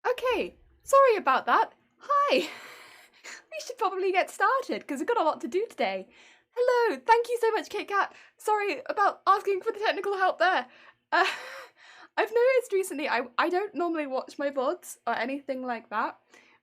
Okay, sorry about that. Hi! We should probably get started because we've got a lot to do today. Hello, thank you so much, Kit Kat. Sorry about asking for the technical help there. Uh, I've noticed recently I don't normally watch my VODs or anything like that,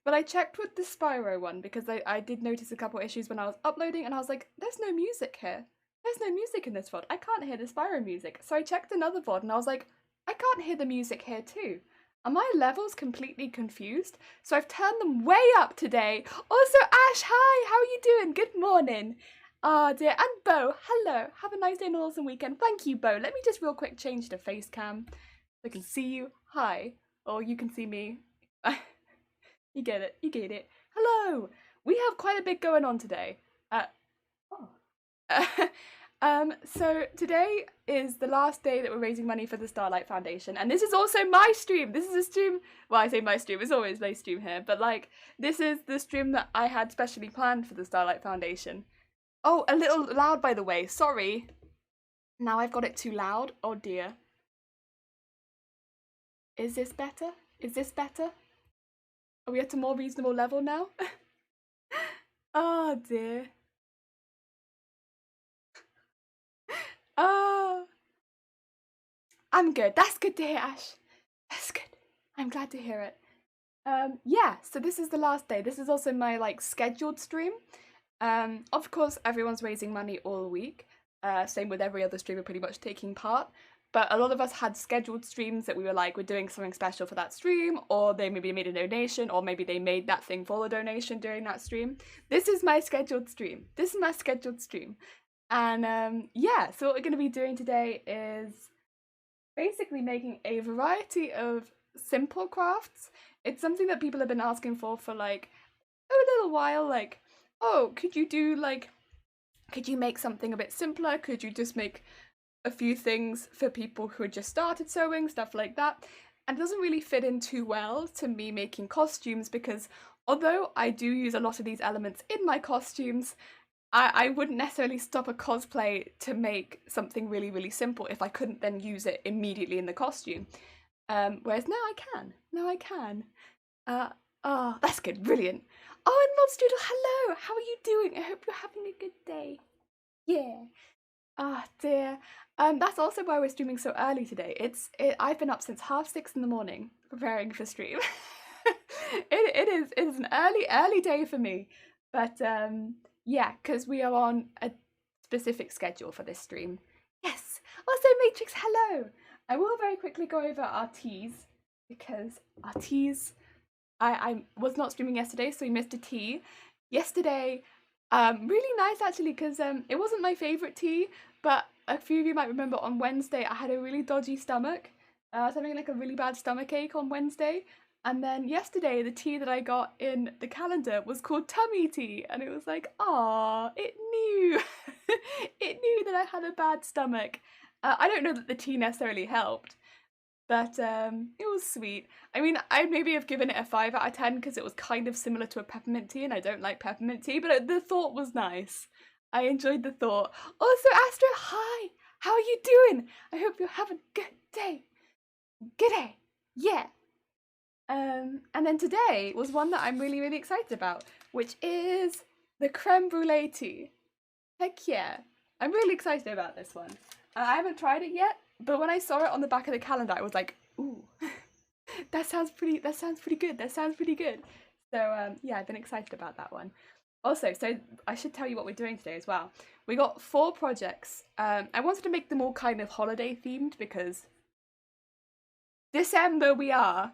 but I checked with the Spyro one because I did notice a couple issues when I was uploading and I was like, there's no music here. There's no music in this VOD. I can't hear the Spyro music. So I checked another VOD and I was like, I can't hear the music here too. Are my levels completely confused? So I've turned them way up today. Also, Ash, hi, how are you doing? Good morning. Ah, dear. And Bo, hello. Have a nice day and an awesome weekend. Thank you, Bo. Let me just real quick change to face cam so I can see you. Hi. Or you can see me. You get it. You get it. Hello. We have quite a bit going on today. Oh. So today is the last day that we're raising money for the Starlight Foundation, and this is also my stream. This is a stream, well, I say my stream, it's always my stream here, but like, this is the stream that I had specially planned for the Starlight Foundation. Oh, a little loud, by the way, sorry. Now I've got it too loud, oh dear. Is this better? Is this better? Are we at a more reasonable level now? Oh dear. Oh, I'm good. That's good to hear, Ash. That's good. I'm glad to hear it. Yeah, so this is the last day. This is also my like scheduled stream. Of course, everyone's raising money all week. Same with every other streamer pretty much taking part. But a lot of us had scheduled streams that we were like, we're doing something special for that stream, or they maybe made a donation, or maybe they made that thing for the donation during that stream. This is my scheduled stream. This is my scheduled stream. And yeah, so what we're going to be doing today is basically making a variety of simple crafts. It's something that people have been asking for like a little while, like, oh, could you make something a bit simpler? Could you just make a few things for people who had just started sewing, stuff like that? And it doesn't really fit in too well to me making costumes because although I do use a lot of these elements in my costumes, I wouldn't necessarily stop a cosplay to make something really, really simple if I couldn't then use it immediately in the costume. Whereas now I can. Now I can. Oh, that's good. Brilliant. Oh, and Mobstrudel, hello. How are you doing? I hope you're having a good day. Yeah. Ah, dear. That's also why we're streaming so early today. I've been up since 6:30 in the morning preparing for stream. It is an early day for me. But yeah, because we are on a specific schedule for this stream. Yes. Also, Matrix, hello. I will very quickly go over our teas because our teas. I was not streaming yesterday, so we missed a tea. Yesterday, really nice actually, because it wasn't my favourite tea, but a few of you might remember on Wednesday I had a really dodgy stomach. I was having like a really bad stomach ache on Wednesday, and then yesterday the tea that I got in the calendar was called tummy tea, and it was like, ah, it knew, it knew that I had a bad stomach. I don't know that the tea necessarily helped, but it was sweet. I mean, I'd maybe have given it a 5 out of 10 because it was kind of similar to a peppermint tea, and I don't like peppermint tea, but the thought was nice. I enjoyed the thought. Also, Astra, hi! How are you doing? I hope you have a good day. Good day. Yeah. And then today was one that I'm really, really excited about, which is the creme brulee tea. Heck yeah. I'm really excited about this one. I haven't tried it yet, but when I saw it on the back of the calendar, I was like, ooh, that sounds pretty good. That sounds pretty good. So yeah, I've been excited about that one. Also, so I should tell you what we're doing today as well. We got 4 projects. I wanted to make them all kind of holiday themed because December we are.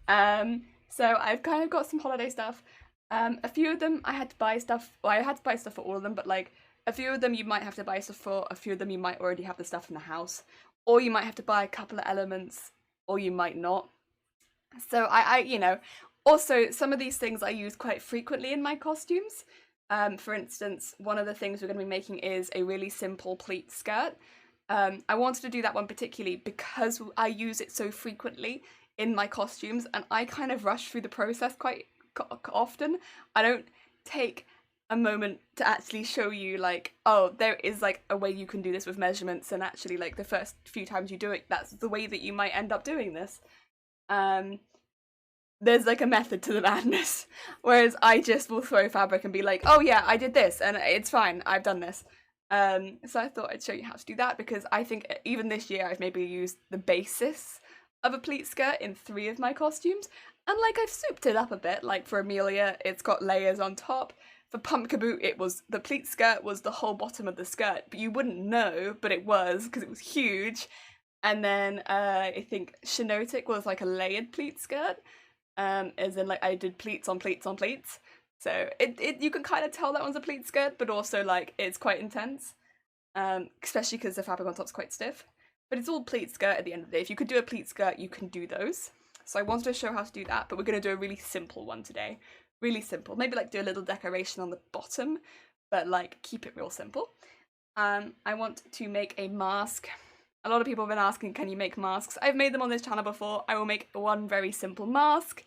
So I've kind of got some holiday stuff. A few of them I had to buy stuff. Well, I had to buy stuff for all of them, but like a few of them you might have to buy stuff for. A few of them you might already have the stuff in the house, or you might have to buy a couple of elements, or you might not. So you know, also some of these things I use quite frequently in my costumes. For instance, one of the things we're going to be making is a really simple pleat skirt. I wanted to do that one particularly because I use it so frequently in my costumes, and I kind of rush through the process quite often. I don't take a moment to actually show you like, oh, there is like a way you can do this with measurements, and actually like the first few times you do it, that's the way that you might end up doing this. There's like a method to the madness, whereas I just will throw fabric and be like, oh yeah, I did this and it's fine, I've done this. So I thought I'd show you how to do that because I think even this year I've maybe used the basis of a pleat skirt in 3 of my costumes, and like I've souped it up a bit. Like for Amelia, it's got layers on top. For Pumpkaboot, it was the pleat skirt was the whole bottom of the skirt, but you wouldn't know, but it was because it was huge. And then I think Shinotic was like a layered pleat skirt, as in like I did pleats on pleats on pleats. So it you can kind of tell that one's a pleat skirt, but also like it's quite intense, especially because the fabric on top's quite stiff. But it's all pleat skirt at the end of the day. If you could do a pleat skirt, you can do those. So I wanted to show how to do that, but we're going to do a really simple one today. Really simple. Maybe like do a little decoration on the bottom, but like keep it real simple. I want to make a mask. A lot of people have been asking, can you make masks? I've made them on this channel before. I will make one very simple mask.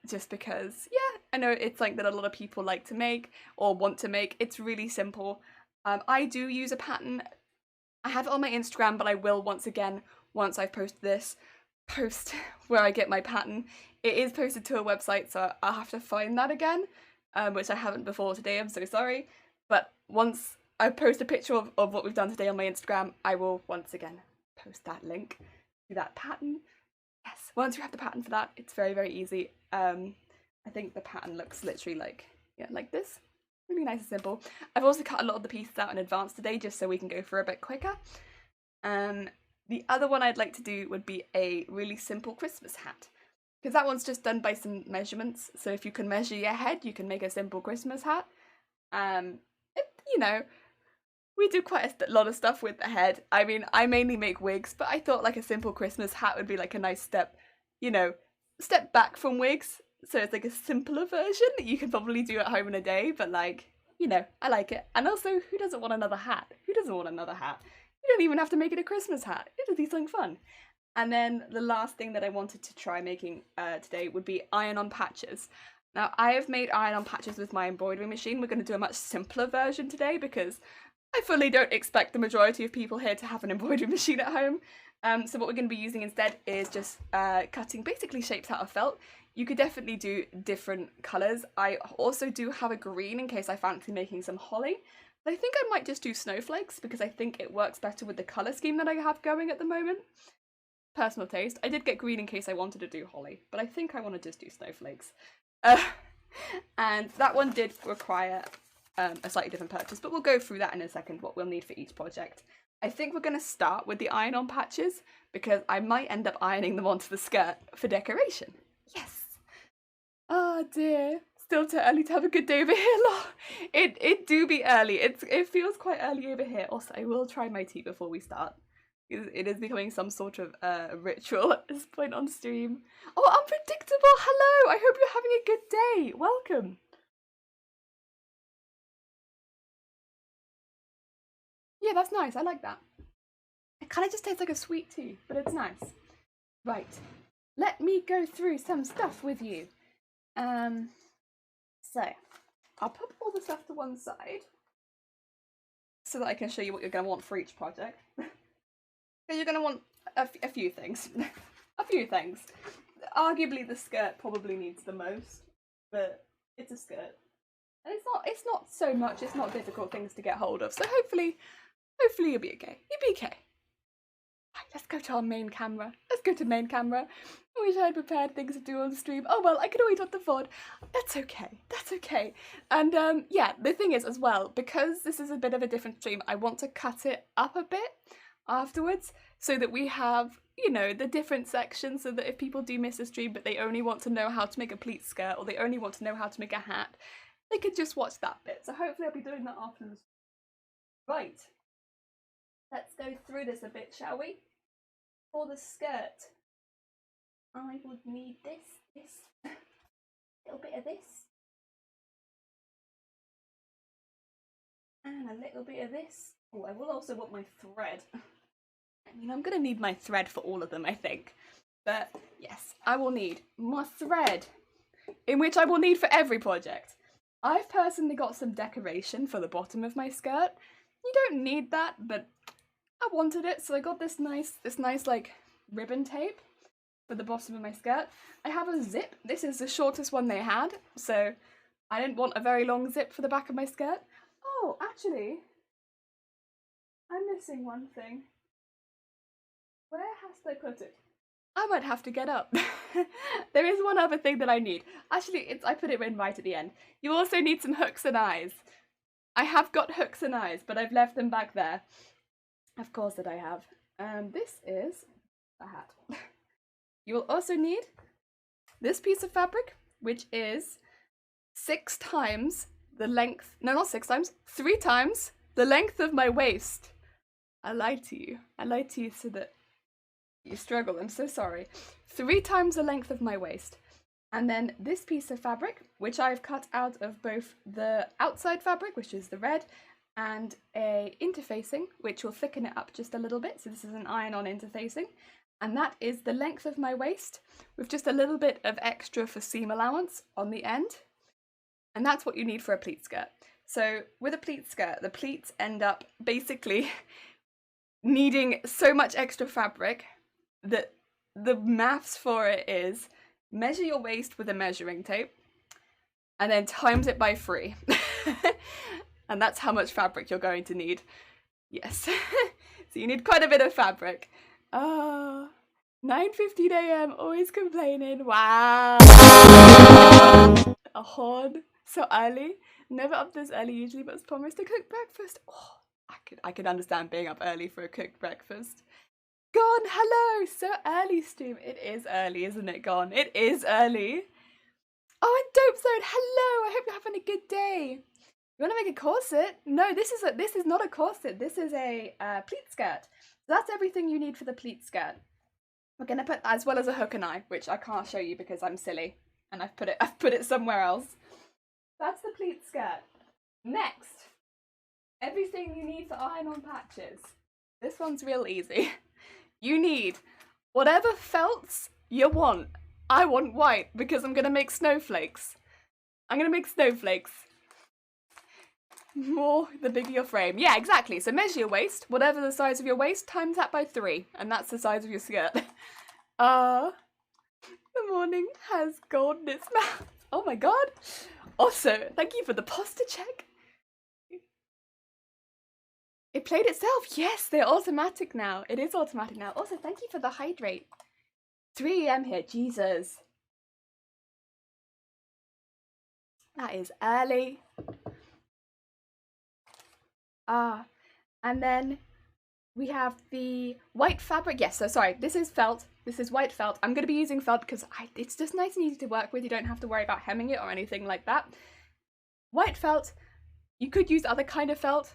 Just because, yeah, I know it's like that a lot of people like to make or want to make. It's really simple. I do use a pattern. I have it on my Instagram, but I will once again, once I've posted this, post where I get my pattern. It is posted to a website, so I'll have to find that again, which I haven't before today, I'm so sorry. But once I post a picture of what we've done today on my Instagram, I will once again post that link to that pattern. Yes, once you have the pattern for that, it's very, very easy. I think the pattern looks literally like, yeah, like this. Really nice and simple. I've also cut a lot of the pieces out in advance today just so we can go through a bit quicker. The other one I'd like to do would be a really simple Christmas hat, because that one's just done by some measurements. So if you can measure your head, you can make a simple Christmas hat. You know, we do quite a lot of stuff with the head. I mean, I mainly make wigs, but I thought like a simple Christmas hat would be like a nice step, you know, step back from wigs. So it's like a simpler version that you can probably do at home in a day, but like, you know, I like it. And also, who doesn't want another hat? Who doesn't want another hat? You don't even have to make it a Christmas hat. It'll be something fun. And then the last thing that I wanted to try making today would be iron-on patches. Now, I have made iron-on patches with my embroidery machine. We're going to do a much simpler version today because I fully don't expect the majority of people here to have an embroidery machine at home. So what we're going to be using instead is just cutting basically shapes out of felt. You could definitely do different colours. I also do have a green in case I fancy making some holly. But I think I might just do snowflakes because I think it works better with the colour scheme that I have going at the moment. Personal taste. I did get green in case I wanted to do holly, but I think I want to just do snowflakes. And that one did require a slightly different purchase, but we'll go through that in a second, what we'll need for each project. I think we're going to start with the iron-on patches because I might end up ironing them onto the skirt for decoration. Yes! Oh dear. Still too early to have a good day over here, lol. It do be early. It feels quite early over here. Also, I will try my tea before we start. It is becoming some sort of ritual at this point on stream. Oh, Unpredictable! Hello! I hope you're having a good day. Welcome. Yeah, that's nice. I like that. It kind of just tastes like a sweet tea, but it's nice. Right. Let me go through some stuff with you. So, I'll put all the stuff to one side so that I can show you what you're going to want for each project. You're going to want a few things. A few things. Arguably the skirt probably needs the most, but it's a skirt. And it's not so much, it's not difficult things to get hold of, so hopefully you'll be okay. You'll be okay. Right, let's go to our main camera. Let's go to main camera. I wish I had prepared things to do on the stream. Oh well, I could always on the VOD. That's okay. That's okay. And yeah, the thing is as well, because this is a bit of a different stream, I want to cut it up a bit afterwards so that we have, you know, the different sections so that if people do miss a stream but they only want to know how to make a pleat skirt or they only want to know how to make a hat, they could just watch that bit. So hopefully I'll be doing that after the stream. Right. Let's go through this a bit, shall we? For the skirt, I would need this, a little bit of this, and a little bit of this. Oh, I will also want my thread. I mean, I'm going to need my thread for all of them, I think. But yes, I will need my thread, in which I will need for every project. I've personally got some decoration for the bottom of my skirt. You don't need that, but I wanted it, so I got this nice like ribbon tape for the bottom of my skirt. I have a zip. This is the shortest one they had, so I didn't want a very long zip for the back of my skirt. Oh, actually, I'm missing one thing. Where has I put it? I might have to get up. There is one other thing that I need. Actually, I put it in right at the end. You also need some hooks and eyes. I have got hooks and eyes, but I've left them back there. Of course that I have. This is a hat. You will also need this piece of fabric, which is 6 times the length, no, not 6 times, 3 times the length of my waist. I lied to you. I lied to you so that you struggle. I'm so sorry. 3 times the length of my waist. And then this piece of fabric, which I've cut out of both the outside fabric, which is the red, and a interfacing, which will thicken it up just a little bit. So this is an iron-on interfacing. And that is the length of my waist, with just a little bit of extra for seam allowance on the end. And that's what you need for a pleat skirt. So with a pleat skirt, the pleats end up basically needing so much extra fabric that the maths for it is measure your waist with a measuring tape and then times it by 3. And that's how much fabric you're going to need. Yes. So you need quite a bit of fabric. 9:15 a.m. Always complaining. Wow. A horn. So early. Never up this early usually, but was promised to cook breakfast. Oh, I could understand being up early for a cooked breakfast. Gone. Hello. So early, stream. It is early, isn't it? Gone. It is early. Oh, and Dope Zone. Hello. I hope you're having a good day. You want to make a corset? No, this is not a corset. This is a pleat skirt. So that's everything you need for the pleat skirt. We're gonna put, as well as a hook and eye, which I can't show you because I'm silly and I've put it somewhere else. That's the pleat skirt. Next, everything you need for iron-on patches. This one's real easy. You need whatever felts you want. I want white because I'm gonna make snowflakes. I'm gonna make snowflakes. More the bigger your frame. Yeah, exactly. So measure your waist, whatever the size of your waist, times that by 3, and that's the size of your skirt. The morning has gold in its mouth. Oh my god. Also, thank you for the posture check. It played itself. Yes, they're automatic now. It is automatic now. Also, thank you for the hydrate. 3 AM here. Jesus. That is early. And then we have the white fabric. Yes, so sorry, this is felt. This is white felt. I'm going to be using felt because it's just nice and easy to work with. You don't have to worry about hemming it or anything like that. White felt. You could use other kind of felt.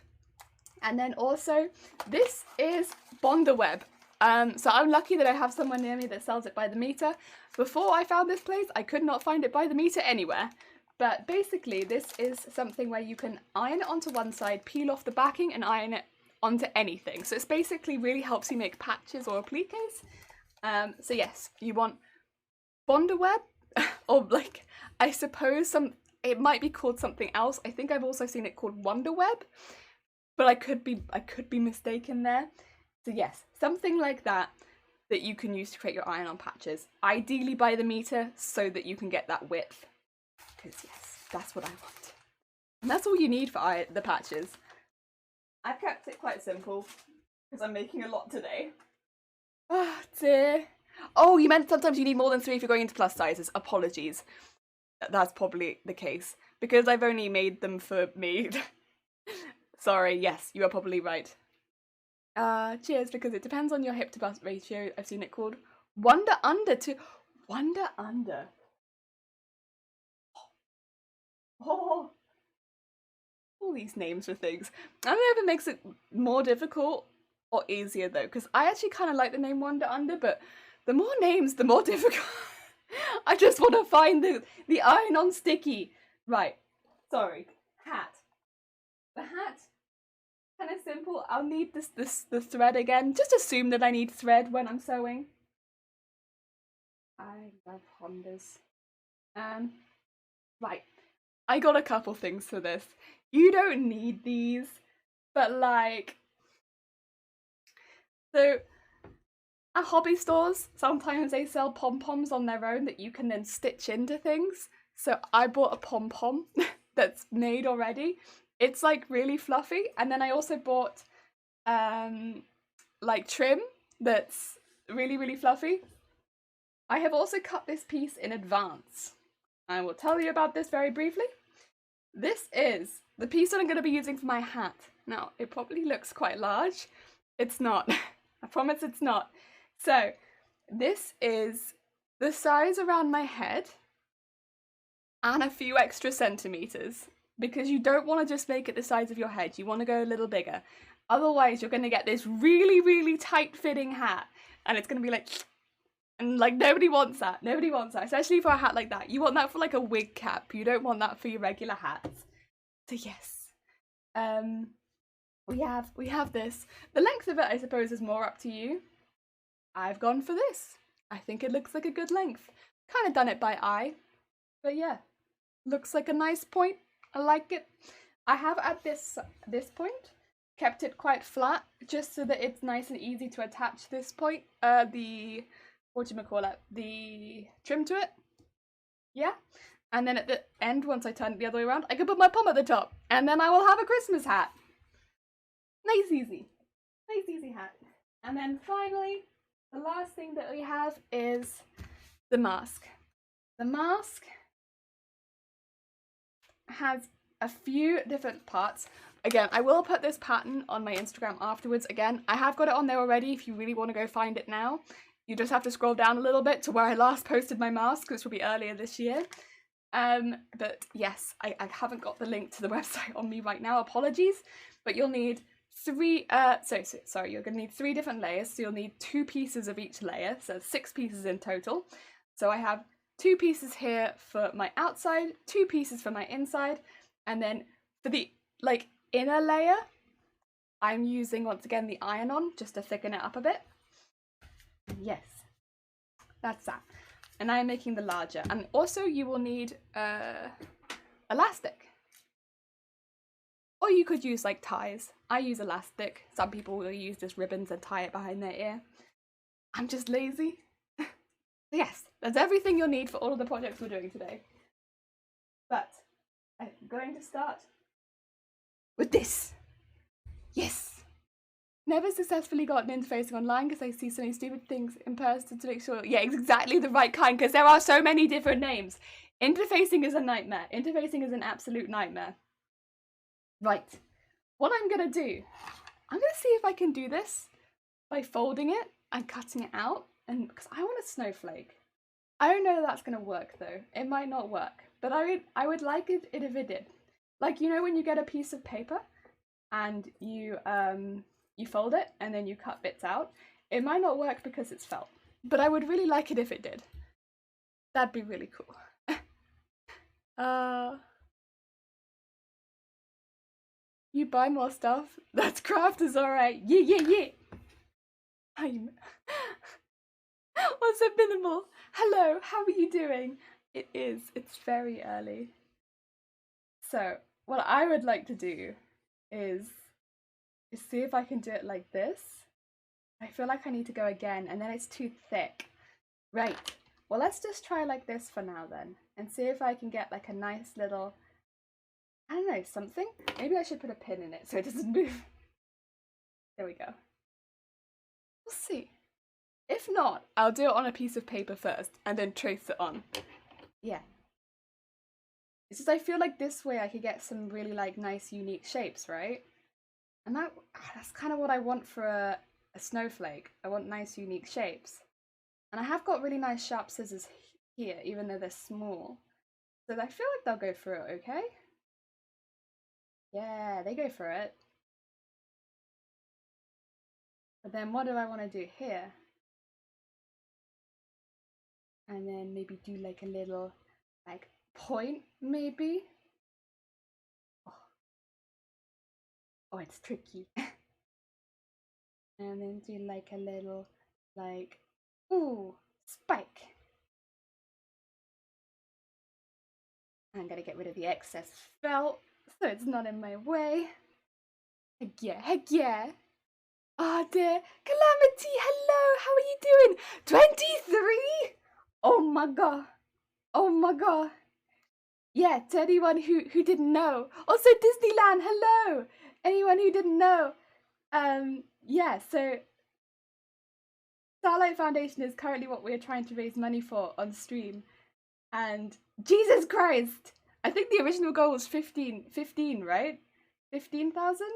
And then also, this is Bonder web. So I'm lucky that I have someone near me that sells it by the meter. Before I found this place, I could not find it by the meter anywhere. But basically, this is something where you can iron it onto one side, peel off the backing, and iron it onto anything. So it's basically really helps you make patches or appliques. So yes, you want Bonder web, or like, I suppose it might be called something else. I think I've also seen it called Wonder web, but I could be mistaken there. So yes, something like that you can use to create your iron-on patches. Ideally by the meter, so that you can get that width. Because yes, that's what I want. And that's all you need for the patches. I've kept it quite simple because I'm making a lot today. Oh dear. Oh, you meant sometimes you need more than 3 if you're going into plus sizes. Apologies. That's probably the case. Because I've only made them for me. Sorry, yes, you are probably right. Cheers, because it depends on your hip to bust ratio. I've seen it called Wonder Under to Wonder Under. Oh, all these names for things. I don't know if it makes it more difficult or easier though, because I actually kind of like the name Wonder Under, but the more names, the more difficult. I just want to find the iron-on sticky. Right, sorry. Hat. The hat, kind of simple. I'll need the thread again. Just assume that I need thread when I'm sewing. I love Hondas. Right. I got a couple things for this. You don't need these, but like, so at hobby stores, sometimes they sell pom-poms on their own that you can then stitch into things. So I bought a pom-pom that's made already. It's like really fluffy. And then I also bought like trim that's really, really fluffy. I have also cut this piece in advance. I will tell you about this very briefly. This is the piece that I'm going to be using for my hat. Now, it probably looks quite large. It's not. I promise it's not. So, this is the size around my head and a few extra centimeters, because you don't want to just make it the size of your head. You want to go a little bigger. Otherwise, you're going to get this really, really tight-fitting hat, and it's going to be like... And like, nobody wants that. Nobody wants that, especially for a hat like that. You want that for like a wig cap. You don't want that for your regular hats. So yes, we have this. The length of it, I suppose, is more up to you. I've gone for this. I think it looks like a good length. Kind of done it by eye, but yeah, looks like a nice point. I like it. I have at this point kept it quite flat, just so that it's nice and easy to attach this point. The trim to it. Yeah. And then at the end, once I turn it the other way around, I can put my pom at the top. And then I will have a Christmas hat. Nice easy. Nice easy hat. And then finally, the last thing that we have is the mask. The mask has a few different parts. Again, I will put this pattern on my Instagram afterwards. Again, I have got it on there already if you really want to go find it now. You just have to scroll down a little bit to where I last posted my mask, which will be earlier this year. But yes, I haven't got the link to the website on me right now, apologies. But you'll need you're gonna need 3 different layers, so you'll need 2 pieces of each layer, so 6 pieces in total. So I have 2 pieces here for my outside, 2 pieces for my inside, and then for the inner layer, I'm using once again the iron-on just to thicken it up a bit. Yes, that's that. And I'm making the larger. And also you will need elastic. Or you could use like ties. I use elastic. Some people will use just ribbons and tie it behind their ear. I'm just lazy. Yes, that's everything you'll need for all of the projects we're doing today. But I'm going to start with this. Yes. Never successfully gotten interfacing online because I see so many stupid things in person to make sure, yeah, it's exactly the right kind because there are so many different names. Interfacing is a nightmare. Interfacing is an absolute nightmare. Right, what I'm gonna do, I'm gonna see if I can do this by folding it and cutting it out, and because I want a snowflake. I don't know that's gonna work though. It might not work, but I would like it if it did. Like, you know when you get a piece of paper and you fold it and then you cut bits out? It might not work because it's felt, but I would really like it if it did. That'd be really cool. You buy more stuff? That's craft is alright. Yeah. What's up, Minimal? Hello, how are you doing? It's very early. So, what I would like to do is see if I can do it like this. I feel like I need to go again, and then it's too thick. Right, well, let's just try like this for now then, and see if I can get like a nice little, I don't know, something? Maybe I should put a pin in it so it doesn't move. There we go. We'll see. If not, I'll do it on a piece of paper first and then trace it on. Yeah. It's just I feel like this way I could get some really like nice unique shapes, right? And that's kind of what I want for a snowflake. I want nice unique shapes. And I have got really nice sharp scissors here, even though they're small. So I feel like they'll go for it, okay? Yeah, they go for it. But then what do I want to do here? And then maybe do like a little like point, maybe? Oh, it's tricky. And then do like a little like, ooh, spike. I'm gonna get rid of the excess felt so it's not in my way. Heck yeah. Ah, dear. Calamity, hello, how are you doing? 23? Oh my god. Oh my god. Yeah, to anyone who didn't know. Also, Disneyland, hello. Anyone who didn't know. Yeah, so Starlight Foundation is currently what we're trying to raise money for on stream. And Jesus Christ! I think the original goal was 15, right? 15,000?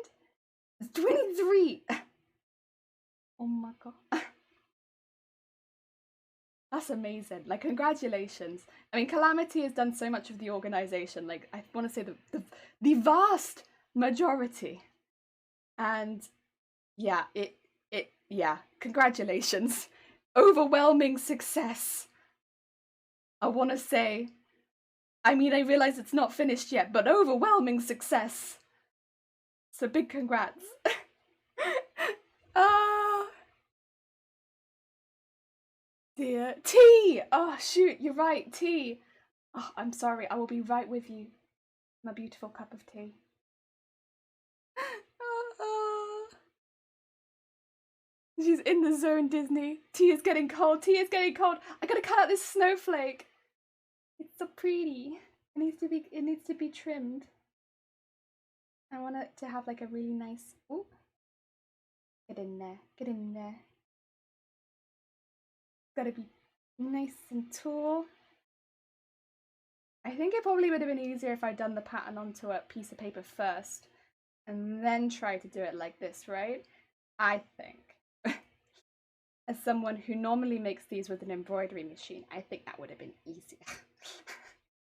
It's 23! Oh my god. That's amazing. Like, congratulations. I mean, Calamity has done so much of the organization. Like, I want to say the vast majority. And yeah, yeah, congratulations. Overwhelming success. I want to say, I mean, I realize it's not finished yet, but overwhelming success. So big congrats. Dear. Tea! Oh, shoot, you're right, tea. Oh, I'm sorry, I will be right with you. My beautiful cup of tea. She's in the zone, Disney. Tea is getting cold, tea is getting cold. I gotta cut out this snowflake. It's so pretty. It needs to be trimmed. I want it to have like a really nice, ooh. Get in there, get in there. gotta be nice and tall. I think it probably would have been easier if I'd done the pattern onto a piece of paper first and then try to do it like this, right? I think. As someone who normally makes these with an embroidery machine, I think that would have been easier.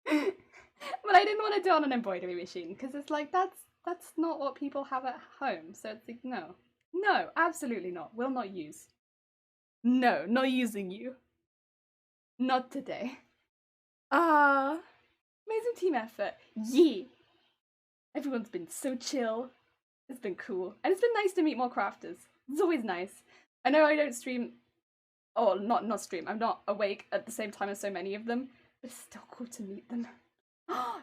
But I didn't want to do it on an embroidery machine because it's like that's not what people have at home. So it's like no, absolutely not. Will not use. No, not using you. Not today. Amazing team effort. Yeah. Everyone's been so chill. It's been cool. And it's been nice to meet more crafters. It's always nice. I know I don't stream, or not stream, I'm not awake at the same time as so many of them, but it's still cool to meet them.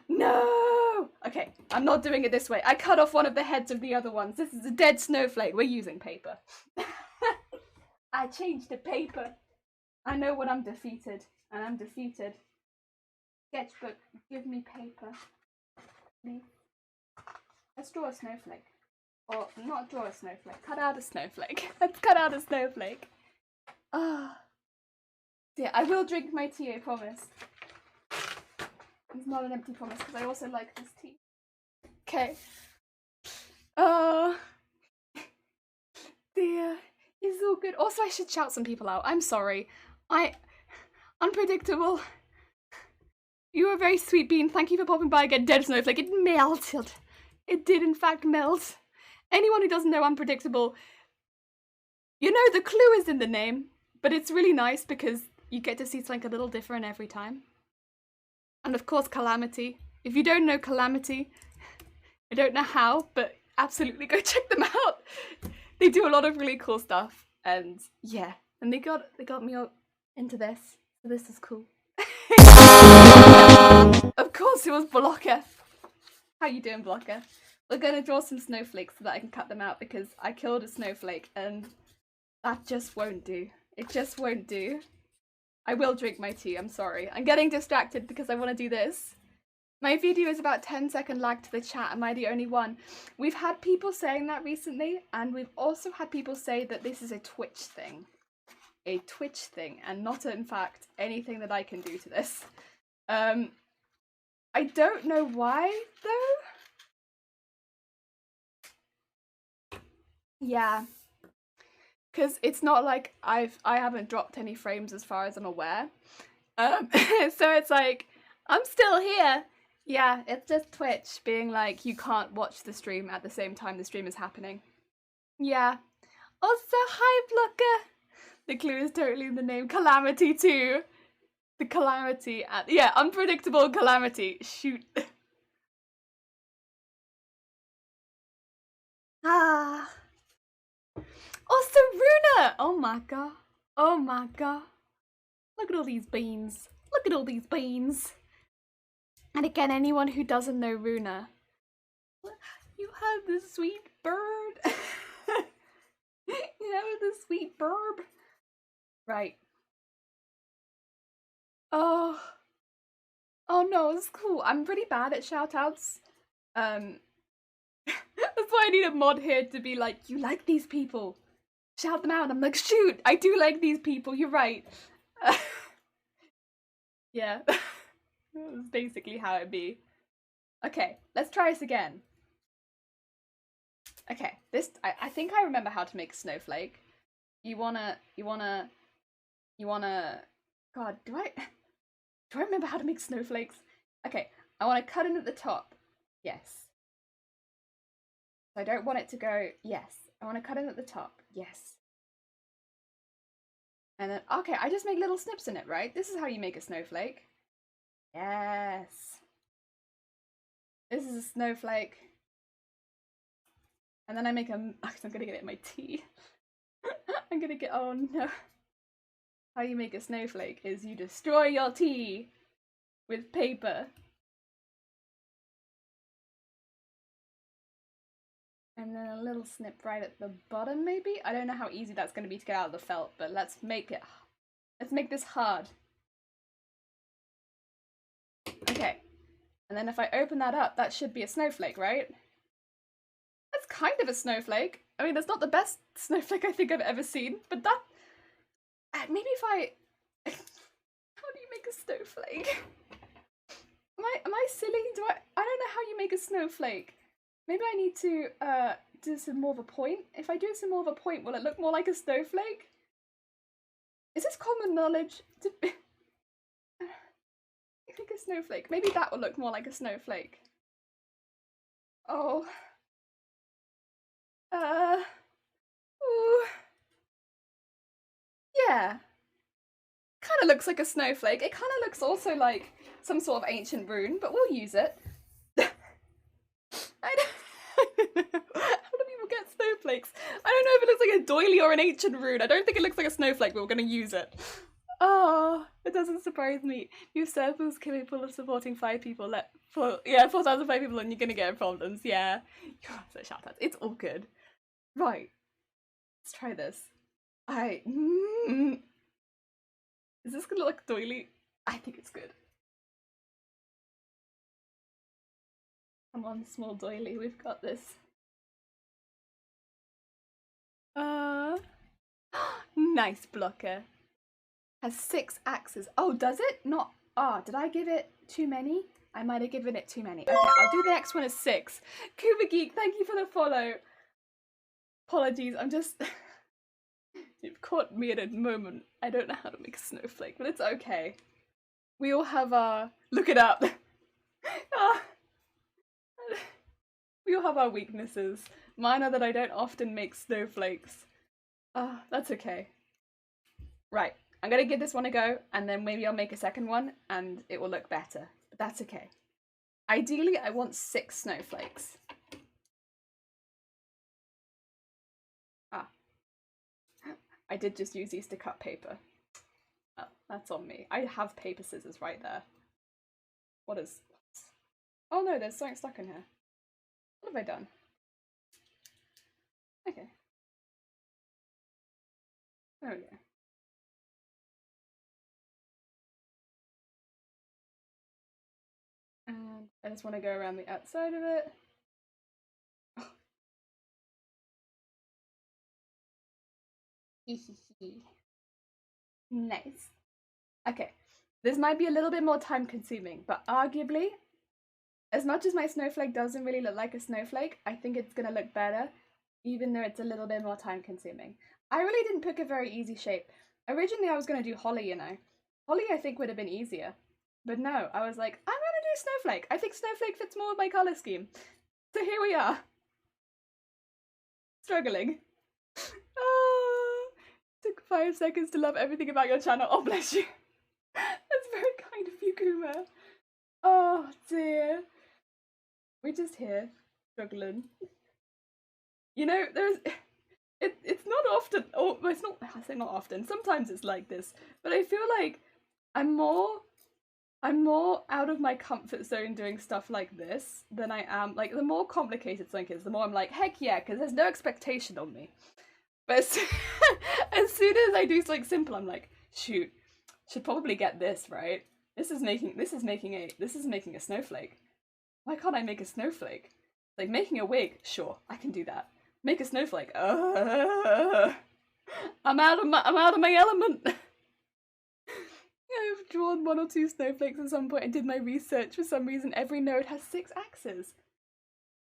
No! Okay, I'm not doing it this way. I cut off one of the heads of the other ones. This is a dead snowflake. We're using paper. I changed the paper. I know when I'm defeated, and I'm defeated. Sketchbook, give me paper. Please. Let's draw a snowflake. Or not draw a snowflake, cut out a snowflake. Let's cut out a snowflake. Ah. Yeah, I will drink my tea, I promise. It's not an empty promise because I also like this tea. Okay. Dear. It's all good. Also, I should shout some people out. I'm sorry. Unpredictable. You were a very sweet bean. Thank you for popping by again. Dead snowflake. It melted. It did in fact melt. Anyone who doesn't know Unpredictable, you know the clue is in the name, but it's really nice because you get to see something a little different every time. And of course, Calamity. If you don't know Calamity, I don't know how, but absolutely go check them out. They do a lot of really cool stuff, and yeah, and they got me into this, so this is cool. Of course, it was Blocker. How you doing, Blocker? We're gonna draw some snowflakes so that I can cut them out because I killed a snowflake and that just won't do. It just won't do. I will drink my tea, I'm sorry. I'm getting distracted because I want to do this. My video is about 10-second lag to the chat. Am I the only one? We've had people saying that recently, and we've also had people say that this is a Twitch thing. A Twitch thing, and not in fact anything that I can do to this. I don't know why though. Yeah, because it's not like I haven't dropped any frames as far as I'm aware. So it's like I'm still here. Yeah, it's just Twitch being like you can't watch the stream at the same time the stream is happening. Yeah. Also, hi Blocker. The clue is totally in the name. Calamity too. The Calamity. Yeah, Unpredictable Calamity. Shoot. Ah. Also, Runa! Oh my god. Oh my god. Look at all these beans. Look at all these beans. And again, anyone who doesn't know Runa, you have this sweet bird. You have this sweet burb. Right. Oh. Oh no, it's cool. I'm pretty bad at shoutouts. That's why I need a mod here to be like, you like these people. Shout them out. I'm like, shoot, I do like these people. You're right. Yeah. That's basically how it be. Okay, let's try this again. Okay, this I think I remember how to make a snowflake. You wanna God, do I remember how to make snowflakes? Okay, I wanna cut in at the top. Yes. I don't want it to go, yes. I wanna cut in at the top. Yes. And then, okay, I just make little snips in it, right? This is how you make a snowflake. Yes. This is a snowflake. And then I make I'm gonna get it in my tea. I'm gonna get, oh no. How you make a snowflake is you destroy your tea with paper. And then a little snip right at the bottom, maybe? I don't know how easy that's gonna be to get out of the felt, but let's make this hard. Okay. And then if I open that up, that should be a snowflake, right? That's kind of a snowflake. I mean, that's not the best snowflake I think I've ever seen, but that... maybe if I make a snowflake. Am I silly? I don't know how you make a snowflake. Maybe I need to do some more of a point. If I do some more of a point, will it look more like a snowflake? Is this common knowledge? I think a snowflake. Maybe that will look more like a snowflake. Oh. Ooh. Yeah. Kind of looks like a snowflake. It kind of looks also like some sort of ancient rune, but we'll use it. I don't know. How do people get snowflakes? I don't know if it looks like a doily or an ancient rune. I don't think it looks like a snowflake, but we're going to use it. Oh, it doesn't surprise me. Your circle's capable of supporting 5 people. 4,005 people, and you're going to get problems. Yeah. So shout out. It's all good. Right. Let's try this. Is this going to look like a doily? I think it's good. Come on, small doily, we've got this. Nice blocker. Has 6 axes. Oh, does it? Not. Did I give it too many? I might have given it too many. Okay, I'll do the next one as 6. Cuba Geek, thank you for the follow. Apologies, I'm just... You've caught me at a moment. I don't know how to make a snowflake, but it's okay. We all have our... Look it up! We all have our weaknesses. Mine are that I don't often make snowflakes. That's okay. Right, I'm gonna give this one a go, and then maybe I'll make a second one, and it will look better. But that's okay. Ideally, I want 6 snowflakes. I did just use these to cut paper. Oh, that's on me. I have paper scissors right there. What is... Oh no, there's something stuck in here. What have I done? Okay. There we go. And I just want to go around the outside of it. Nice. Okay, this might be a little bit more time consuming, but arguably, as much as my snowflake doesn't really look like a snowflake, I think it's gonna look better, even though it's a little bit more time consuming. I really didn't pick a very easy shape. Originally I was gonna do holly, you know. Holly I think would have been easier. But no, I was like, I'm gonna do snowflake. I think snowflake fits more with my colour scheme. So here we are. Struggling. Took 5 seconds to love everything about your channel. Oh, bless you. That's very kind of you, Kuma. Oh, dear. We're just here, struggling. You know, it's not often, or it's not, I say not often, sometimes it's like this, but I feel like I'm more out of my comfort zone doing stuff like this than I am, like, the more complicated something is, the more I'm like, heck yeah, because there's no expectation on me. But as soon as I do something simple, I'm like, shoot, should probably get this, right? This is making a snowflake. Why can't I make a snowflake? Like, making a wig, sure, I can do that. Make a snowflake, I'm out of my element. I've drawn 1 or 2 snowflakes at some point and did my research. For some reason, every node has 6 axes.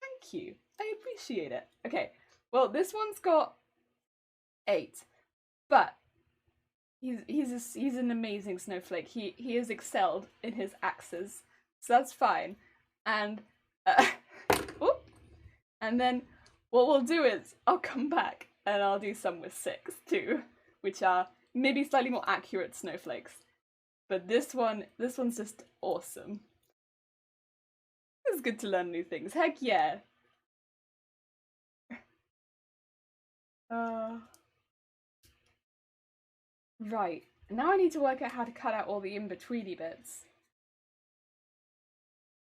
Thank you, I appreciate it. Okay, well, this one's got 8, but he's an amazing snowflake. He has excelled in his axes, so that's fine. And and then what we'll do is I'll come back and I'll do some with 6 too, which are maybe slightly more accurate snowflakes. But this one's just awesome. It's good to learn new things. Heck yeah. Right, now I need to work out how to cut out all the in-betweeny bits.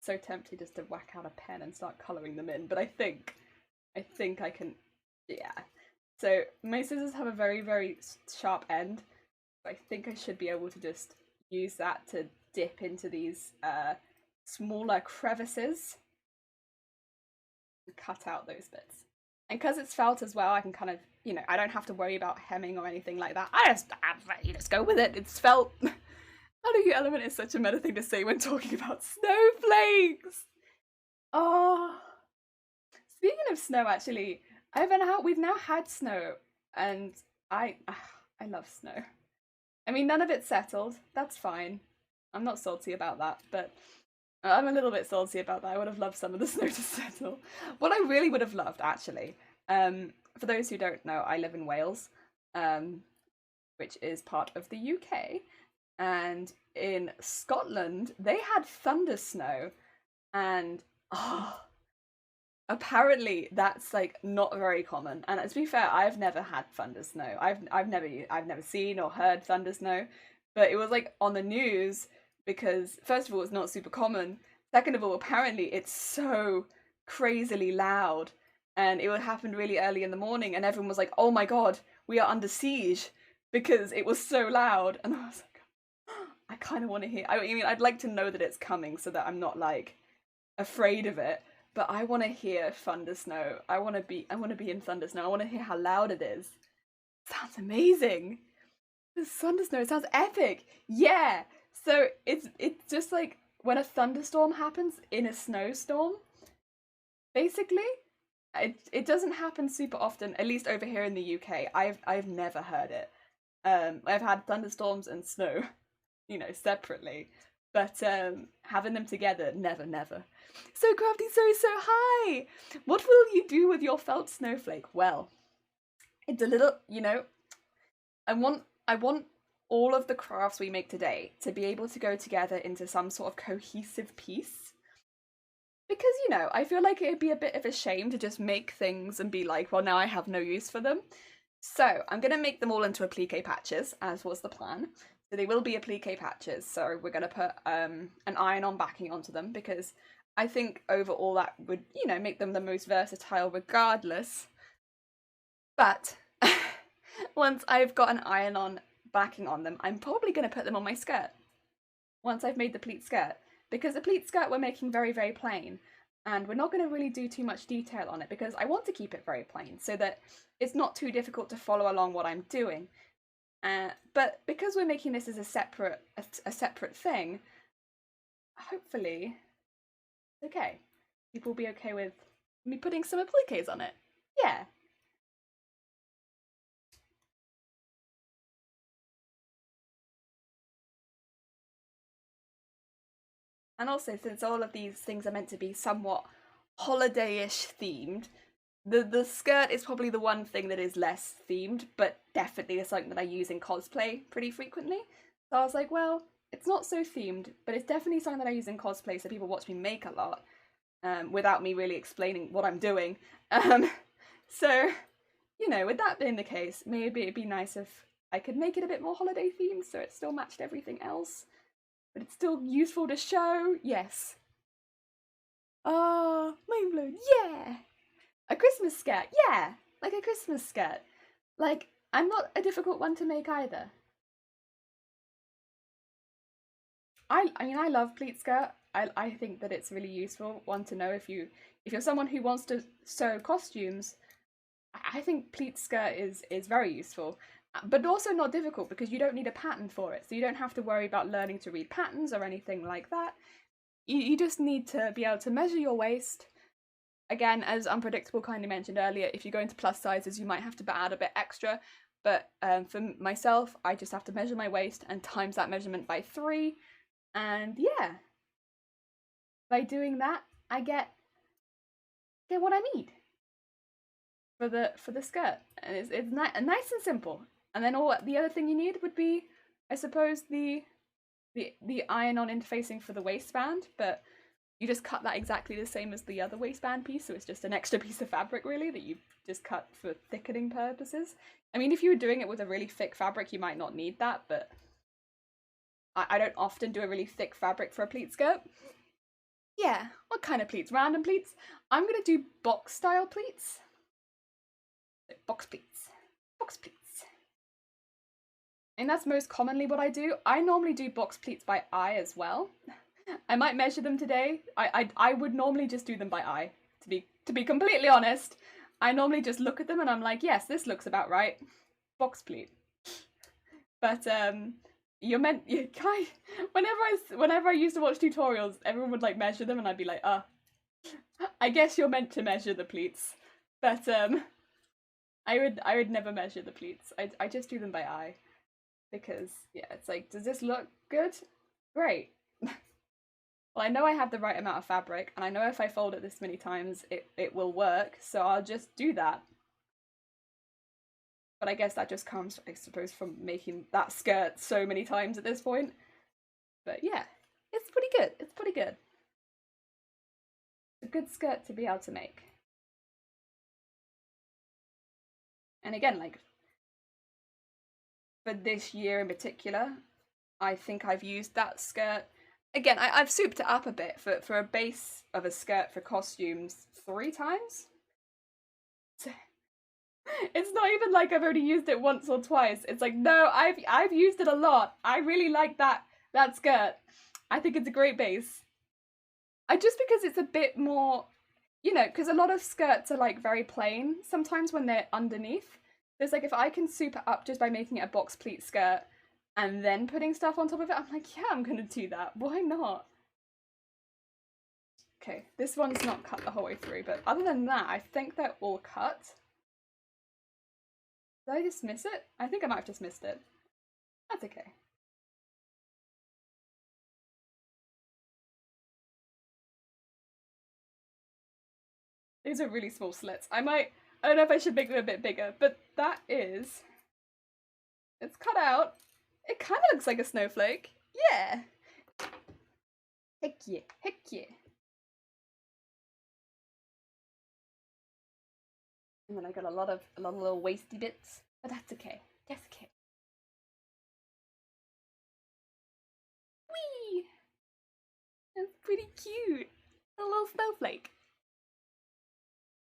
So tempted just to whack out a pen and start colouring them in, but I think I can, yeah. So my scissors have a very, very sharp end, but I think I should be able to just use that to dip into these smaller crevices and cut out those bits. And because it's felt as well, I can kind of, you know, I don't have to worry about hemming or anything like that. I just go with it. It's felt. Adding element is such a meta thing to say when talking about snowflakes. Oh, speaking of snow, actually, we've now had snow, and I love snow. I mean, none of it's settled. That's fine. I'm not salty about that, but I'm a little bit salty about that. I would have loved some of the snow to settle. What I really would have loved, actually, for those who don't know, I live in Wales, um, which is part of the UK, and in Scotland they had thunder snow, and oh, apparently that's like not very common. And to be fair, I've never had thunder snow. I've never seen or heard thunder snow, but it was like on the news because first of all it's not super common. Second of all, apparently it's so crazily loud, and it would happen really early in the morning, and everyone was like, "Oh my god, we are under siege," because it was so loud. And I was like, I kind of want to hear. I mean, I'd like to know that it's coming so that I'm not like afraid of it. But I want to hear thunder snow. I want to be. I want to be in thunder snow. I want to hear how loud it is. Sounds amazing. The thunder snow. It sounds epic. Yeah. So it's just like when a thunderstorm happens in a snowstorm. Basically, it doesn't happen super often. At least over here in the UK, I've never heard it. I've had thunderstorms and snow, separately, but having them together, never, never. So crafty, so high. What will you do with your felt snowflake? Well, it's a little, I want all of the crafts we make today to be able to go together into some sort of cohesive piece. Because, I feel like it'd be a bit of a shame to just make things and be like, well, now I have no use for them. So I'm going to make them all into applique patches, as was the plan. So they will be applique patches. So we're going to put an iron-on backing onto them because I think overall that would, make them the most versatile regardless. But once I've got an iron-on backing on them, I'm probably going to put them on my skirt. Once I've made the pleat skirt. Because the pleat skirt we're making very, very plain. And we're not going to really do too much detail on it because I want to keep it very plain so that it's not too difficult to follow along what I'm doing. But because we're making this as a separate thing, hopefully, okay, people will be okay with me putting some appliques on it. Yeah. And also, since all of these things are meant to be somewhat holiday-ish themed, the skirt is probably the one thing that is less themed, but definitely is something that I use in cosplay pretty frequently. So I was like, well, it's not so themed, but it's definitely something that I use in cosplay, so people watch me make a lot, without me really explaining what I'm doing. So, with that being the case, maybe it'd be nice if I could make it a bit more holiday themed so it still matched everything else, but it's still useful to show. Yes. Oh, mind blown. Yeah. A Christmas skirt, yeah, like a Christmas skirt. Like, I'm not a difficult one to make either. I mean, I love pleat skirt. I think that it's really useful one to know if you're someone who wants to sew costumes. I think pleat skirt is very useful, but also not difficult because you don't need a pattern for it, so you don't have to worry about learning to read patterns or anything like that. You just need to be able to measure your waist. Again, as Unpredictable kindly mentioned earlier, if you go into plus sizes, you might have to add a bit extra. But for myself, I just have to measure my waist and times that measurement by 3. And yeah, by doing that, I get what I need for the skirt, and it's nice and simple. And then all the other thing you need would be, I suppose, the iron-on interfacing for the waistband, but you just cut that exactly the same as the other waistband piece, so it's just an extra piece of fabric, really, that you've just cut for thickening purposes. I mean, if you were doing it with a really thick fabric, you might not need that, but I don't often do a really thick fabric for a pleat skirt. Yeah, what kind of pleats? Random pleats? I'm gonna do box-style pleats. Box pleats. Box pleats. And that's most commonly what I do. I normally do box pleats by eye as well. I might measure them today. I would normally just do them by eye, to be completely honest. I normally just look at them and I'm like, yes, this looks about right. Box pleat. But You're meant, you kind. Whenever I used to watch tutorials, everyone would like measure them, and I'd be like, I guess you're meant to measure the pleats, but I would never measure the pleats. I just do them by eye, because yeah, it's like, does this look good? Great. Well, I know I have the right amount of fabric, and I know if I fold it this many times, it will work, so I'll just do that. But I guess that just comes, I suppose, from making that skirt so many times at this point. But yeah, it's pretty good. It's pretty good. It's a good skirt to be able to make. And again, like, for this year in particular, I think I've used that skirt. Again, I've souped it up a bit for a base of a skirt for costumes 3 times. So it's not even like I've only used it once or twice. It's like, no, I've used it a lot. I really like that skirt. I think it's a great base. I just because it's a bit more, because a lot of skirts are like very plain sometimes when they're underneath. There's like if I can soup it up just by making it a box pleat skirt and then putting stuff on top of it, I'm like, yeah, I'm gonna do that. Why not? Okay, this one's not cut the whole way through, but other than that, I think they're all cut. Did I just miss it? I think I might have just missed it. That's okay. These are really small slits. I don't know if I should make them a bit bigger, but that is... It's cut out. It kind of looks like a snowflake. Yeah. Heck yeah. Heck yeah. And then I got a lot of little wasty bits, but that's okay. That's okay. Whee! That's pretty cute. A little snowflake.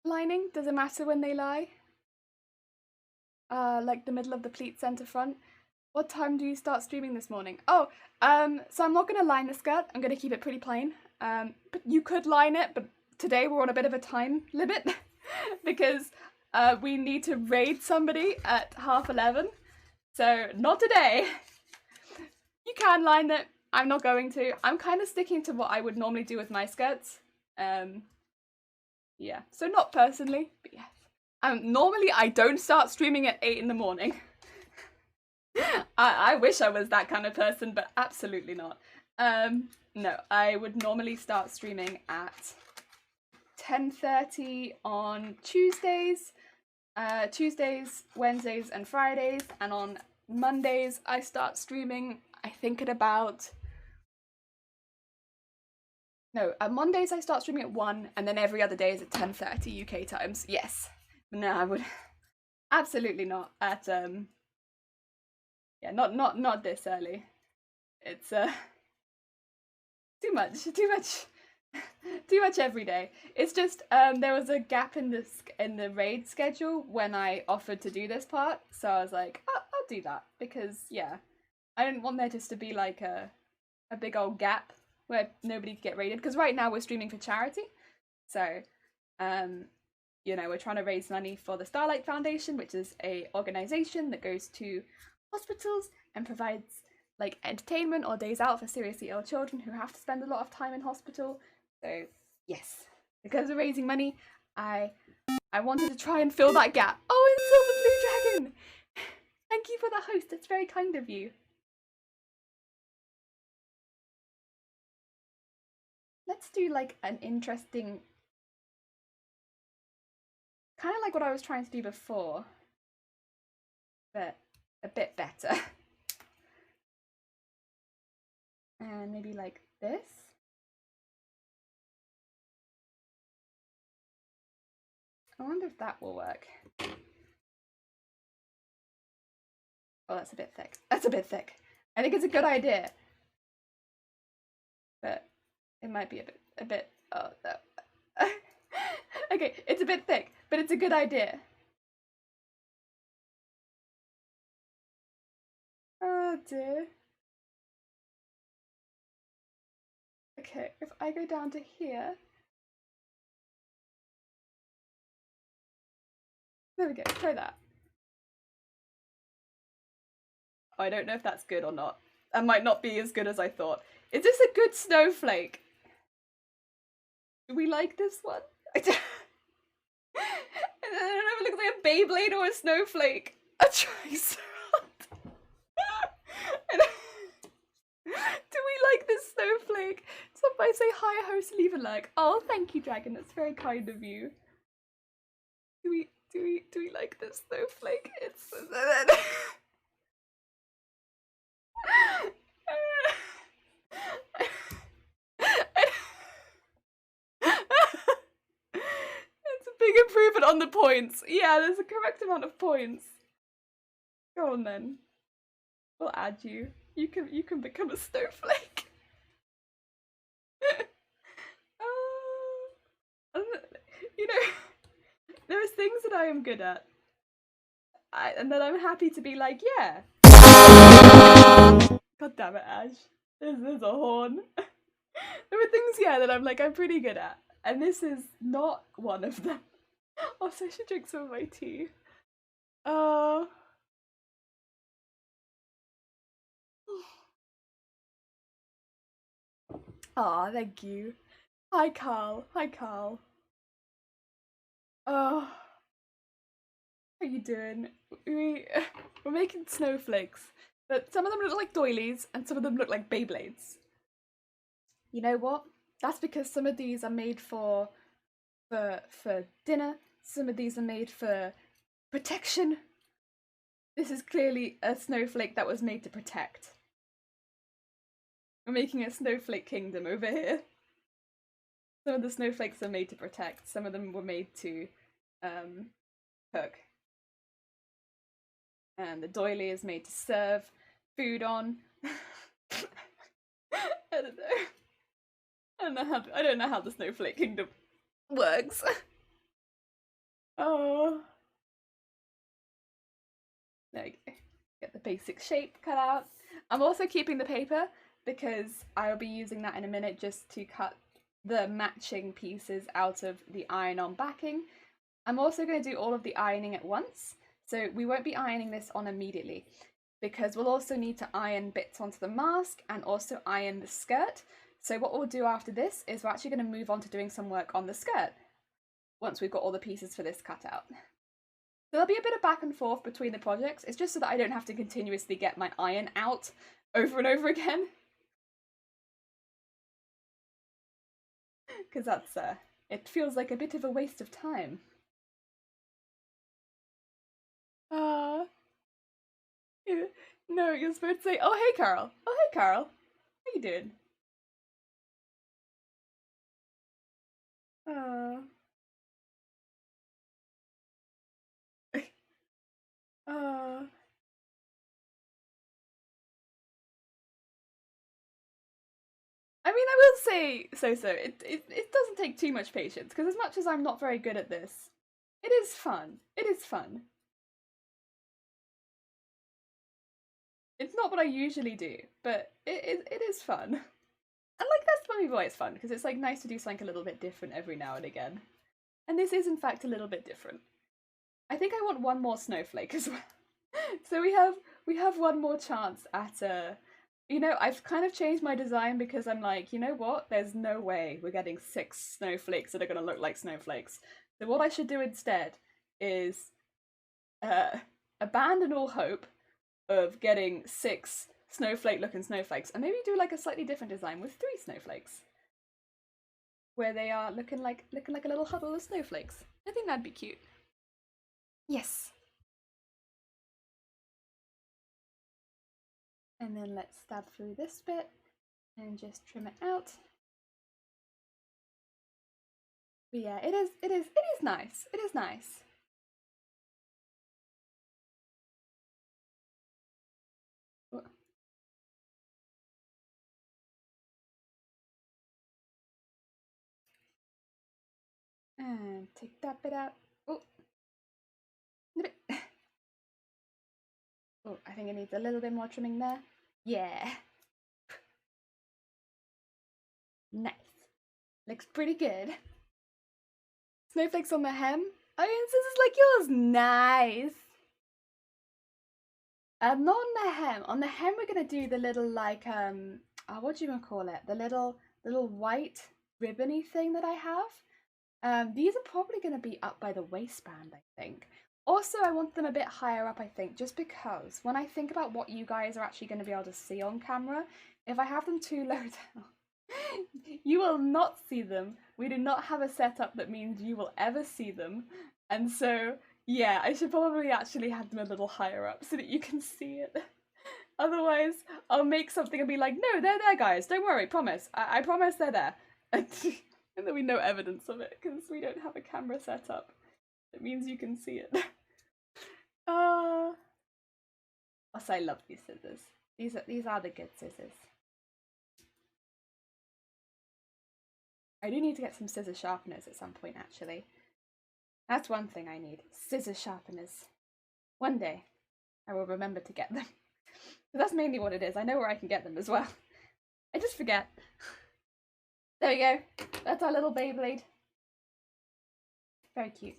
Lining, does it matter when they lie? Like the middle of the pleat center front. What time do you start streaming this morning? Oh, so I'm not gonna line the skirt. I'm gonna keep it pretty plain. But you could line it, but today we're on a bit of a time limit because we need to raid somebody at 11:30. So not today. You can line it. I'm not going to. I'm kind of sticking to what I would normally do with my skirts. Yeah. So not personally, but yes. Normally I don't start streaming at 8 in the morning. I wish I was that kind of person, but absolutely not. No, I would normally start streaming at 10:30 on Tuesdays, Wednesdays, and Fridays, and on Mondays I start streaming. I think at about Mondays I start streaming at 1, and then every other day is at 10:30 UK times. Yes, no, I would absolutely not at yeah, not this early. It's too much, too much every day. It's just there was a gap in the raid schedule when I offered to do this part, so I was like, oh, I'll do that because yeah, I didn't want there just to be like a big old gap where nobody could get raided. Because right now we're streaming for charity, so we're trying to raise money for the Starlight Foundation, which is a organization that goes to hospitals and provides like entertainment or days out for seriously ill children who have to spend a lot of time in hospital. So yes, because we're raising money, I wanted to try and fill that gap. Oh, it's Silver Blue Dragon! Thank you for the host, that's very kind of you. Let's do like an interesting, kind of like what I was trying to do before, but a bit better. And maybe like this. I wonder if that will work. Oh, that's a bit thick. That's a bit thick. I think it's a good idea. But it might be a bit, oh, no. Okay, it's a bit thick, but it's a good idea. Oh dear. Okay, if I go down to here. There we go, try that. Oh, I don't know if that's good or not. That might not be as good as I thought. Is this a good snowflake? Do we like this one? I don't know if it looks like a Beyblade or a snowflake. I'm trying so hard. Do we like this snowflake? Somebody say hi, host, leave a like. Oh, thank you, Dragon. That's very kind of you. Do we like this snowflake? It's it's a big improvement on the points. Yeah, there's a correct amount of points. Go on then. We'll add you. You can become a snowflake. You know, there are things that I am good at, and that I'm happy to be like, yeah. God damn it, Ash. There's a horn. There are things, yeah, that I'm like, I'm pretty good at, and this is not one of them. Also, I should drink some of my tea. Aw, thank you. Hi, Carl. Hi, Carl. Oh, how you doing? We're making snowflakes, but some of them look like doilies, and some of them look like Beyblades. You know what? That's because some of these are made for dinner. Some of these are made for protection. This is clearly a snowflake that was made to protect. We're making a snowflake kingdom over here. Some of the snowflakes are made to protect. Some of them were made to cook. And the doily is made to serve food on. I don't know. I don't know how the snowflake kingdom works. Oh. There you go. Get the basic shape cut out. I'm also keeping the paper because I'll be using that in a minute just to cut the matching pieces out of the iron-on backing. I'm also going to do all of the ironing at once, so we won't be ironing this on immediately because we'll also need to iron bits onto the mask and also iron the skirt. So what we'll do after this is we're actually going to move on to doing some work on the skirt once we've got all the pieces for this cut out. There'll be a bit of back and forth between the projects. It's just so that I don't have to continuously get my iron out over and over again. Because that's, it feels like a bit of a waste of time. No, you're supposed to say, oh hey Carl. Oh hey Carl. How you doing? Uh, uh, I mean, I will say, it doesn't take too much patience, because as much as I'm not very good at this, it is fun. It is fun. It's not what I usually do, but it is fun. And like that's probably why it's fun, because it's like nice to do something a little bit different every now and again. And this is in fact a little bit different. I think I want one more snowflake as well. So we have one more chance at you know, I've kind of changed my design because I'm like, you know what? There's no way we're getting 6 snowflakes that are gonna look like snowflakes. So what I should do instead is abandon all hope of getting 6 snowflake looking snowflakes and maybe do like a slightly different design with 3 snowflakes. Where they are looking like a little huddle of snowflakes. I think that'd be cute. Yes. And then let's stab through this bit and just trim it out. But yeah, it is nice. It is nice. And take that bit out. Oh, oh, I think it needs a little bit more trimming there. Yeah. Nice. Looks pretty good. Snowflakes on the hem. Oh, this is like yours. Nice. Not on the hem. On the hem, we're gonna do the little like what do you want to call it? The little white ribbony thing that I have. These are probably gonna be up by the waistband, I think. Also, I want them a bit higher up, I think, just because when I think about what you guys are actually going to be able to see on camera, if I have them too low down, you will not see them. We do not have a setup that means you will ever see them. And so, yeah, I should probably actually have them a little higher up so that you can see it. Otherwise, I'll make something and be like, no, they're there, guys. Don't worry, promise. I promise they're there. And there'll be no evidence of it because we don't have a camera set up. It means you can see it. Also, I love these scissors. These are the good scissors. I do need to get some scissor sharpeners at some point, actually. That's one thing I need. Scissor sharpeners. One day, I will remember to get them. But that's mainly what it is. I know where I can get them as well. I just forget. There we go. That's our little Beyblade. Very cute.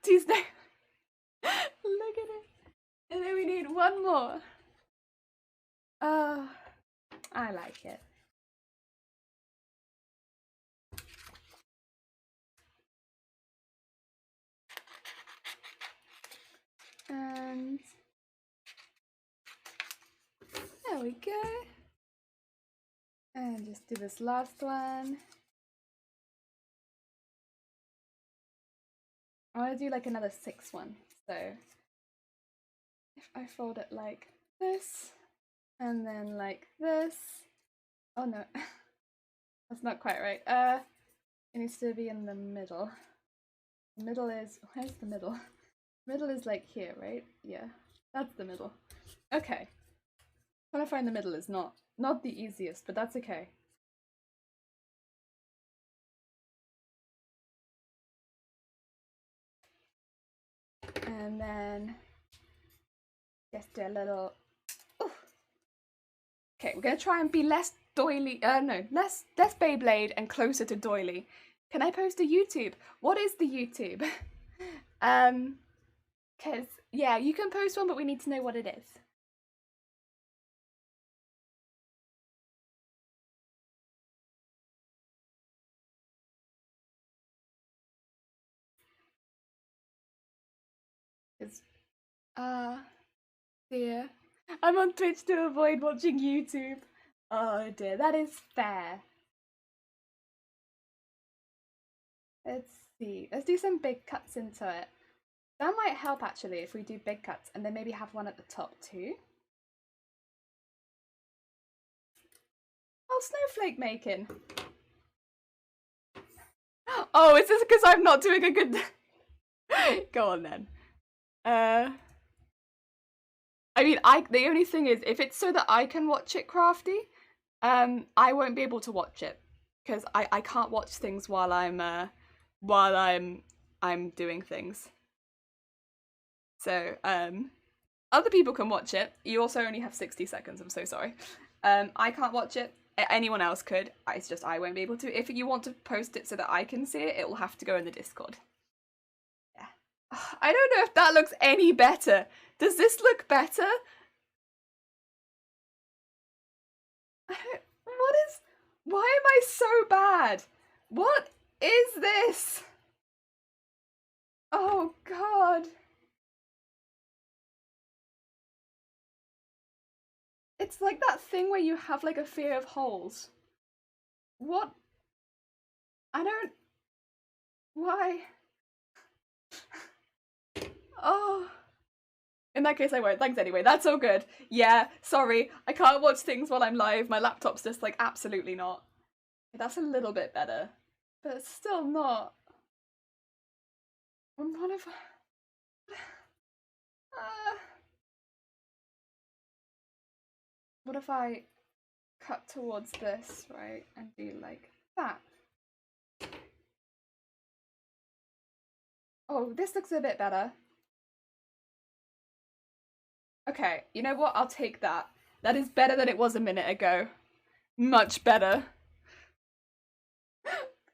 Tuesday. Look at it. And then we need one more. Oh, I like it. And there we go. And just do this last one. I want to do like another 6 one. So if I fold it like this and then like this. Oh no, that's not quite right. It needs to be in the middle. The middle is, where's the middle? The middle is like here, right? Yeah, that's the middle. Okay. Trying to find the middle is not the easiest, but that's okay. And then just do a little. Ooh. Okay, we're gonna try and be less doily. No, less Beyblade and closer to doily. Can I post a YouTube? What is the YouTube? Cause yeah, you can post one, but we need to know what it is. It's dear. I'm on Twitch to avoid watching YouTube. Oh dear, that is fair. Let's see. Let's do some big cuts into it. That might help actually if we do big cuts and then maybe have one at the top too. Oh, snowflake making. Oh, is this because I'm not doing a good... Go on then. I mean, the only thing is, if it's so that I can watch it, Crafty, I won't be able to watch it because I can't watch things while I'm doing things. So other people can watch it. You also only have 60 seconds. I'm so sorry. I can't watch it. Anyone else could. It's just I won't be able to. If you want to post it so that I can see it, it will have to go in the Discord. Yeah. I don't know if that looks any better. Does this look better? Why am I so bad? What is this? Oh God. It's like that thing where you have like a fear of holes. What? I don't... Why? Oh. In that case I won't. Thanks anyway. That's all good. Yeah, sorry. I can't watch things while I'm live. My laptop's just like absolutely not. That's a little bit better. But it's still not. What if... What if I cut towards this, right, and do like that? Oh, this looks a bit better. Okay, you know what? I'll take that. That is better than it was a minute ago. Much better.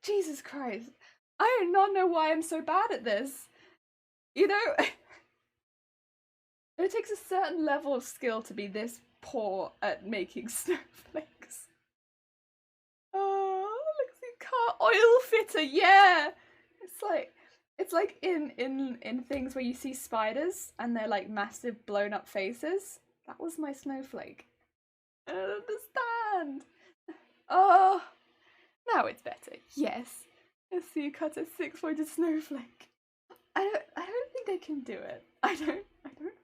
Jesus Christ. I do not know why I'm so bad at this. You know, it takes a certain level of skill to be this poor at making snowflakes. Oh, look at the car oil fitter. Yeah, it's like in things where you see spiders and they're like massive blown up faces. That was my snowflake. I don't understand. Oh, now it's better. Yes. Let's see you cut a 6-pointed snowflake. I don't think I can do it. I don't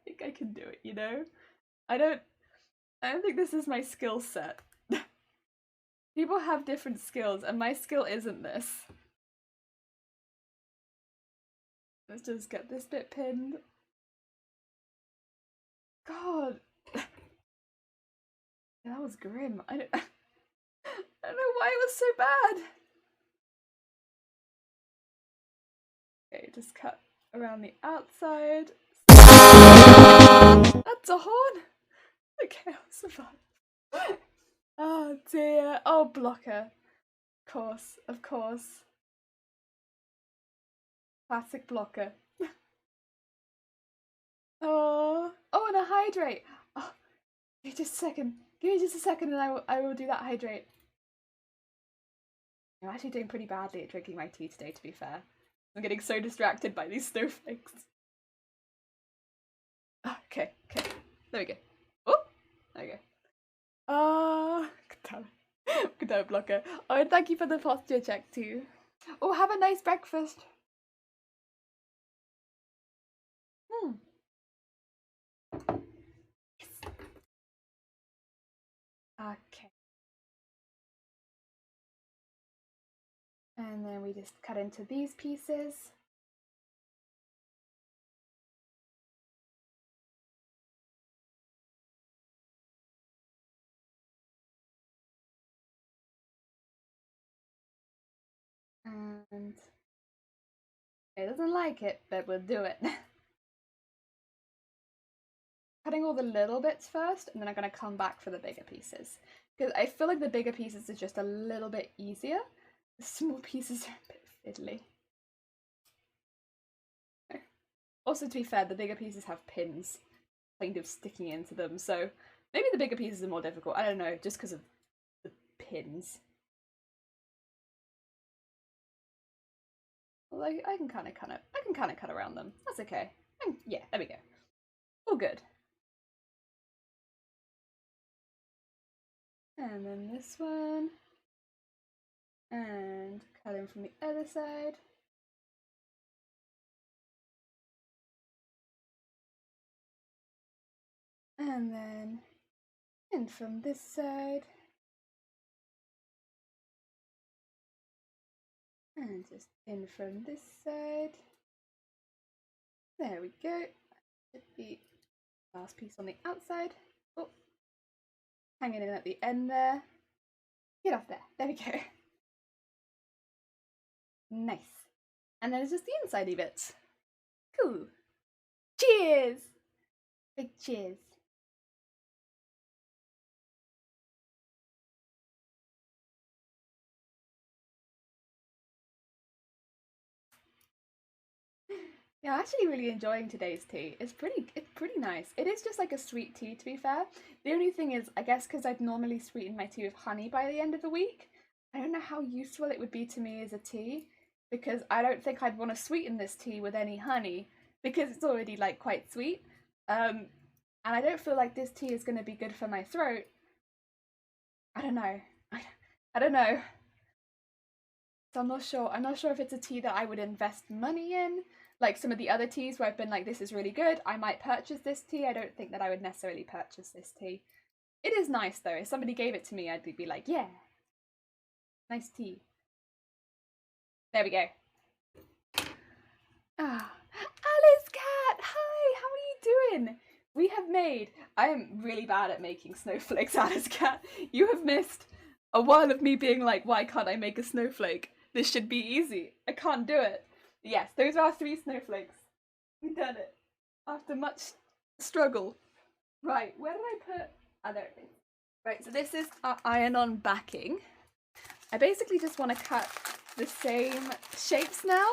think I can do it, you know? I don't think this is my skill set. People have different skills and my skill isn't this. Let's just get this bit pinned. God. That was grim. I don't know why it was so bad. Okay, just cut around the outside. That's a horn. Okay, I'll survive. Oh dear. Oh, blocker. Of course. Classic blocker. Oh, and a hydrate. Oh, give me just a second. Give me just a second, and I will do that hydrate. I'm actually doing pretty badly at drinking my tea today, to be fair. I'm getting so distracted by these snowflakes. Oh, okay. There we go. Oh, there we go. Good damn blocker. Oh, and thank you for the posture check too. Oh, have a nice breakfast. Yes. Okay. And then we just cut into these pieces. And it doesn't like it, but we'll do it. Cutting all the little bits first, and then I'm going to come back for the bigger pieces. Because I feel like the bigger pieces are just a little bit easier. The small pieces are a bit fiddly. Also, to be fair, the bigger pieces have pins kind of sticking into them, so maybe the bigger pieces are more difficult. I don't know, just because of the pins. Like, I can kind of cut around them. That's okay. Yeah, there we go. All good. And then this one. And cut in from the other side. And then in from this side. And just in from this side. There we go. Should be last piece on the outside. Oh, hanging in at the end there. Get off there. There we go. Nice. And then it's just the inside bits. Cool. Cheers! Big cheers. Yeah, I'm actually really enjoying today's tea. It's pretty nice. It is just like a sweet tea, to be fair. The only thing is, I guess because I'd normally sweeten my tea with honey by the end of the week, I don't know how useful it would be to me as a tea, because I don't think I'd want to sweeten this tea with any honey, because it's already like quite sweet. And I don't feel like this tea is going to be good for my throat. I don't know. I don't know. So I'm not sure. I'm not sure if it's a tea that I would invest money in. Like some of the other teas where I've been like, this is really good, I might purchase this tea. I don't think that I would necessarily purchase this tea. It is nice though. If somebody gave it to me, I'd be like, yeah, nice tea. There we go. Ah, Alice Cat, hi, how are you doing? We have made, I am really bad at making snowflakes, Alice Cat. You have missed a while of me being like, why can't I make a snowflake? This should be easy. I can't do it. Yes, those are our 3 snowflakes. We've done it. After much struggle. Right, where did I put... Oh, there it is. Right, so this is our iron-on backing. I basically just want to cut the same shapes now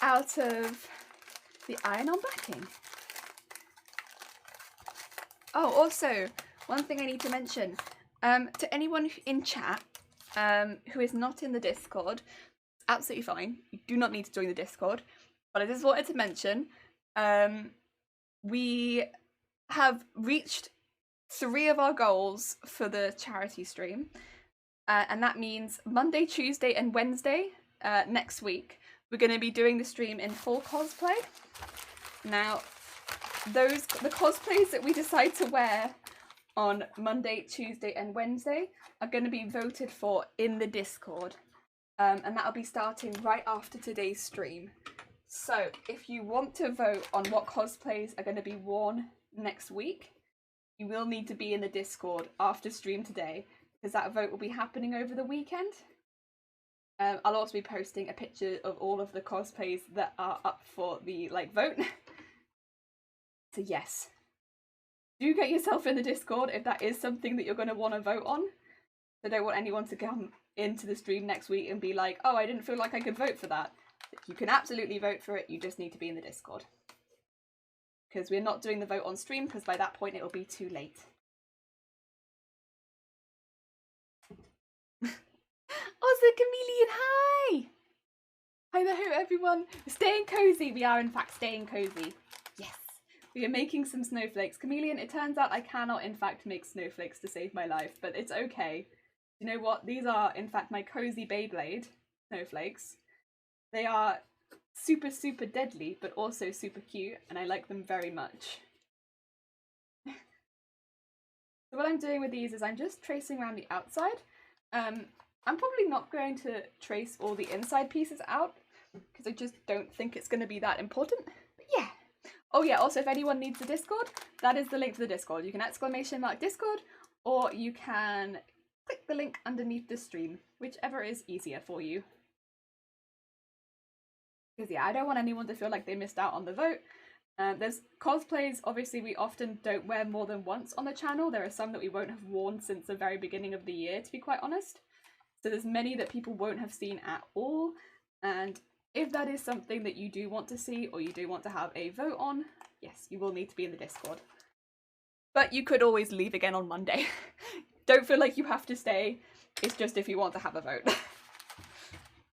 out of the iron-on backing. Oh, also, one thing I need to mention, to anyone in chat who is not in the Discord, absolutely fine. You do not need to join the Discord, but I just wanted to mention, we have reached 3 of our goals for the charity stream, and that means Monday, Tuesday, and Wednesday next week we're going to be doing the stream in full cosplay. Now, the cosplays that we decide to wear on Monday, Tuesday, and Wednesday are going to be voted for in the Discord, and that'll be starting right after today's stream. So if you want to vote on what cosplays are going to be worn next week, you will need to be in the Discord after stream today, because that vote will be happening over the weekend. I'll also be posting a picture of all of the cosplays that are up for the vote. So yes, do get yourself in the Discord if that is something that you're going to want to vote on. I don't want anyone to come into the stream next week and be like, oh, I didn't feel like I could vote for that. You can absolutely vote for it, you just need to be in the Discord. Because we're not doing the vote on stream, because by that point it'll be too late. Also, Chameleon, hi! Hi there, everyone. Staying cozy. We are, in fact, staying cozy. Yes. We are making some snowflakes. Chameleon, it turns out I cannot, in fact, make snowflakes to save my life, but it's okay. You know what? These are, in fact, my cozy Beyblade snowflakes. They are super, super deadly, but also super cute, and I like them very much. So what I'm doing with these is I'm just tracing around the outside. I'm probably not going to trace all the inside pieces out, because I just don't think it's going to be that important. But yeah. Oh yeah, also if anyone needs the Discord, that is the link to the Discord. You can ! Discord, or you can click the link underneath the stream, whichever is easier for you. Because yeah, I don't want anyone to feel like they missed out on the vote. There's cosplays, obviously we often don't wear more than once on the channel. There are some that we won't have worn since the very beginning of the year, to be quite honest. So there's many that people won't have seen at all, and if that is something that you do want to see or you do want to have a vote on, yes, you will need to be in the Discord. But you could always leave again on Monday. Don't feel like you have to stay, it's just if you want to have a vote.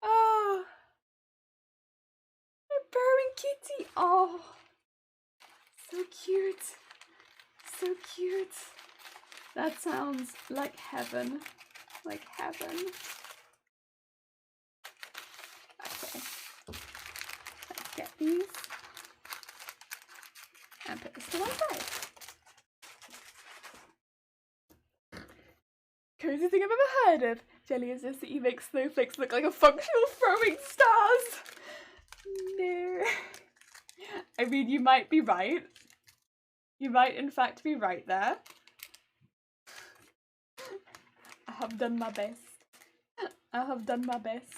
Oh, a purring kitty, oh, so cute, so cute. That sounds like heaven. Like heaven. Okay, let's get these and put this to one side. Cozy thing I've ever heard of. Jelly is just that you make snowflakes look like a functional throwing stars. No. I mean, you might be right. You might in fact be right there. I have done my best. I have done my best.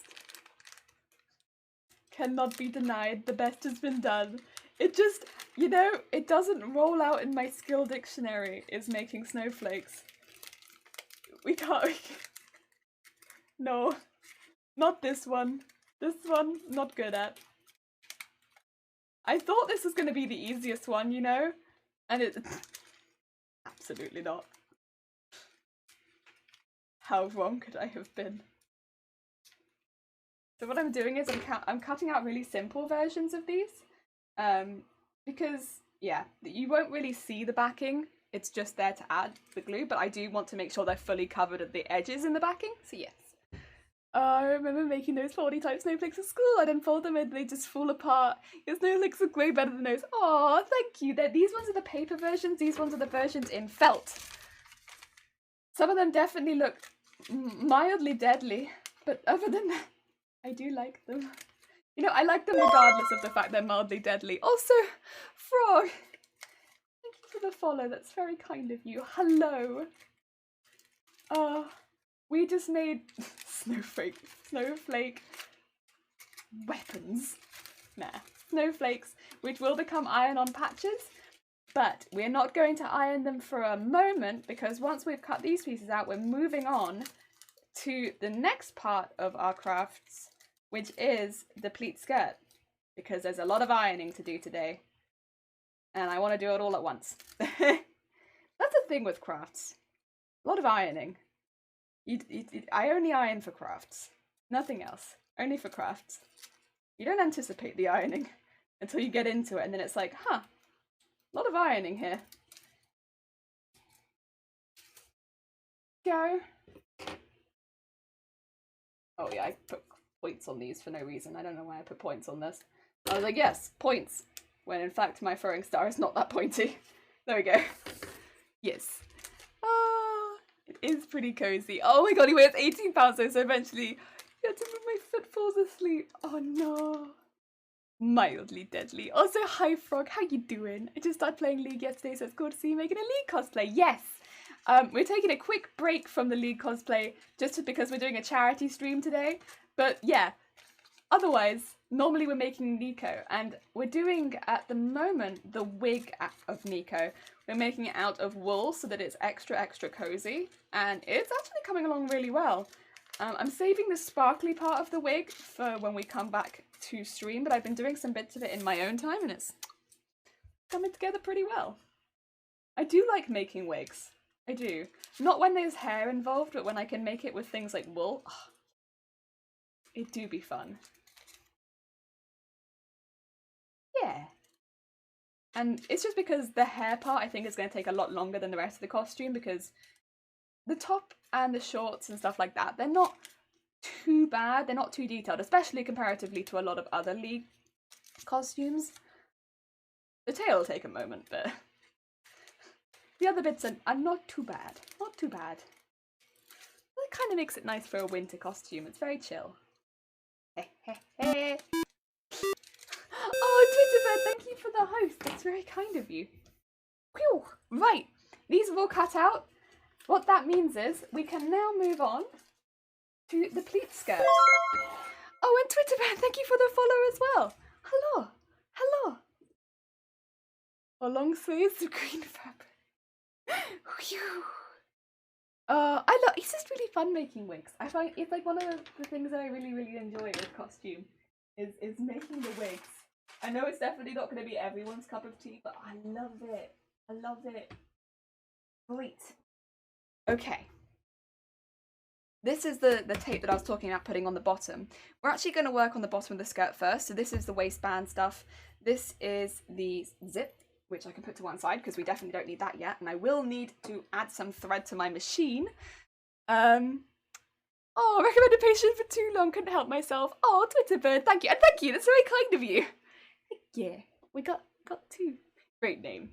Cannot be denied, the best has been done. It just, you know, it doesn't roll out in my skill dictionary, is making snowflakes. We can't. No. Not this one. This one, not good at. I thought this was going to be the easiest one, you know? And it... Absolutely not. How wrong could I have been? So what I'm doing is I'm cutting out really simple versions of these. Because, yeah, you won't really see the backing. It's just there to add the glue, but I do want to make sure they're fully covered at the edges in the backing, so yes. I remember making those 40 type snowflakes at school. I'd unfold them and they just fall apart. Your snowflakes look way better than those. Aw, thank you. These ones are the paper versions, these ones are the versions in felt. Some of them definitely look mildly deadly, but other than that, I do like them. You know, I like them regardless of the fact they're mildly deadly. Also, Frog, thank you for the follow. That's very kind of you. Hello. We just made snowflake weapons. Nah, snowflakes, which will become iron-on patches, but we're not going to iron them for a moment because once we've cut these pieces out, we're moving on to the next part of our crafts, which is the pleat skirt, because there's a lot of ironing to do today. And I want to do it all at once. That's the thing with crafts. A lot of ironing. I only iron for crafts. Nothing else. Only for crafts. You don't anticipate the ironing until you get into it, and then it's like, huh, a lot of ironing here. Go. Oh yeah, I put points on these for no reason. I don't know why I put points on this. I was like, yes, points. When in fact my throwing star is not that pointy. There we go. Yes. Ah, it is pretty cozy. Oh my god, he weighs 18 pounds though, so eventually you have to move my foot falls asleep. Oh no. Mildly deadly. Also, hi Frog, how you doing? I just started playing League yesterday, so it's cool to see you making a League cosplay. Yes! We're taking a quick break from the League cosplay just because we're doing a charity stream today. But yeah, otherwise, normally we're making Nico, and we're doing, at the moment, the wig of Nico. We're making it out of wool so that it's extra, extra cozy, and it's actually coming along really well. I'm saving the sparkly part of the wig for when we come back to stream, but I've been doing some bits of it in my own time, and it's coming together pretty well. I do like making wigs. I do. Not when there's hair involved, but when I can make it with things like wool. Oh, it do be fun. Yeah. And it's just because the hair part I think is going to take a lot longer than the rest of the costume, because the top and the shorts and stuff like that, they're not too bad, they're not too detailed, especially comparatively to a lot of other League costumes. The tail will take a moment, but the other bits are not too bad, not too bad. That kind of makes it nice for a winter costume, it's very chill. Oh, Twitterbird, thank you for the host, that's very kind of you. Whew. Right, these are all cut out. What that means is we can now move on to the pleat skirt. Oh, and Twitterbird, thank you for the follow as well. Hello, hello. Along sleeves of green fabric. It's just really fun making wigs. I find it's like one of the things that I really, really enjoy with costume is making the wigs. I know it's definitely not going to be everyone's cup of tea, but I love it. I love it. Great. Okay. This is the tape that I was talking about putting on the bottom. We're actually going to work on the bottom of the skirt first. So this is the waistband stuff. This is the zip, which I can put to one side because we definitely don't need that yet. And I will need to add some thread to my machine. Oh, recommended patient for too long, couldn't help myself. Oh, Twitterbird, thank you. And thank you, that's very kind of you. Yeah, we got two. Great name.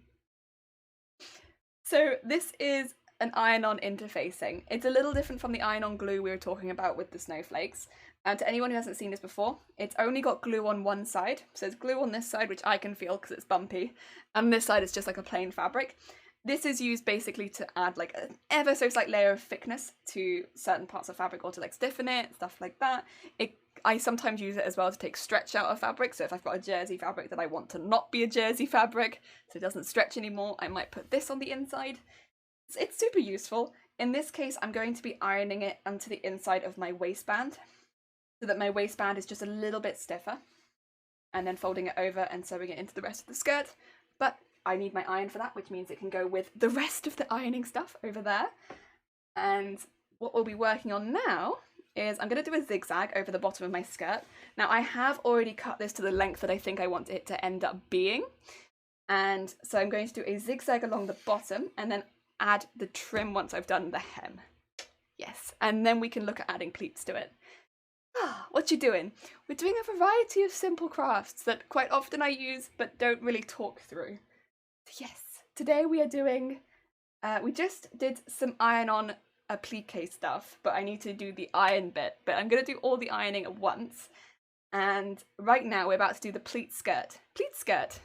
So this is an iron-on interfacing. It's a little different from the iron-on glue we were talking about with the snowflakes. And to anyone who hasn't seen this before, it's only got glue on one side. So there's glue on this side, which I can feel because it's bumpy. And this side is just like a plain fabric. This is used basically to add like an ever so slight layer of thickness to certain parts of fabric or to like stiffen it, stuff like that. I sometimes use it as well to take stretch out of fabric. So if I've got a jersey fabric that I want to not be a jersey fabric, so it doesn't stretch anymore, I might put this on the inside. It's super useful. In this case, I'm going to be ironing it onto the inside of my waistband so that my waistband is just a little bit stiffer, and then folding it over and sewing it into the rest of the skirt. But I need my iron for that, which means it can go with the rest of the ironing stuff over there. And what we'll be working on now is I'm going to do a zigzag over the bottom of my skirt. Now I have already cut this to the length that I think I want it to end up being. And so I'm going to do a zigzag along the bottom and then add the trim once I've done the hem. Yes, and then we can look at adding pleats to it. What you doing? We're doing a variety of simple crafts that quite often I use but don't really talk through. Yes, today we are doing, we just did some iron-on applique stuff, but I need to do the iron bit, but I'm going to do all the ironing at once. And right now we're about to do the pleat skirt. Pleat skirt.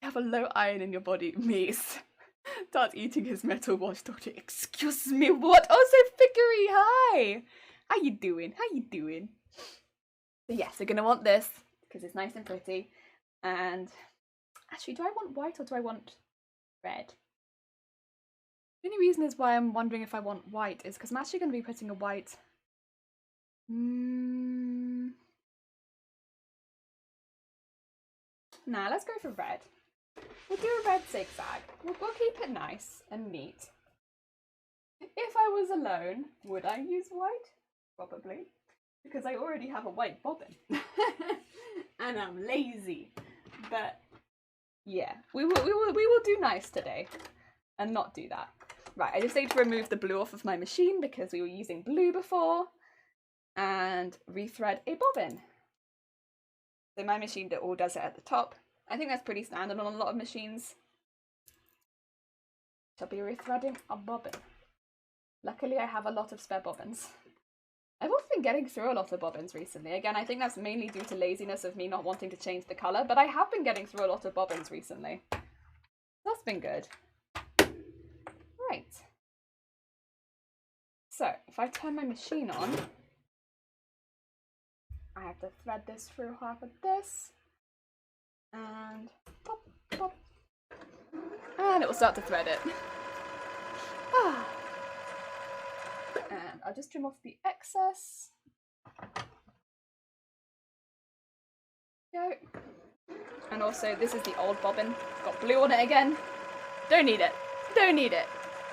You have a low iron in your body, Mies. Start eating his metal watch, Doctor. Excuse me, what? Oh, so Fickery, hi! How you doing? How you doing? So yes, we're going to want this, because it's nice and pretty. And actually, do I want white or do I want red? The only reason is why I'm wondering if I want white is because I'm actually going to be putting a white... Nah, let's go for red. We'll do a red zigzag. We'll keep it nice and neat. If I was alone, would I use white? Probably. Because I already have a white bobbin. And I'm lazy. But yeah, we will do nice today. And not do that. Right, I just need to remove the blue off of my machine because we were using blue before. And rethread a bobbin. So my machine all does it at the top. I think that's pretty standard on a lot of machines. Shall be rethreading a bobbin. Luckily I have a lot of spare bobbins. I've also been getting through a lot of bobbins recently. Again, I think that's mainly due to laziness of me not wanting to change the colour, but I have been getting through a lot of bobbins recently. That's been good. Right. So, if I turn my machine on, I have to thread this through half of this. And pop, pop. And it will start to thread it. And I'll just trim off the excess. Go. And also, this is the old bobbin. Got blue on it again. Don't need it. Don't need it.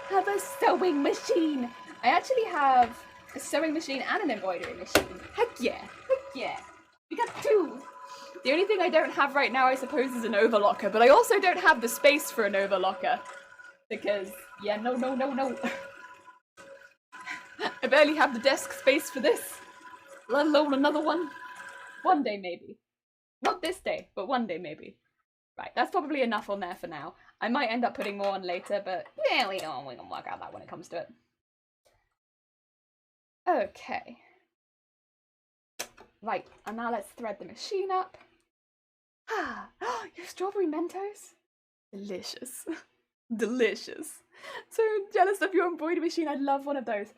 Have a sewing machine. I actually have a sewing machine and an embroidery machine. Heck yeah. Heck yeah. We got two. The only thing I don't have right now, I suppose, is an overlocker. But I also don't have the space for an overlocker. Because, yeah, no. I barely have the desk space for this. Let alone another one. One day, maybe. Not this day, but one day, maybe. Right, that's probably enough on there for now. I might end up putting more on later, but yeah, we can work out that when it comes to it. Okay. Right, and now let's thread the machine up. Ah, your strawberry Mentos? Delicious. Delicious. So jealous of your embroidery machine. I'd love one of those.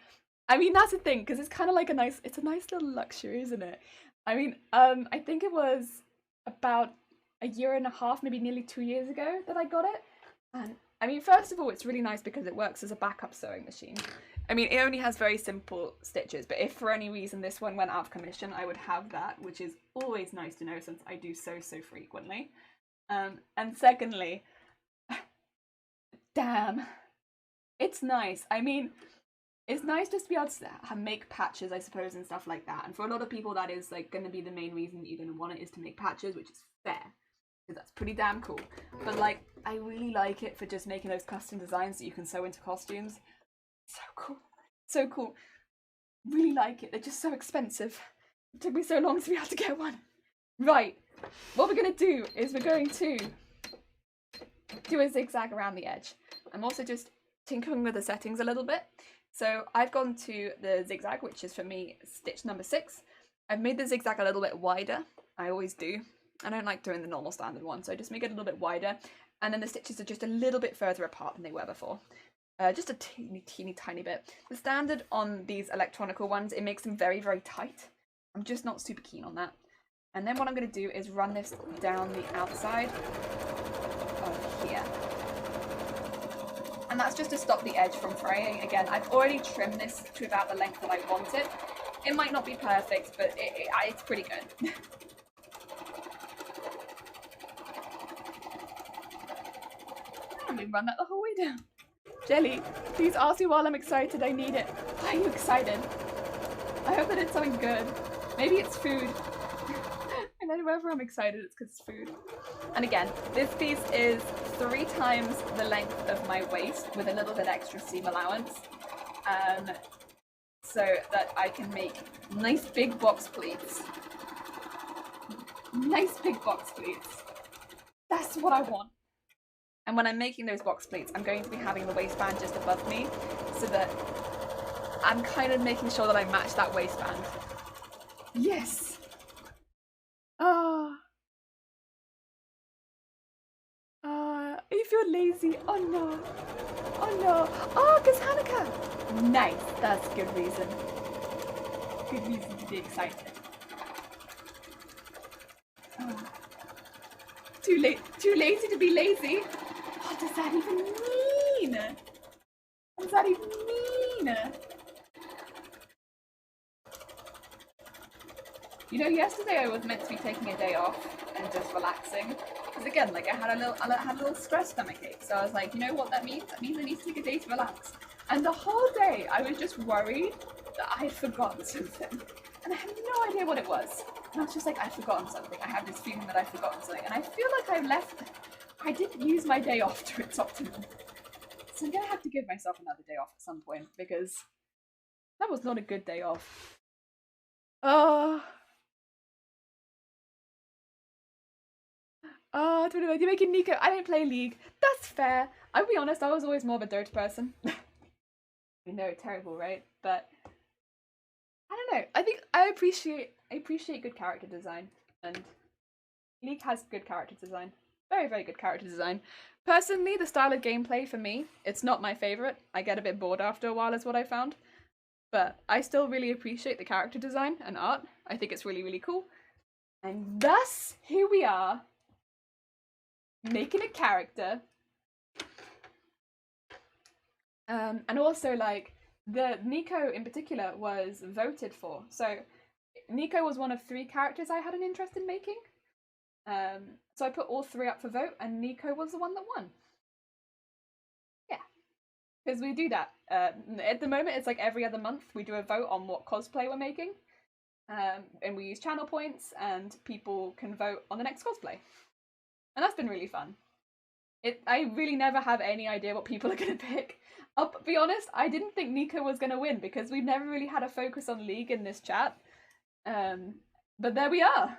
I mean, that's the thing, because it's kind of like it's a nice little luxury, isn't it? I mean, I think it was about a year and a half, maybe nearly 2 years ago that I got it. And I mean, first of all, it's really nice because it works as a backup sewing machine. I mean, it only has very simple stitches, but if for any reason this one went out of commission, I would have that, which is always nice to know since I do so frequently. And secondly, damn, it's nice. I mean, it's nice just to be able to make patches, I suppose, and stuff like that. And for a lot of people, that is like going to be the main reason that you're going to want it, is to make patches, which is fair, because that's pretty damn cool. But like, I really like it for just making those custom designs that you can sew into costumes. So cool. So cool. Really like it. They're just so expensive. It took me so long to be able to get one. Right. What we're going to do is we're going to do a zigzag around the edge. I'm also just tinkering with the settings a little bit. So I've gone to the zigzag, which is for me stitch number 6. I've made the zigzag a little bit wider. I always do. I don't like doing the normal standard one, so I just make it a little bit wider. And then the stitches are just a little bit further apart than they were before. Just a teeny tiny bit. The standard on these electronical ones, it makes them very tight. I'm just not super keen on that. And then what I'm going to do is run this down the outside of here. And that's just to stop the edge from fraying. Again, I've already trimmed this to about the length that I want it. It might not be perfect, but it's pretty good. And we run that the whole way down. Jelly, please ask me while I'm excited. I need it. Why are you excited? I hope that it's something good. Maybe it's food. And then whenever I'm excited, it's because it's food. And again, this piece is 3 times the length of my waist with a little bit extra seam allowance. So that I can make nice big box pleats. Nice big box pleats. That's what I want. And when I'm making those box pleats, I'm going to be having the waistband just above me so that I'm kind of making sure that I match that waistband. Yes! If you're lazy, oh no. Oh no. Oh, because Hanukkah! Nice, that's good reason. Good reason to be excited. Oh. Too lazy to be lazy? What does that even mean? What does that even mean? You know, yesterday I was meant to be taking a day off and just relaxing, Because again, like I had a little stress stomachache. So I was like, you know what that means? That means I need to take a day to relax. And the whole day I was just worried that I had forgotten something. And I had no idea what it was. And I was just like, I've forgotten something. I have this feeling that I've forgotten something. And I feel like I didn't use my day off to its optimum. So I'm gonna have to give myself another day off at some point because that was not a good day off. Oh. Oh, you're making Nico. I don't play League. That's fair. I'll be honest, I was always more of a Dota person. I know, terrible, right? But I don't know. I think I appreciate good character design, and League has good character design. Very, very good character design. Personally, the style of gameplay for me, it's not my favorite. I get a bit bored after a while, is what I found. But I still really appreciate the character design and art. I think it's really, really cool. And thus, here we are, making a character. And also, like, the Nico in particular was voted for. So Nico was one of 3 characters I had an interest in making. So I put all 3 up for vote, and Nico was the one that won. Yeah, because we do that. At the moment, it's like every other month we do a vote on what cosplay we're making. And we use channel points, and people can vote on the next cosplay. And that's been really fun. I really never have any idea what people are going to pick. I'll be honest, I didn't think Nico was going to win because we've never really had a focus on League in this chat. But there we are.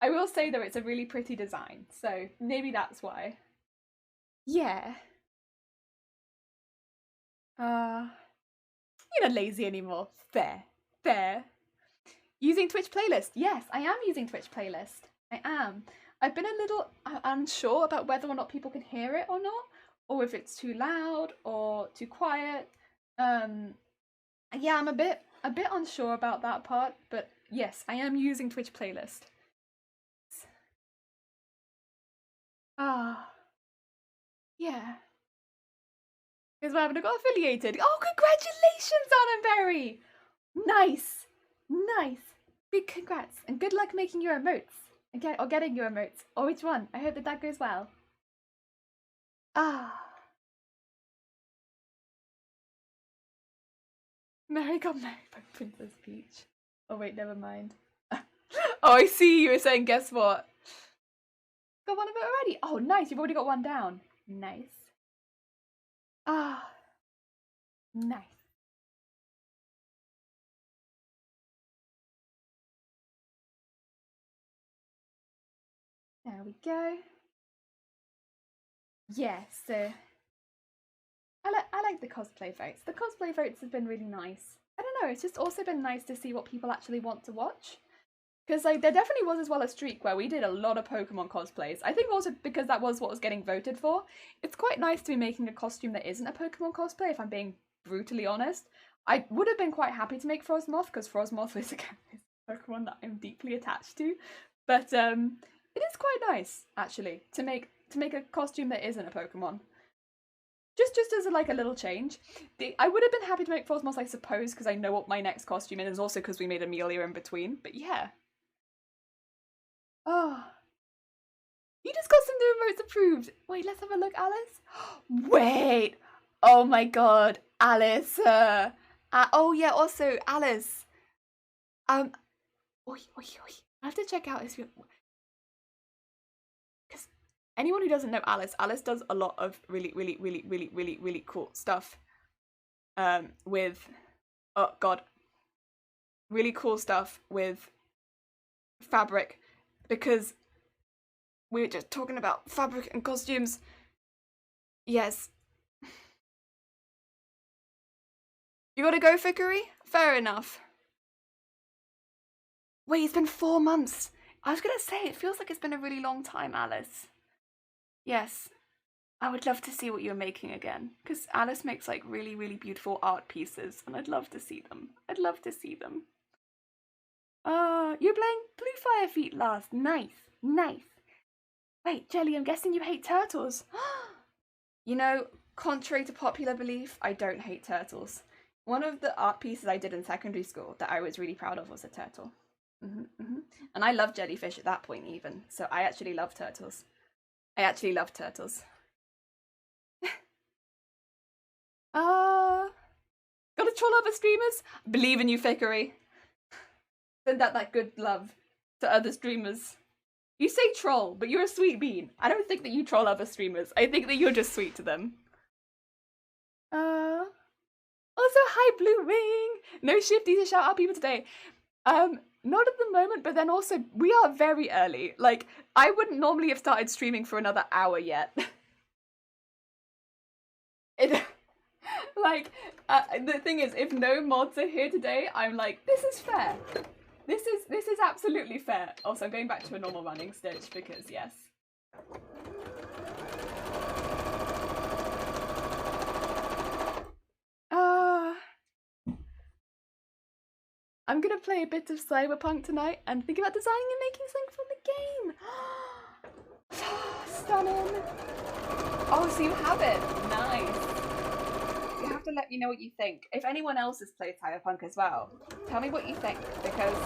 I will say though, it's a really pretty design, so maybe that's why. Yeah. You're not lazy anymore. Fair. Fair. Using Twitch playlist. Yes, I am using Twitch playlist. I am. I've been a little unsure about whether or not people can hear it or not, or if it's too loud or too quiet. Yeah, I'm a bit unsure about that part, but yes, I am using Twitch playlist. Ah, yeah. Because we haven't got affiliated. Oh, congratulations, Annenberry! Nice, nice. Big congrats, and good luck making your emotes. Or getting your emotes. Or which one? I hope that goes well. Ah. Mary got married by Princess Peach. Oh wait, never mind. Oh, I see, you were saying, guess what? Got one of it already? Oh, nice, you've already got one down. Nice. Ah. Nice. There we go. Yes, so I like the cosplay votes. The cosplay votes have been really nice. I don't know, it's just also been nice to see what people actually want to watch. Because like there definitely was as well a streak where we did a lot of Pokemon cosplays. I think also because that was what was getting voted for. It's quite nice to be making a costume that isn't a Pokemon cosplay, if I'm being brutally honest. I would have been quite happy to make Frosmoth, because Frosmoth is a Pokemon that I'm deeply attached to. But it is quite nice, actually, to make a costume that isn't a Pokemon. Just as a little change. I would have been happy to make Frosmoth, I suppose, because I know what my next costume is, also because we made Amelia in between. But yeah. Oh. You just got some new remotes approved. Wait, let's have a look, Alice. Wait. Oh my god, Alice. Oh yeah, also Alice. Oi, oi, oi. I have to check out his. Because anyone who doesn't know Alice, Alice does a lot of really cool stuff. With, oh god, really cool stuff with fabric, because we were just talking about fabric and costumes. Yes. You gotta go, Fickery? Fair enough. Wait, it's been 4 months. I was gonna say, it feels like it's been a really long time, Alice. Yes. I would love to see what you're making again, because Alice makes like really beautiful art pieces, and I'd love to see them. I'd love to see them. You're playing Blue Fire Feet last. Nice, nice. Wait, Jelly, I'm guessing you hate turtles. You know, contrary to popular belief, I don't hate turtles. One of the art pieces I did in secondary school that I was really proud of was a turtle. And I love jellyfish at that point even, so I actually love turtles. I actually love turtles. Gotta troll other streamers? Believe in you, Fickery. Send out that good love to other streamers. You say troll, but you're a sweet bean. I don't think that you troll other streamers. I think that you're just sweet to them. Also, hi Blue Wing! No Shifty to shout out people today. Not at the moment, but then also, we are very early. Like, I wouldn't normally have started streaming for another hour yet. The thing is, if no mods are here today, I'm like, this is fair. This is absolutely fair. Also, I'm going back to a normal running stitch because yes. I'm gonna play a bit of Cyberpunk tonight and think about designing and making something from the game. Stunning. Oh, so you have it. Nice. You have to let me know what you think. If anyone else has played Cyberpunk as well, tell me what you think, because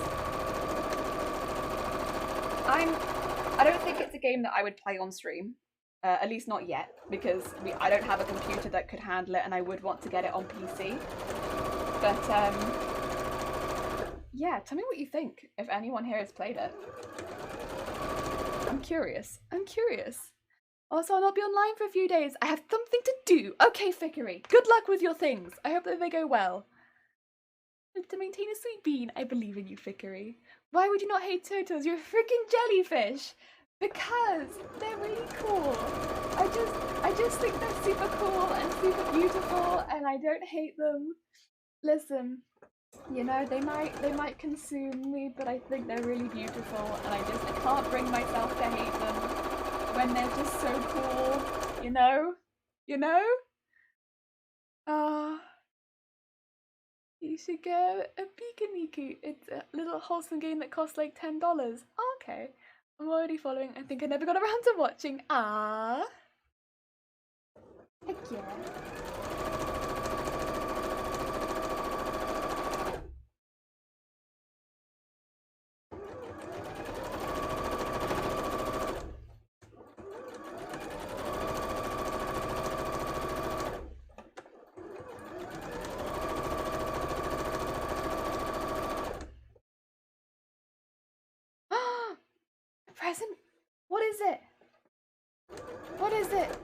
I don't think it's a game that I would play on stream. At least not yet, because I don't have a computer that could handle it and I would want to get it on PC. But yeah, tell me what you think, if anyone here has played it. I'm curious. Also, I'll not be online for a few days. I have something to do. Okay, Fickery. Good luck with your things. I hope that they go well. To maintain a sweet bean. I believe in you, Fickery. Why would you not hate turtles? You're a freaking jellyfish. Because they're really cool. I just think they're super cool and super beautiful, and I don't hate them. Listen, you know, they might consume me, but I think they're really beautiful, and I can't bring myself to hate them when they're just so cool, you know? You should go a Pikaniku. It's a little wholesome game that costs like $10. Okay. I'm already following. I think I never got around to watching. Ah. Heck yeah. Present? What is it? What is it?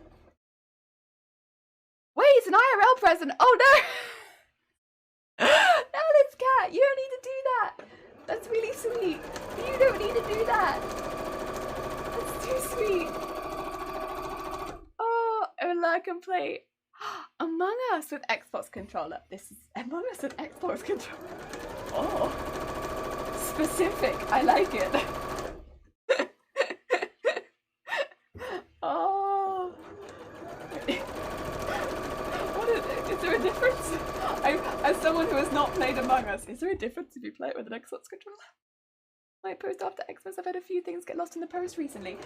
Wait, it's an IRL present. Oh no! Alice Cat, you don't need to do that. That's really sweet. You don't need to do that. That's too sweet. Oh, I can play Among Us with Xbox controller. This is Among Us with Xbox controller. Oh, specific. I like it. Oh. Is there a difference? As someone who has not played Among Us, is there a difference if you play it with an Xbox controller? My post after Xmas, I've had a few things get lost in the post recently.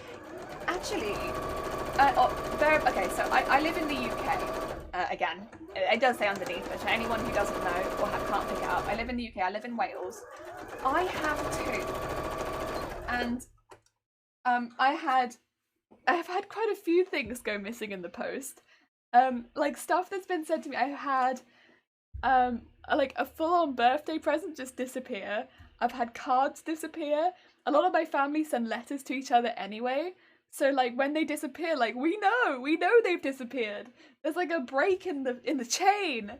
Actually, okay, so I live in the UK, again. It does say underneath, but for anyone who doesn't know or can't pick it up, I live in the UK, I live in Wales. I have two. And I've had quite a few things go missing in the post. Like stuff that's been sent to me. I've had like a full-on birthday present just disappear. I've had cards disappear. A lot of my family send letters to each other anyway. So like when they disappear, like we know they've disappeared. There's like a break in the chain.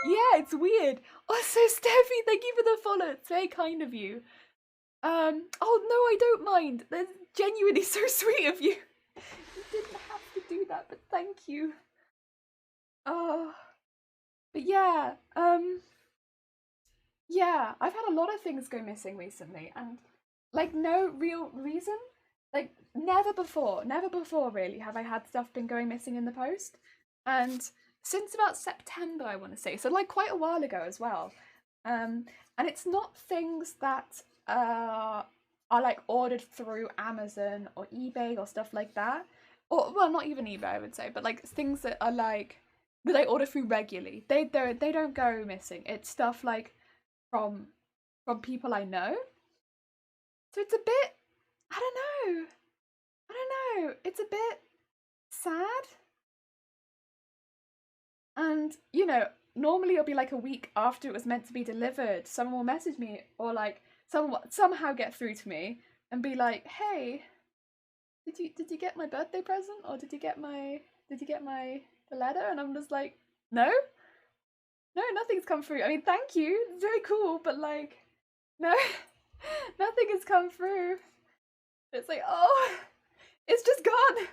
Yeah, it's weird. Also, Steffi, thank you for the follow. It's very kind of you. Oh no, I don't mind. That's genuinely so sweet of you. You didn't have to do that, but thank you. Oh, but yeah, yeah, I've had a lot of things go missing recently, and like no real reason. Like never before really have I had stuff been going missing in the post. And since about September, I want to say, so like quite a while ago as well. And it's not things that are like ordered through Amazon or eBay or stuff like that. Or well, not even eBay, I would say, but like things that are like that I order through regularly. They don't go missing. It's stuff like from people I know. So it's a bit, I don't know. It's a bit sad. And, normally it'll be like a week after it was meant to be delivered. Someone will message me or like somehow get through to me and be like, "Hey, did you get my birthday present or did you get my the letter?" And I'm just like, "No? No, nothing's come through. I mean, thank you. It's very cool, but like, no. Nothing has come through." It's like, "Oh, it's just gone."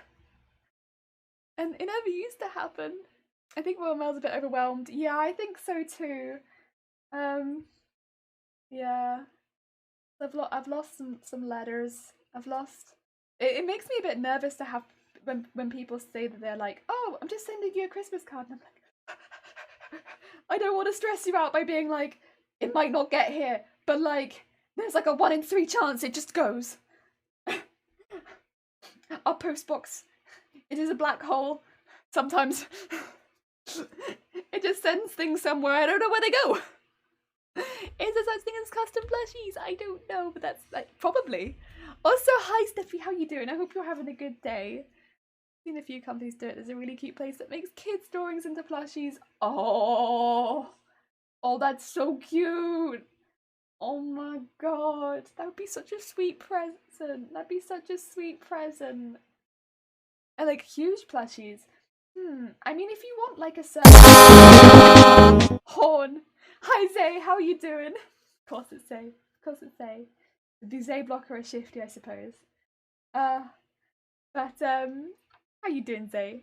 And it never used to happen. I think Mel's a bit overwhelmed. Yeah, I think so too. Um, yeah. I've lost some letters. I've lost. It makes me a bit nervous to have when people say that they're like, "Oh, I'm just sending you a Christmas card," and I'm like, I don't want to stress you out by being like, it might not get here, but like, there's like a 1 in 3 chance it just goes. Our post box, it is a black hole. Sometimes it just sends things somewhere. I don't know where they go. Is there such thing as custom plushies? I don't know, but that's like probably. Also, hi Steffi, how you doing? I hope you're having a good day. I've seen a few companies do it. There's a really cute place that makes kids' drawings into plushies. Oh, that's so cute. Oh my god, that would be such a sweet present. That'd be such a sweet present. I like huge plushies. I mean, if you want like a certain horn. Hi Zay, how are you doing? Of course it's Zay. Of course it's Zay. The Zay blocker is shifty, I suppose. But how you doing, Zay?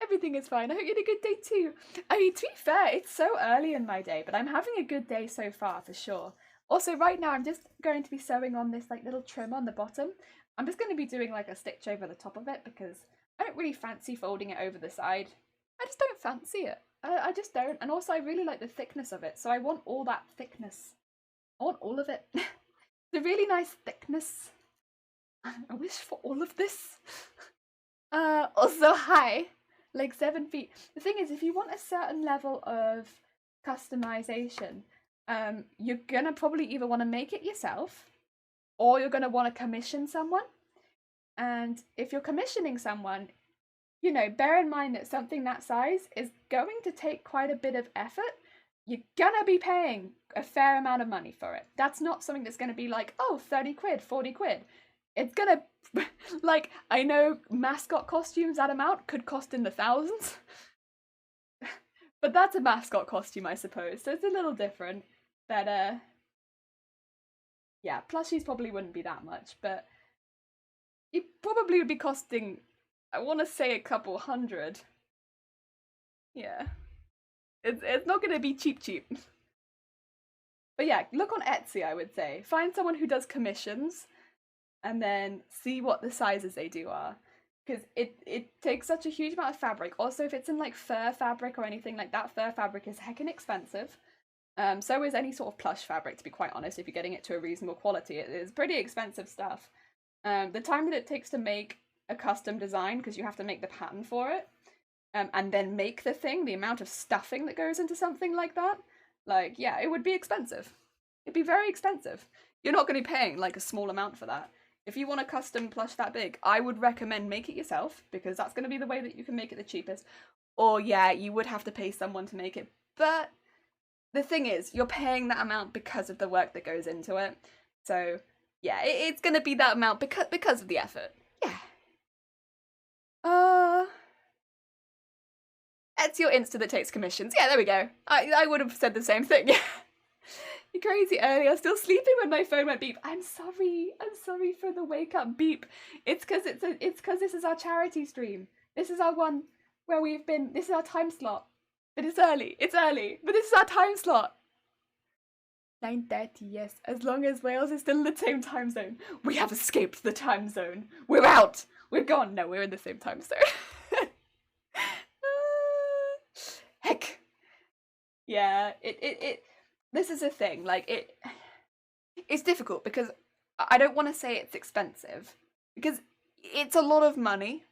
Everything is fine. I hope you had a good day too. I mean, to be fair, it's so early in my day, but I'm having a good day so far for sure. Also, right now I'm just going to be sewing on this like little trim on the bottom. I'm just going to be doing like a stitch over the top of it because I don't really fancy folding it over the side. I just don't fancy it. I just don't. And also I really like the thickness of it, so I want all that thickness. I want all of it. The really nice thickness. I wish for all of this. Also, hi. Like 7 feet. The thing is, if you want a certain level of customization, you're gonna probably either want to make it yourself or you're gonna want to commission someone. And if you're commissioning someone, bear in mind that something that size is going to take quite a bit of effort. You're gonna be paying a fair amount of money for it. That's not something that's gonna be like, oh, 30 quid, 40 quid. It's gonna, like, I know mascot costumes, that amount could cost in the thousands. But that's a mascot costume, I suppose, so it's a little different. But, yeah, plushies probably wouldn't be that much, but it probably would be costing, I want to say a couple hundred. Yeah. It's not going to be cheap. But yeah, look on Etsy, I would say. Find someone who does commissions and then see what the sizes they do are. Because it takes such a huge amount of fabric. Also, if it's in like fur fabric or anything like that, fur fabric is heckin' expensive. So is any sort of plush fabric, to be quite honest, if you're getting it to a reasonable quality. It is pretty expensive stuff. The time that it takes to make a custom design, because you have to make the pattern for it, and then make the thing, the amount of stuffing that goes into something like that, like, yeah, it would be expensive. It'd be very expensive. You're not going to be paying like a small amount for that. If you want a custom plush that big, I would recommend make it yourself, because that's going to be the way that you can make it the cheapest. Or yeah, you would have to pay someone to make it, but the thing is, you're paying that amount because of the work that goes into it. So yeah, it's going to be that amount because of the effort. Yeah. It's your Insta that takes commissions. Yeah, there we go. I would have said the same thing. You're crazy early. I was still sleeping when my phone went beep. I'm sorry for the wake up beep. It's because this is our charity stream. This is our one where this is our time slot. But it's early, but this is our time slot. 9:30, yes. As long as Wales is still in the same time zone. We have escaped the time zone. We're out. We're gone. No, we're in the same time zone. Heck. Yeah, this is a thing, like, it's difficult because I don't want to say it's expensive, because it's a lot of money,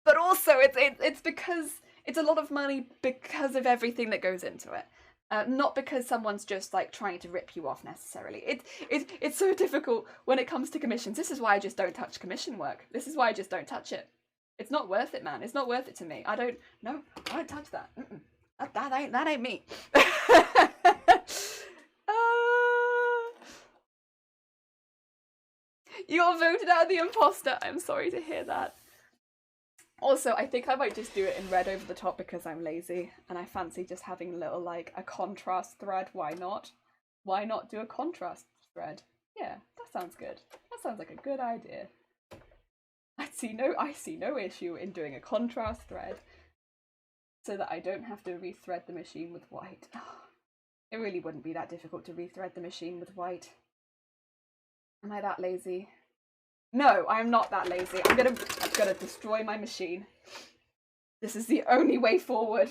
but also it's because it's a lot of money because of everything that goes into it. Not because someone's just like trying to rip you off necessarily. It's so difficult when it comes to commissions. This is why I just don't touch commission work. This is why I just don't touch it. It's not worth it, man. It's not worth it to me. I don't touch that. That ain't me. You got voted out of the imposter. I'm sorry to hear that. Also, I think I might just do it in red over the top because I'm lazy and I fancy just having a little, like, a contrast thread. Why not? Why not do a contrast thread? Yeah, that sounds good. That sounds like a good idea. I see no issue in doing a contrast thread so that I don't have to rethread the machine with white. It really wouldn't be that difficult to rethread the machine with white. Am I that lazy? No, I am not that lazy. I'm gonna destroy my machine. This is the only way forward.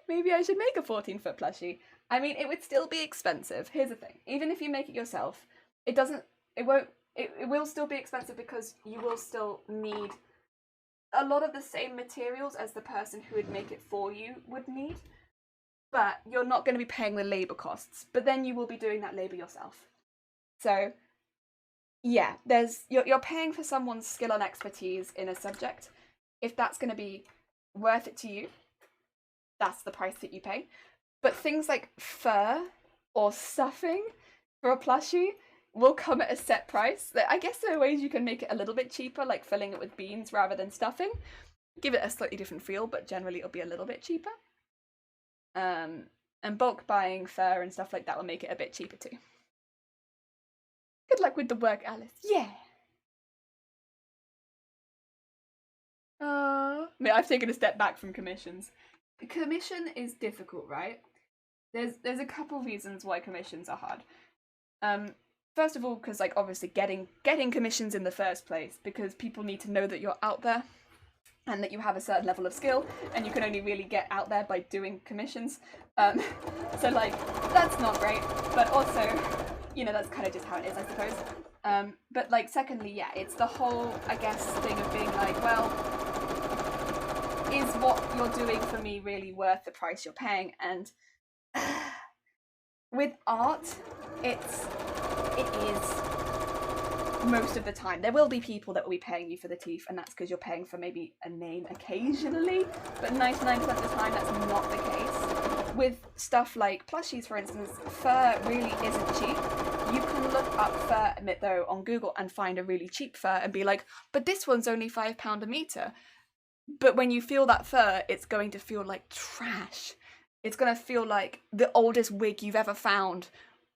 Maybe I should make a 14-foot plushie. I mean, it would still be expensive. Here's the thing. Even if you make it yourself, it will still be expensive because you will still need a lot of the same materials as the person who would make it for you would need. But you're not going to be paying the labor costs. But then you will be doing that labor yourself. So, yeah, you're paying for someone's skill and expertise in a subject. If that's going to be worth it to you, that's the price that you pay. But things like fur or stuffing for a plushie will come at a set price. I guess there are ways you can make it a little bit cheaper, like filling it with beans rather than stuffing. Give it a slightly different feel, but generally it'll be a little bit cheaper. And bulk buying fur and stuff like that will make it a bit cheaper too. Good luck with the work, Alice. Yeah. I've taken a step back from commissions. Commission is difficult, right? There's a couple reasons why commissions are hard. First of all, because like obviously getting commissions in the first place, because people need to know that you're out there and that you have a certain level of skill, and you can only really get out there by doing commissions. So like that's not great, but also, you know, that's kind of just how it is, I suppose. But like secondly, yeah, it's the whole, I guess, thing of being like, well, is what you're doing for me really worth the price you're paying? And with art, it is most of the time. There will be people that will be paying you for the teeth, and that's because you're paying for maybe a name occasionally, but 99% of the time that's not the case. With stuff like plushies, for instance, fur really isn't cheap. You can look up fur though on Google and find a really cheap fur and be like, but this one's only £5 a meter. But when you feel that fur, it's going to feel like trash. It's going to feel like the oldest wig you've ever found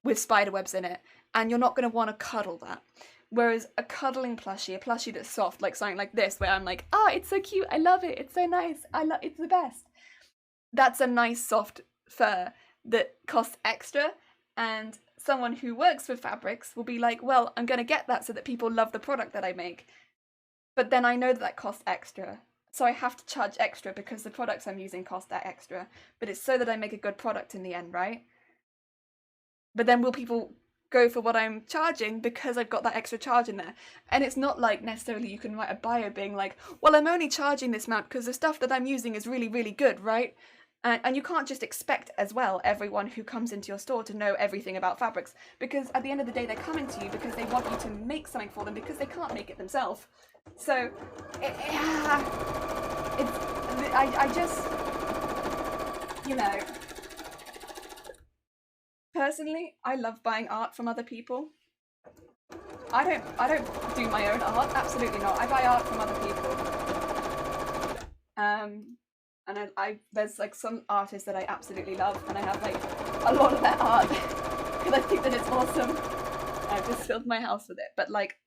with spiderwebs in it, and you're not going to want to cuddle that. Whereas a cuddling plushie, a plushie that's soft, like something like this, where I'm like, oh, it's so cute, I love it, it's so nice, it's the best. That's a nice soft fur that costs extra, and someone who works with fabrics will be like, well, I'm going to get that so that people love the product that I make. But then I know that costs extra. So I have to charge extra because the products I'm using cost that extra. But it's so that I make a good product in the end, right? But then will people go for what I'm charging because I've got that extra charge in there? And it's not like necessarily you can write a bio being like, well, I'm only charging this amount because the stuff that I'm using is really, really good, right? And you can't just expect as well everyone who comes into your store to know everything about fabrics, because at the end of the day they're coming to you because they want you to make something for them because they can't make it themselves. So, I just, you know, personally, I love buying art from other people. I don't do my own art, absolutely not. I buy art from other people. And there's like some artists that I absolutely love, and I have like a lot of their art because I think that it's awesome. I've just filled my house with it, but like,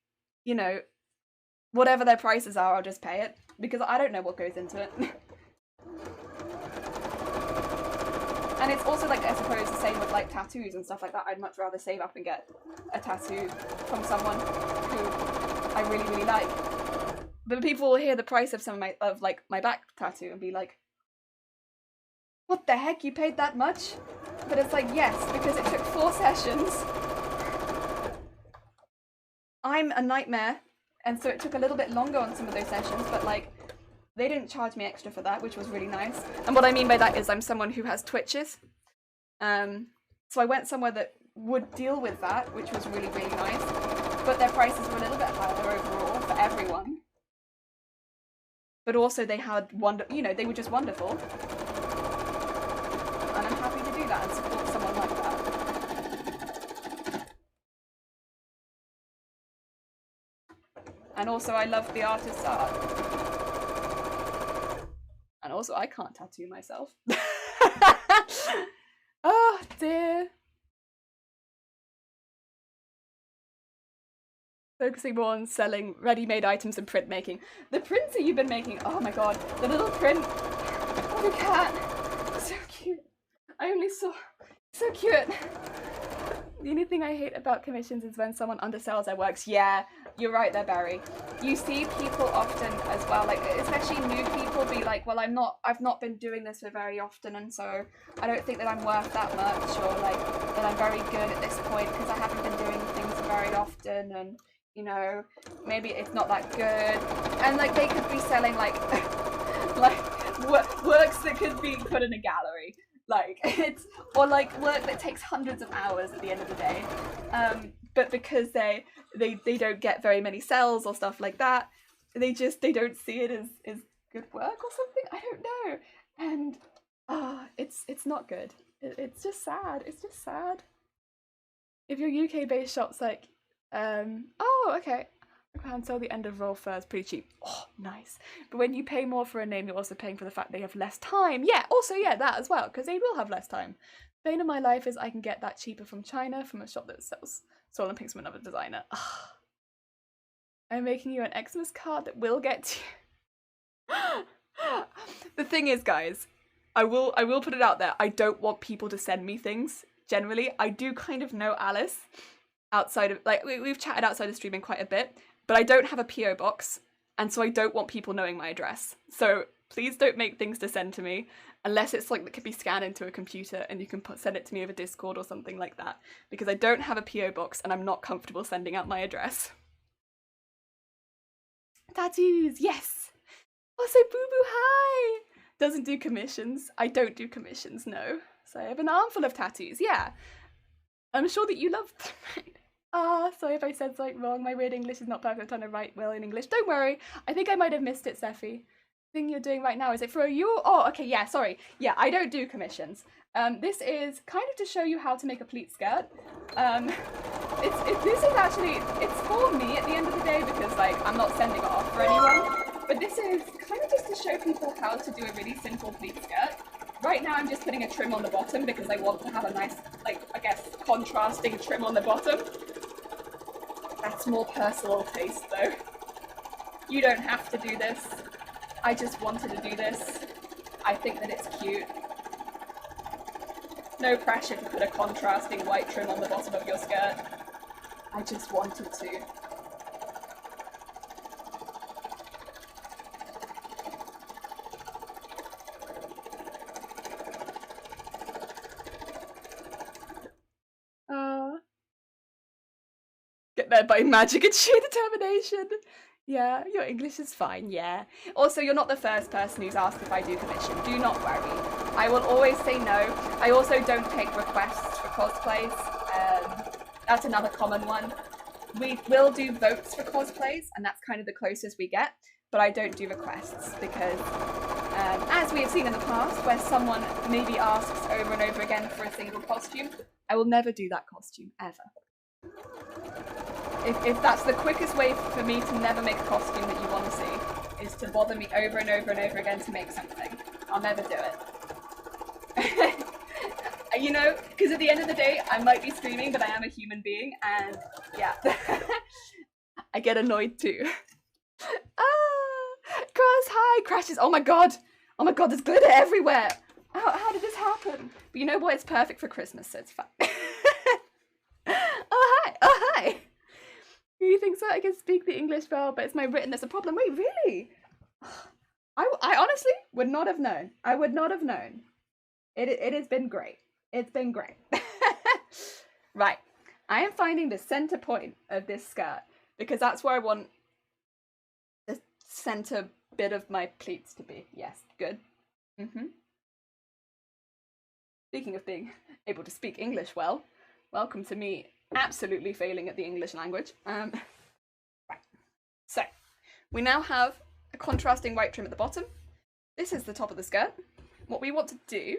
you know, whatever their prices are, I'll just pay it, because I don't know what goes into it. And it's also like, I suppose, the same with like tattoos and stuff like that. I'd much rather save up and get a tattoo from someone who I really, really like. But people will hear the price of my back tattoo and be like, what the heck, you paid that much? But it's like, yes, because it took 4 sessions. I'm a nightmare. And so it took a little bit longer on some of those sessions, but like, They didn't charge me extra for that, which was really nice. And what I mean by that is I'm someone who has twitches. So I went somewhere that would deal with that, which was really, really nice. But their prices were a little bit higher overall for everyone. But also they had they were just wonderful. And I'm happy to do that and support someone like that. And also I love the artist's art. And also I can't tattoo myself. Oh dear. Focusing more on selling ready-made items and printmaking. The prints that you've been making, oh my god, the little print of a cat. So cute. I only saw, so cute. The only thing I hate about commissions is when someone undersells their works. Yeah, you're right there, Barry. You see people often as well, like especially new people be like, well, I've not been doing this for very often, and so I don't think that I'm worth that much, or like that I'm very good at this point because I haven't been doing things very often, and you know, maybe it's not that good. And like they could be selling like works that could be put in a gallery. Like it's, or like work that takes hundreds of hours at the end of the day. But because they don't get very many sales or stuff like that, they don't see it as good work or something. I don't know. And it's not good. It's just sad. It's just sad. If your UK based shop's like, oh, okay, until the end of roll first, pretty cheap. Oh, nice. But when you pay more for a name, you're also paying for the fact they have less time. Yeah, also, yeah, that as well, because they will have less time. The bane of my life is I can get that cheaper from China, from a shop that sells stolen pinks from another designer. Ugh. I'm making you an Xmas card that will get to you. The thing is, guys, I will put it out there. I don't want people to send me things. Generally, I do kind of know Alice outside of, like, we've chatted outside of streaming quite a bit, but I don't have a PO box, and so I don't want people knowing my address. So please don't make things to send to me unless it's like that could be scanned into a computer and you can send it to me over Discord or something like that, because I don't have a PO box and I'm not comfortable sending out my address. Tattoos, yes. Also, Boo Boo, hi. Doesn't do commissions. I don't do commissions, no. So I have an armful of tattoos, yeah. I'm sure that you love them, right? Sorry if I said something wrong. My weird English is not perfect. I'm trying to write well in English. Don't worry. I think I might have missed it, Seffi. Thing you're doing right now, is it for you? Oh, okay, yeah, sorry. Yeah, I don't do commissions. This is kind of to show you how to make a pleat skirt. This is actually, it's for me at the end of the day because, like, I'm not sending it off for anyone. But this is kind of just to show people how to do a really simple pleat skirt. Right now I'm just putting a trim on the bottom because I want to have a nice, like, I guess, contrasting trim on the bottom. That's more personal taste, though. You don't have to do this. I just wanted to do this. I think that it's cute. No pressure to put a contrasting white trim on the bottom of your skirt. I just wanted to. Get there by magic and sheer determination. Yeah, your English is fine, yeah. Also, you're not the first person who's asked if I do commission. Do not worry. I will always say no. I also don't take requests for cosplays. That's another common one. We will do votes for cosplays, and that's kind of the closest we get, but I don't do requests because, as we have seen in the past, where someone maybe asks over and over again for a single costume, I will never do that costume, ever. If that's the quickest way for me to never make a costume that you want to see, is to bother me over and over and over again to make something, I'll never do it. You know, because at the end of the day, I might be streaming, but I am a human being, and yeah, I get annoyed too. Cross, hi, crashes, oh my god, there's glitter everywhere. How did this happen? But you know what, it's perfect for Christmas, so it's fine. Oh hi. You think so? I can speak the English well, but it's my written that's a problem. Wait, really? I honestly would not have known. I would not have known. It has been great. It's been great. Right. I am finding the center point of this skirt because that's where I want the center bit of my pleats to be. Yes, good. Speaking of being able to speak English well, welcome to me absolutely failing at the English language. Right. So, we now have a contrasting white trim at the bottom. This is the top of the skirt. What we want to do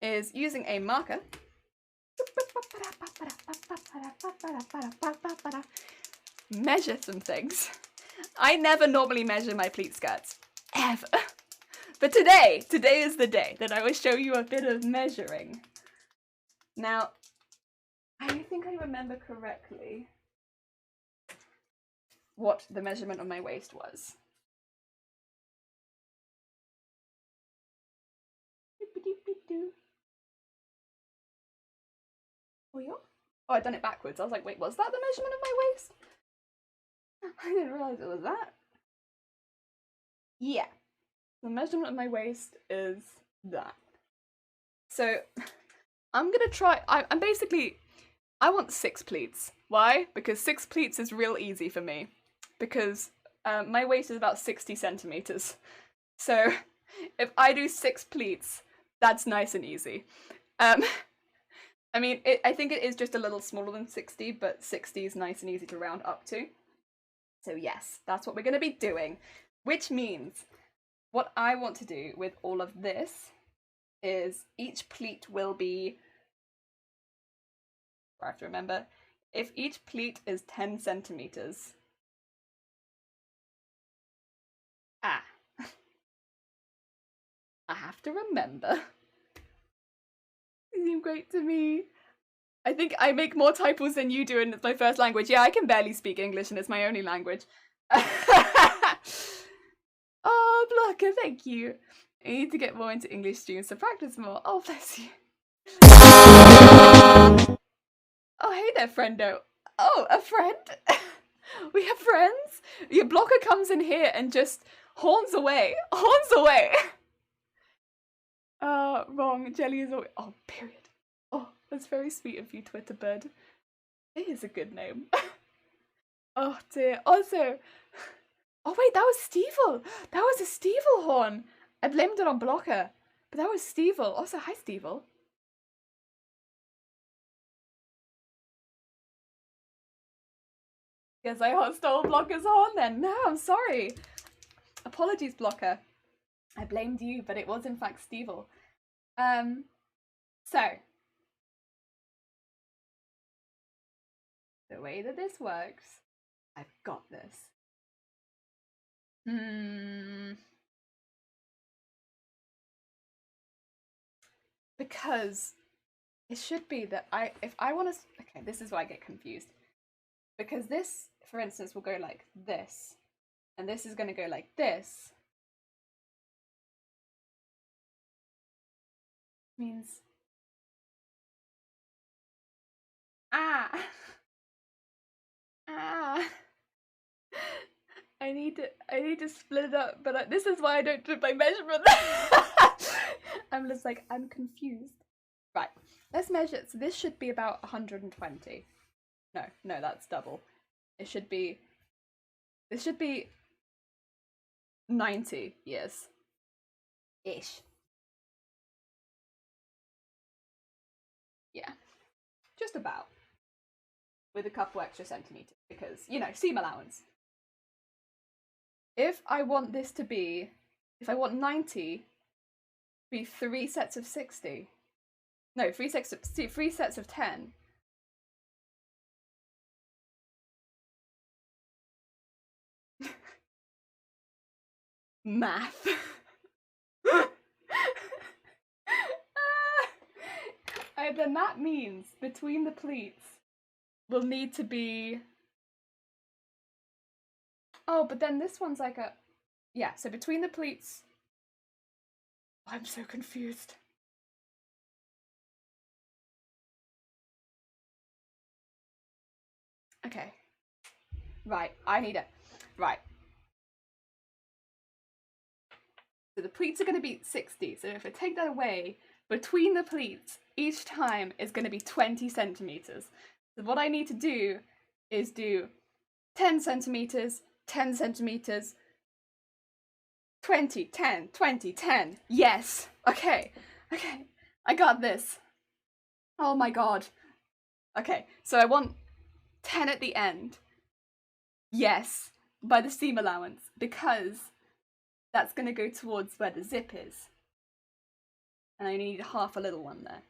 is, using a marker, measure some things. I never normally measure my pleat skirts, ever. But today is the day that I will show you a bit of measuring. Now, I think I remember correctly what the measurement of my waist was. Oh, I'd done it backwards. I was like, wait, was that the measurement of my waist? I didn't realise it was that. Yeah. The measurement of my waist is that. So, I'm gonna try, I'm basically, I want 6 pleats. Why? Because 6 pleats is real easy for me. Because my waist is about 60 centimeters. So, if I do 6 pleats, that's nice and easy. I mean, I think it is just a little smaller than 60, but 60 is nice and easy to round up to. So yes, that's what we're going to be doing. Which means, what I want to do with all of this is each pleat will be, I have to remember, if each pleat is 10 centimeters. I have to remember. You seem great to me. I think I make more typos than you do, and it's my first language. Yeah, I can barely speak English, and it's my only language. Oh, Blocker, thank you. I need to get more into English streams to practice more. Oh, bless you. Oh, hey there, friendo. Oh, a friend? We have friends? Your Blocker comes in here and just horns away. Horns away. Wrong. Jelly is always... Oh, period. Oh, that's very sweet of you, Twitter bird. It is a good name. Oh, dear. Also... Oh, wait, that was Stevel. That was a Stevel horn. I blamed it on Blocker. But that was Stevel. Also, hi, Stevel. Guess I stole Blocker's horn then. No, I'm sorry. Apologies, Blocker. I blamed you, but it was in fact Stevel. So. The way that this works, I've got this. Because it should be that if I want to, okay, this is why I get confused. Because this, for instance, will go like this, and this is going to go like this. Means, ah. I need to split it up, but this is why I don't do my measurement. I'm just like, I'm confused. Right, let's measure. So this should be about 120. No, that's double. This should be 90 years. Ish. Yeah, just about. With a couple extra centimeters, because, you know, seam allowance. If I want this to be, if I want 90 to be 3 sets of 60. No, 3 sets of 10. Math. Then that means between the pleats will need to be... Oh, but then this one's like a... Yeah, so between the pleats... Oh, I'm so confused. Okay. Right, I need it. Right. So the pleats are going to be 60, so if I take that away, between the pleats, each time is going to be 20 centimeters. So what I need to do is do 10 centimeters, 10 centimeters, 20, 10, 20, 10. Yes. Okay. Okay. I got this. Oh my god. Okay, so I want 10 at the end. Yes, by the seam allowance, because that's going to go towards where the zip is. And I need half a little one there.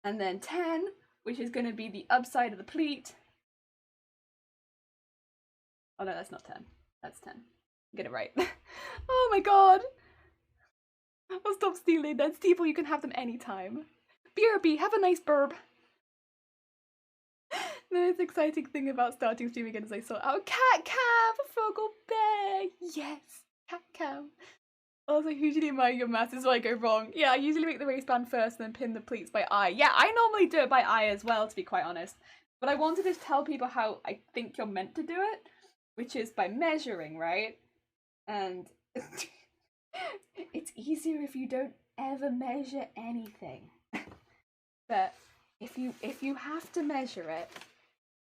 And then 10, which is going to be the upside of the pleat. Oh no, that's not 10. That's 10. Get it right. Oh my god. I'll stop stealing then. Steeple, you can have them anytime. BRB, have a nice burb. The most exciting thing about starting streaming again is I saw, oh, cat cam, a froggle bear. Yes, cat cam. Also, hugely admire your maths is where I go wrong. Yeah, I usually make the waistband first and then pin the pleats by eye. Yeah, I normally do it by eye as well, to be quite honest. But I wanted to tell people how I think you're meant to do it, which is by measuring, right? And it's easier if you don't ever measure anything. But if you have to measure it,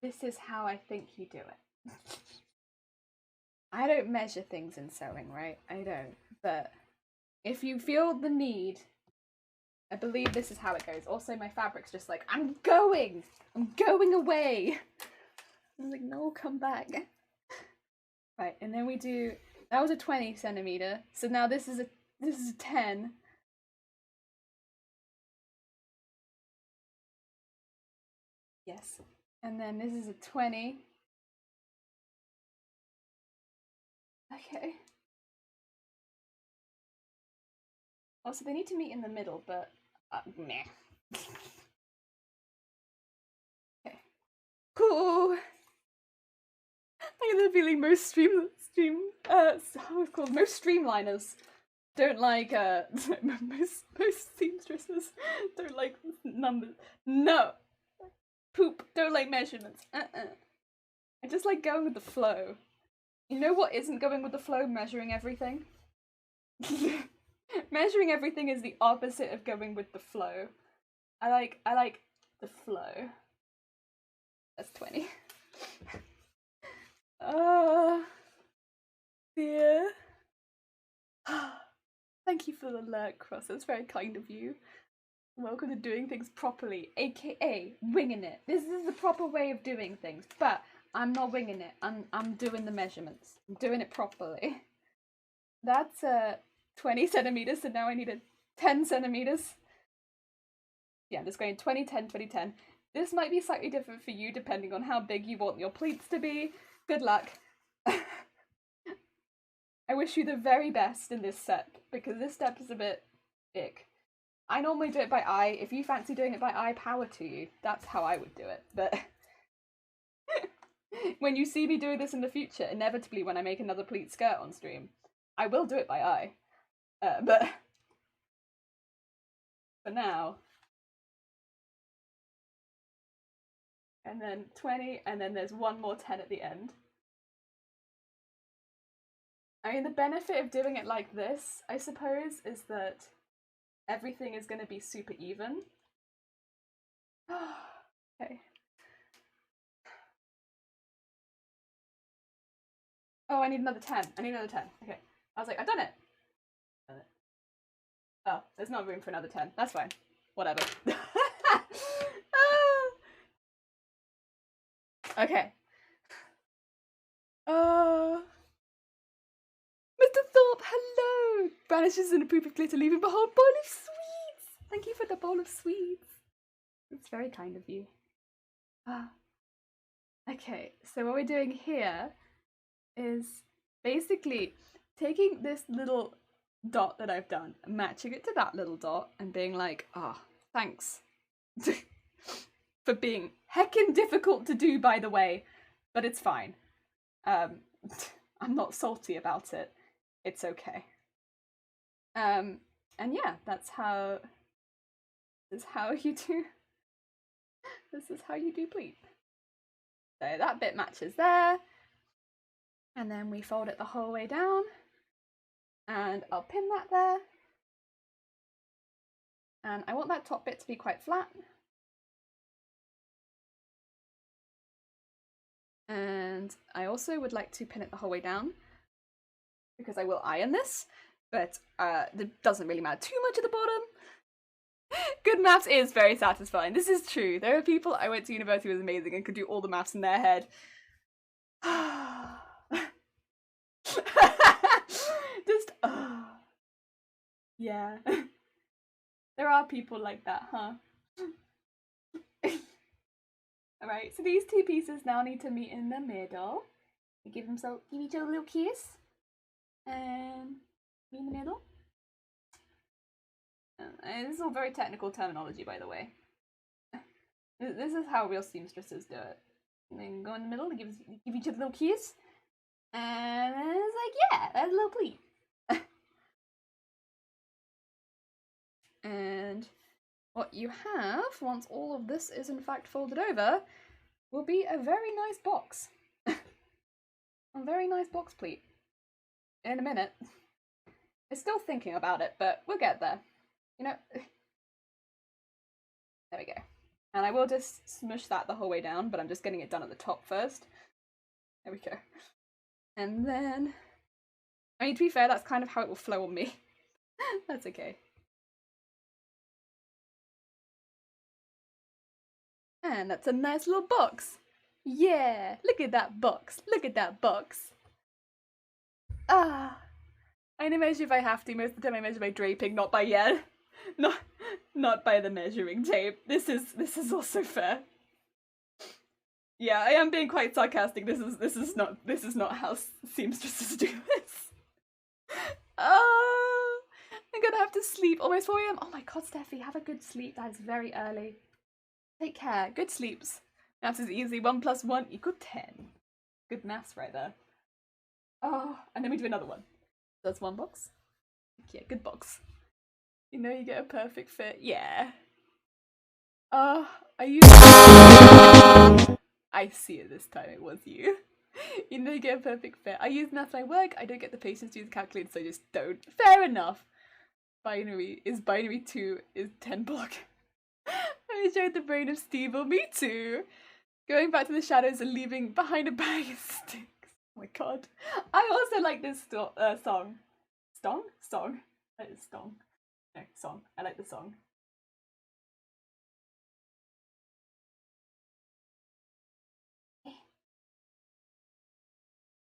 this is how I think you do it. I don't measure things in sewing, right? I don't. But if you feel the need, I believe this is how it goes. Also, my fabric's just like, I'm going away. I was like, no, come back. Right, and then we do, that was a 20 centimeter. So now this is a 10. Yes. And then this is a 20. Okay. Also, they need to meet in the middle, but meh. Okay. Cool. I get the feeling most most streamliners don't like most seamstresses don't like numbers. No. Poop. Don't like measurements. I just like going with the flow. You know what isn't going with the flow? Measuring everything. Measuring everything is the opposite of going with the flow. I like the flow. That's 20. Dear. Thank you for the alert, Cross. That's very kind of you. Welcome to doing things properly, aka winging it. This is the proper way of doing things, but I'm not winging it. I'm doing the measurements. I'm doing it properly. That's 20 centimeters, so now I need a 10 centimeters. Yeah, I'm just going 20, 10, 20, 10. This might be slightly different for you depending on how big you want your pleats to be. Good luck. I wish you the very best in this step, because this step is a bit ick. I normally do it by eye. If you fancy doing it by eye, power to you. That's how I would do it. But when you see me doing this in the future, inevitably when I make another pleat skirt on stream, I will do it by eye. But for now. And then 20, and then there's one more 10 at the end. I mean, the benefit of doing it like this, I suppose, is that everything is going to be super even. Okay. Oh, I need another 10. I need another 10. Okay. I was like, I've done it. Oh, there's not room for another 10. That's fine. Whatever. Okay. Mr. Thorpe, hello! Vanishes in a poop of glitter, leaving behind a bowl of sweets! Thank you for the bowl of sweets. It's very kind of you. Okay, so what we're doing here is basically taking this little dot that I've done, matching it to that little dot, and being like, thanks. For being heckin' difficult to do, by the way, but it's fine. I'm not salty about it. It's okay. And yeah, that's how. This is how you do. This is how you do pleat. So that bit matches there, and then we fold it the whole way down, and I'll pin that there. And I want that top bit to be quite flat. And I also would like to pin it the whole way down, because I will iron this. but it doesn't really matter too much at the bottom. Good maths is very satisfying. This is true. There are people I went to university with amazing and could do all the maths in their head. Just, yeah. There are people like that, huh? Alright, so these two pieces now need to meet in the middle. Give each other a little kiss. And meet in the middle. This is all very technical terminology, by the way. This is how real seamstresses do it. And then go in the middle, give each other a little kiss. And then it's like, yeah, that's a little pleat. And what you have, once all of this is in fact folded over, will be a very nice box. A very nice box pleat. In a minute. I'm still thinking about it, but we'll get there. You know, there we go. And I will just smush that the whole way down, but I'm just getting it done at the top first. There we go. And then, I mean, to be fair, that's kind of how it will flow on me. That's okay. And that's a nice little box. Yeah, look at that box. Look at that box. Ah, I only measure if I have to. Most of the time I measure by draping, not by not by the measuring tape. This is also fair. Yeah, I am being quite sarcastic. This is not how seamstresses do this. I'm gonna have to sleep almost 4 AM. Oh my god, Steffi, have a good sleep. That is very early. Take care. Good sleeps. Maths is easy. 1 + 1 = 10. Good maths right there. Oh, and then we do another one. That's one box. Yeah, good box. You know you get a perfect fit. Yeah. I see it this time. It was you. You know you get a perfect fit. I use math my work. I don't get the patience to use the calculator, so I just don't. Fair enough. Binary 2 is 10 block. I showed the brain of Steve. Well, me too. Going back to the shadows and leaving behind a bag of sticks. Oh my god. I also like this song. Song? That is song. No, song. I like the song.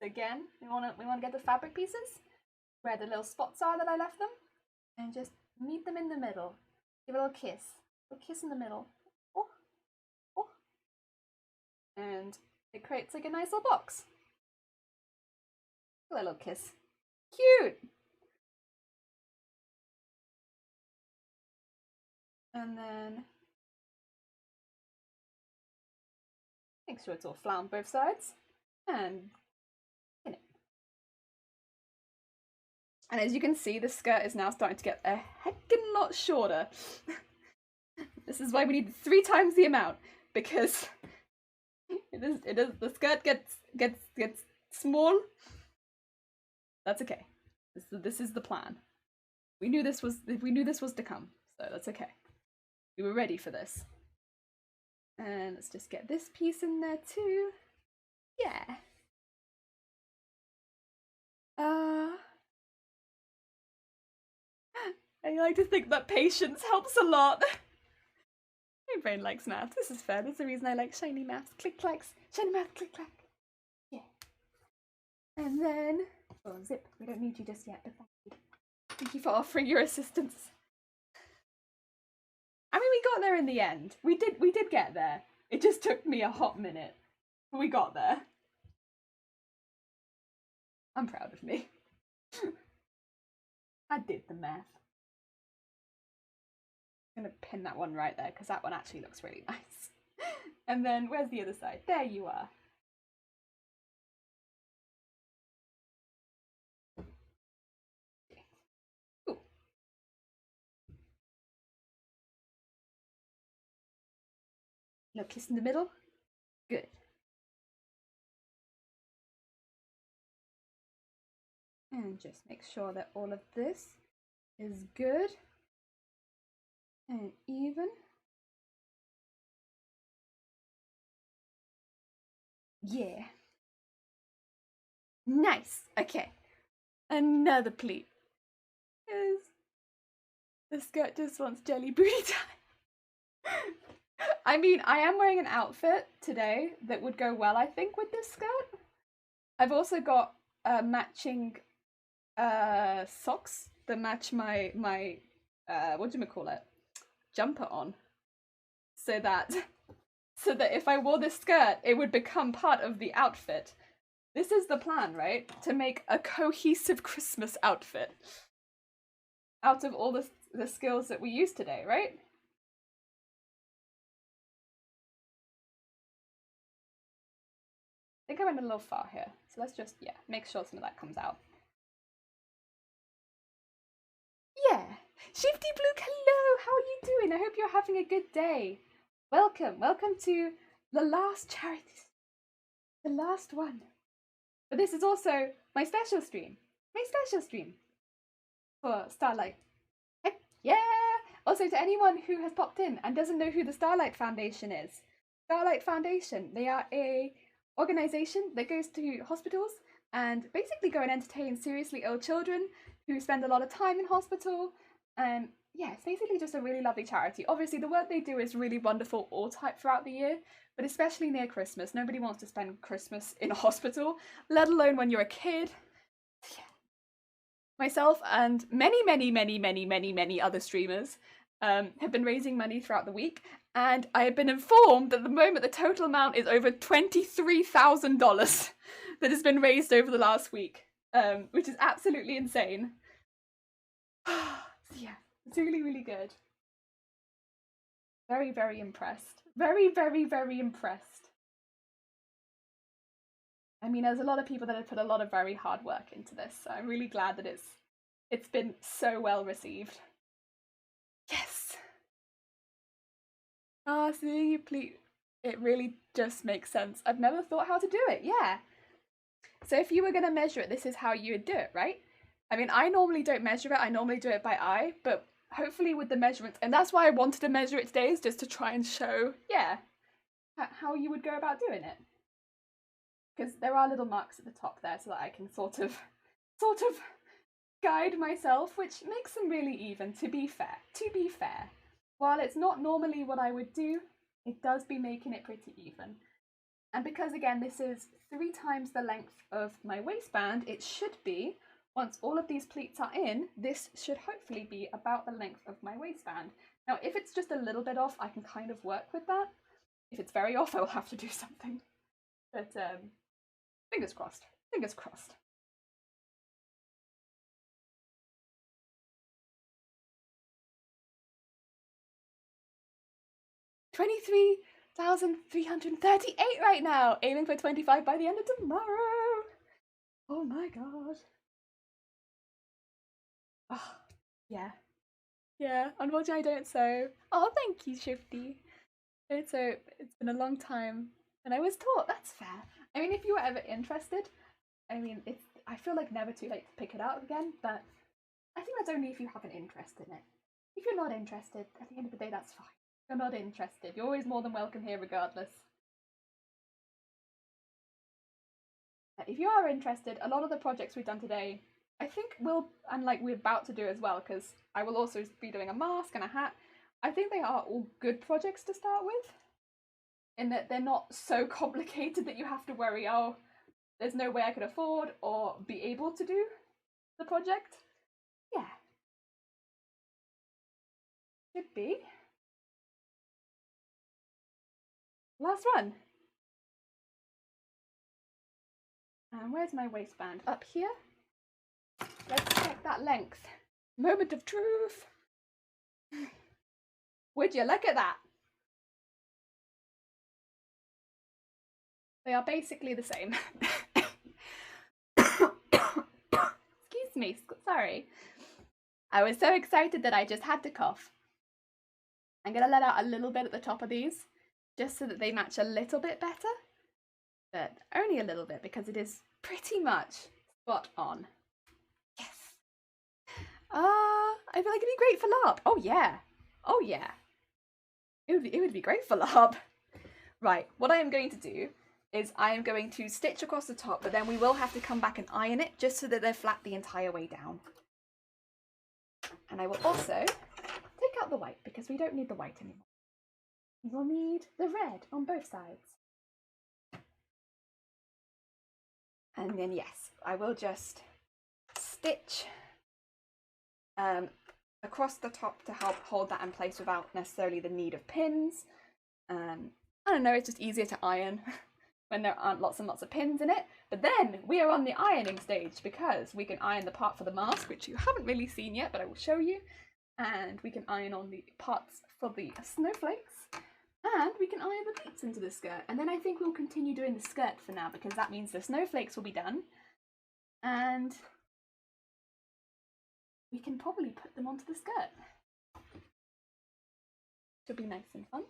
Again, we wanna get the fabric pieces where the little spots are that I left them, and just meet them in the middle. Give a little kiss. A little kiss in the middle. Oh, oh. And it creates like a nice little box. A little kiss. Cute! And then make sure it's all flat on both sides. And pin it. And as you can see, the skirt is now starting to get a heckin' lot shorter. This is why we need 3 times the amount, because the skirt gets small. That's okay. This is the plan. We knew this was to come, so that's okay. We were ready for this. And let's just get this piece in there too. Yeah. I like to think that patience helps a lot. My brain likes math. This is fair. That's the reason I like shiny maths. Click clacks. Shiny math. Click clack. Yeah. And then zip. We don't need you just yet, but thank you. Thank you for offering your assistance. I mean, we got there in the end. We did get there. It just took me a hot minute. But we got there. I'm proud of me. I did the math. I'm gonna pin that one right there because that one actually looks really nice. And then where's the other side? There you are. Ooh. Little kiss in the middle. Good. And just make sure that all of this is good and even. Yeah. Nice. Okay. Another pleat. The skirt just wants jelly booty time. I mean, I am wearing an outfit today that would go well, I think, with this skirt. I've also got matching socks that match my what do you call it, jumper on, so that if I wore this skirt, it would become part of the outfit. This is the plan, right? To make a cohesive Christmas outfit out of all the skills that we use today, right? I think I went a little far here, so let's just, yeah, make sure some of that comes out. Yeah. Shifty Blue, hello! How are you doing? I hope you're having a good day. Welcome to the last charity. The last one. But this is also my special stream. For Starlight. Heck yeah! Also, to anyone who has popped in and doesn't know who the Starlight Foundation is. Starlight Foundation, they are a organization that goes to hospitals and basically go and entertain seriously ill children who spend a lot of time in hospital. And yeah, it's basically just a really lovely charity. Obviously, the work they do is really wonderful all type throughout the year, but especially near Christmas. Nobody wants to spend Christmas in a hospital, let alone when you're a kid. Yeah. Myself and many other streamers have been raising money throughout the week, and I have been informed that at the moment the total amount is over $23,000 that has been raised over the last week, which is absolutely insane. So yeah, it's really good. Very impressed. Very impressed. I mean, there's a lot of people that have put a lot of very hard work into this, so I'm really glad that it's been so well received. Yes! Ah, seeing you pleat, it really just makes sense. I've never thought how to do it, yeah. So if you were gonna measure it, this is how you would do it, right? I mean, I normally don't measure it, I normally do it by eye, but hopefully with the measurements, and that's why I wanted to measure it today, is just to try and show, yeah, how you would go about doing it. Because there are little marks at the top there so that I can sort of guide myself, which makes them really even, to be fair. While it's not normally what I would do, it does be making it pretty even. And because again, this is 3 times the length of my waistband, it should be, once all of these pleats are in, this should hopefully be about the length of my waistband. Now, if it's just a little bit off, I can kind of work with that. If it's very off, I will have to do something. But fingers crossed. Fingers crossed. $23,338 right now. Aiming for 25 by the end of tomorrow. Oh my god. Oh, yeah. Yeah, unfortunately I don't sew. Oh, thank you, Shifty. It's been a long time. And I was taught, that's fair. I mean, if you were ever interested, I mean, I feel like never too late to pick it up again, but I think that's only if you have an interest in it. If you're not interested, at the end of the day, that's fine. If you're not interested, you're always more than welcome here regardless. If you are interested, a lot of the projects we've done today, I think and like we're about to do as well, because I will also be doing a mask and a hat. I think they are all good projects to start with, in that they're not so complicated that you have to worry, oh, there's no way I could afford or be able to do the project. Yeah. Should be. Last one. And where's my waistband? Up here? Let's check that length. Moment of truth. Would you look at that? They are basically the same. Excuse me, sorry. I was so excited that I just had to cough. I'm gonna let out a little bit at the top of these, just so that they match a little bit better. But only a little bit, because it is pretty much spot on. Yes. I feel like it'd be great for LARP. Oh yeah. Oh yeah. It would be great for LARP. Right, what I am going to do is I am going to stitch across the top, but then we will have to come back and iron it just so that they're flat the entire way down. And I will also out the white because we don't need the white anymore. We'll need the red on both sides. And then yes, I will just stitch across the top to help hold that in place without necessarily the need of pins. I don't know, it's just easier to iron when there aren't lots and lots of pins in it. But then we are on the ironing stage because we can iron the part for the mask, which you haven't really seen yet, but I will show you. And we can iron on the parts for the snowflakes. And we can iron the pleats into the skirt. And then I think we'll continue doing the skirt for now because that means the snowflakes will be done. And we can probably put them onto the skirt. Should be nice and fun.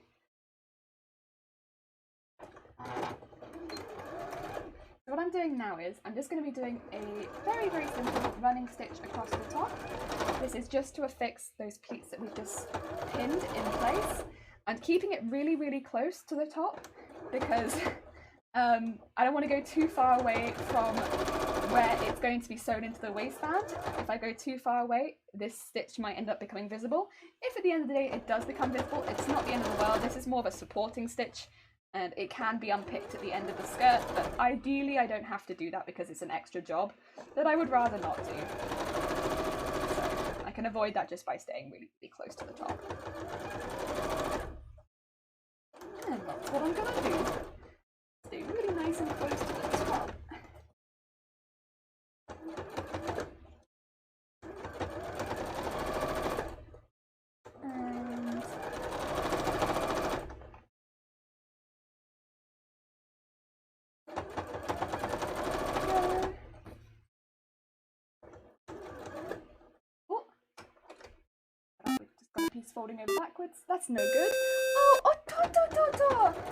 So what I'm doing now is I'm just going to be doing a very, very simple running stitch across the top. This is just to affix those pleats that we've just pinned in place. I'm keeping it really, really close to the top because I don't want to go too far away from where it's going to be sewn into the waistband. If I go too far away, this stitch might end up becoming visible. If at the end of the day it does become visible, it's not the end of the world. This is more of a supporting stitch and it can be unpicked at the end of the skirt, but ideally I don't have to do that because it's an extra job that I would rather not do. So I can avoid that just by staying really, really close to the top. And that's what I'm going to do. Stay really nice and close to the top. And oh, we've just got a piece folding over backwards. That's no good. Oh, Toto!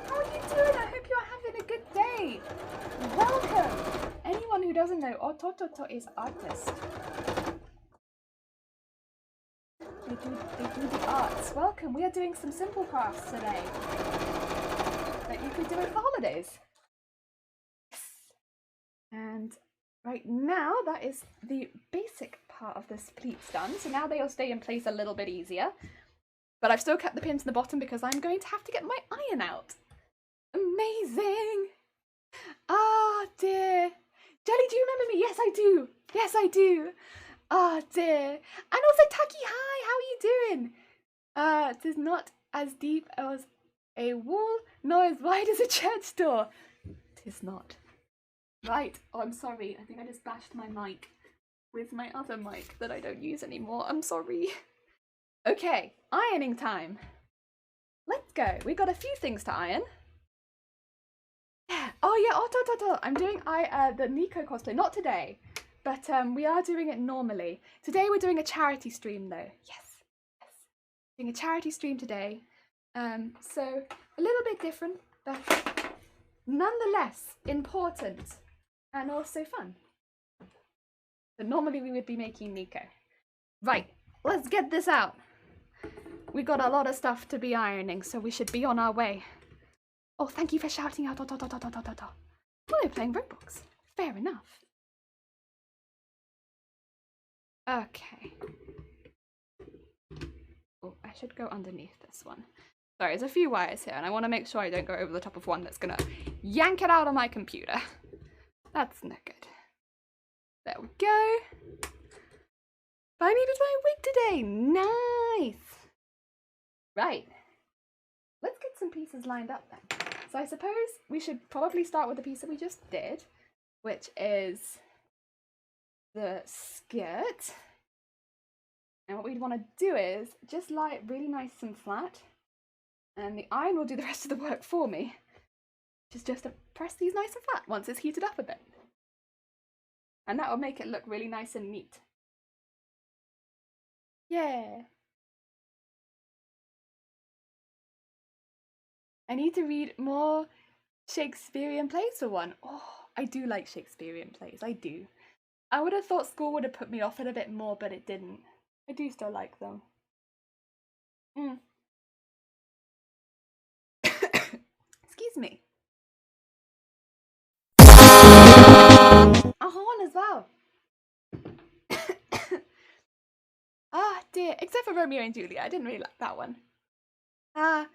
How are you doing? I hope you're having a good day. Welcome. Anyone who doesn't know, Toto is artist. They do the arts. Welcome. We are doing some simple crafts today that you could do over the holidays. Yes. And right now that is the basic part of this pleats done. So now they'll stay in place a little bit easier. But I've still kept the pins in the bottom because I'm going to have to get my iron out. Amazing! Ah, dear. Jelly, do you remember me? Yes, I do. Yes, I do. Ah, dear. And also, Taki, hi, how are you doing? It is not as deep as a wall, nor as wide as a church door. It is not. Right. Oh, I'm sorry. I think I just bashed my mic with my other mic that I don't use anymore. I'm sorry. Okay, ironing time. Let's go. We've got a few things to iron. Yeah. Oh yeah. I'm doing the Nico cosplay. Not today, but we are doing it normally. Today we're doing a charity stream though. Yes. Doing a charity stream today. So a little bit different, but nonetheless important and also fun. But normally we would be making Nico. Right. Let's get this out. We got a lot of stuff to be ironing, so we should be on our way. Oh, thank you for shouting out. Oh, they're playing Roblox. Fair enough. Okay. Oh, I should go underneath this one. Sorry, there's a few wires here, and I want to make sure I don't go over the top of one that's going to yank it out of my computer. That's no good. There we go. I needed my wig today. Nice. Right, let's get some pieces lined up then. So I suppose we should probably start with the piece that we just did, which is the skirt. And what we'd want to do is just lie it really nice and flat, and the iron will do the rest of the work for me, which is just to press these nice and flat once it's heated up a bit. And that will make it look really nice and neat. Yeah. I need to read more Shakespearean plays for one. Oh, I do like Shakespearean plays, I do. I would have thought school would have put me off it a bit more, but it didn't. I do still like them. Excuse me. A horn as well. Ah, dear. Except for Romeo and Juliet. I didn't really like that one. I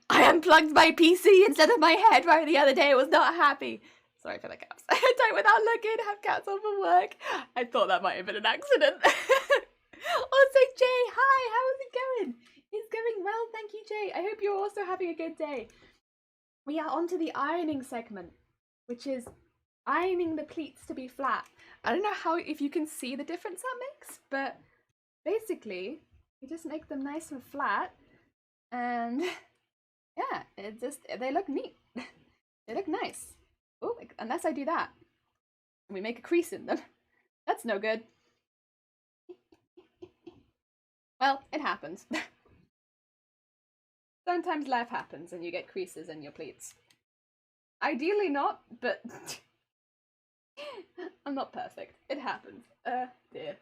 unplugged my PC instead of my head right the other day. I was not happy. Sorry for the caps. Type without looking, have cats on for work. I thought that might have been an accident. Also, Jay, hi, how is it going? It's going well, thank you, Jay. I hope you're also having a good day. We are on to the ironing segment, which is ironing the pleats to be flat. I don't know if you can see the difference that makes, but basically, you just make them nice and flat, and yeah, they look neat. They look nice. Oh, unless I do that, and we make a crease in them. That's no good. Well, it happens. Sometimes life happens and you get creases in your pleats. Ideally not, but I'm not perfect. It happens. Dear.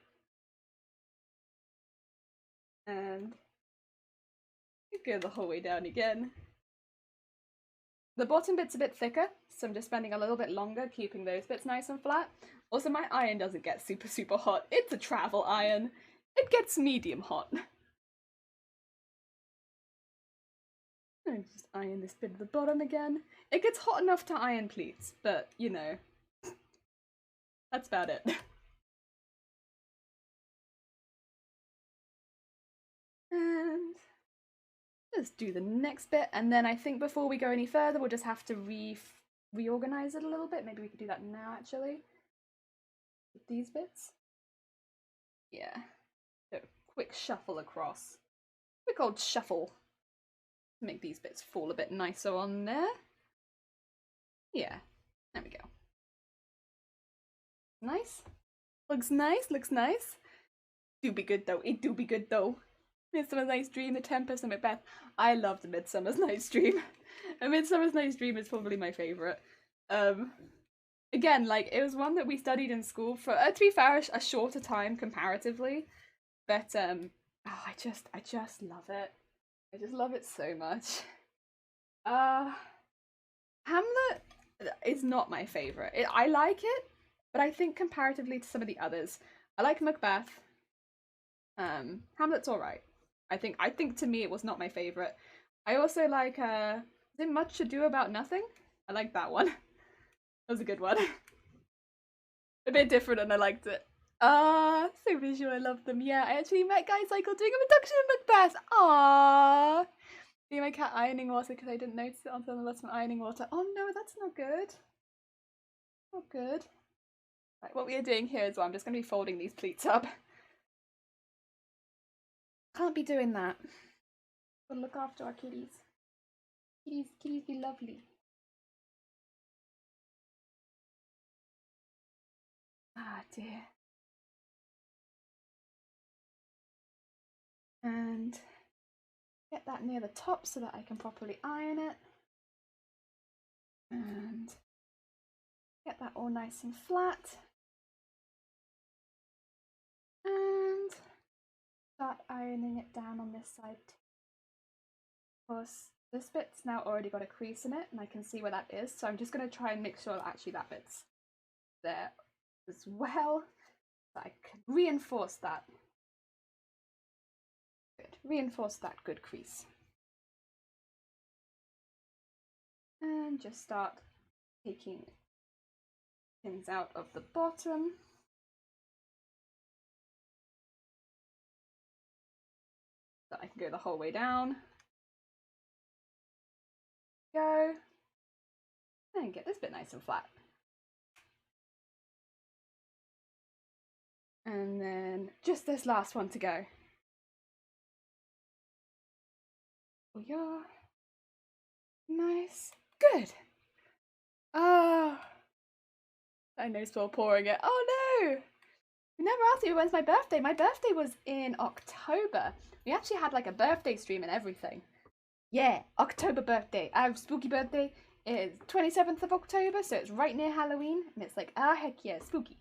And you go the whole way down again. The bottom bit's a bit thicker, so I'm just spending a little bit longer keeping those bits nice and flat. Also, my iron doesn't get super hot. It's a travel iron. It gets medium hot. And just iron this bit at the bottom again. It gets hot enough to iron pleats, but, you know, that's about it. And just do the next bit, and then I think before we go any further, we'll just have to reorganize it a little bit. Maybe we could do that now, actually. With these bits. Yeah. So, quick shuffle across. Quick old shuffle. Make these bits fall a bit nicer on there. Yeah. There we go. Nice. Looks nice, looks nice. Do be good though. It do be good though. Midsummer's Night's Dream, The Tempest, and Macbeth. I loved Midsummer's Night's Dream. A Midsummer's Night's Dream is probably my favourite. Again, like, it was one that we studied in school for, to be fair, a shorter time comparatively. But, oh, I just love it. I just love it so much. Hamlet is not my favourite. I like it, but I think comparatively to some of the others, I like Macbeth. Hamlet's alright. I think to me it was not my favourite. I also like, is it Much Ado About Nothing? I like that one. That was a good one. A bit different and I liked it. So visual, I love them. Yeah, I actually met Guy Cycle doing a reduction of Macbeth. Aww. See my cat ironing water because I didn't notice it until the bottom ironing water. Oh no, that's not good. Not good. Right, what we are doing here is, well, I'm just going to be folding these pleats up. Can't be doing that. Gotta look after our kitties. Kitties be lovely. Ah, dear. And get that near the top so that I can properly iron it. And get that all nice and flat. And start ironing it down on this side too. Of course, this bit's now already got a crease in it, and I can see where that is, so I'm just going to try and make sure that actually that bit's there as well, so I can reinforce that. Good. Reinforce that good crease. And just start taking pins out of the bottom. So I can go the whole way down. Go. And get this bit nice and flat. And then just this last one to go. We are. Nice. Good. Oh. I know still pouring it. Oh no! We never asked you when's my birthday. My birthday was in October. We actually had like a birthday stream and everything. Yeah, October birthday. Our spooky birthday is 27th of October, so it's right near Halloween. And it's like, ah heck yeah, spooky.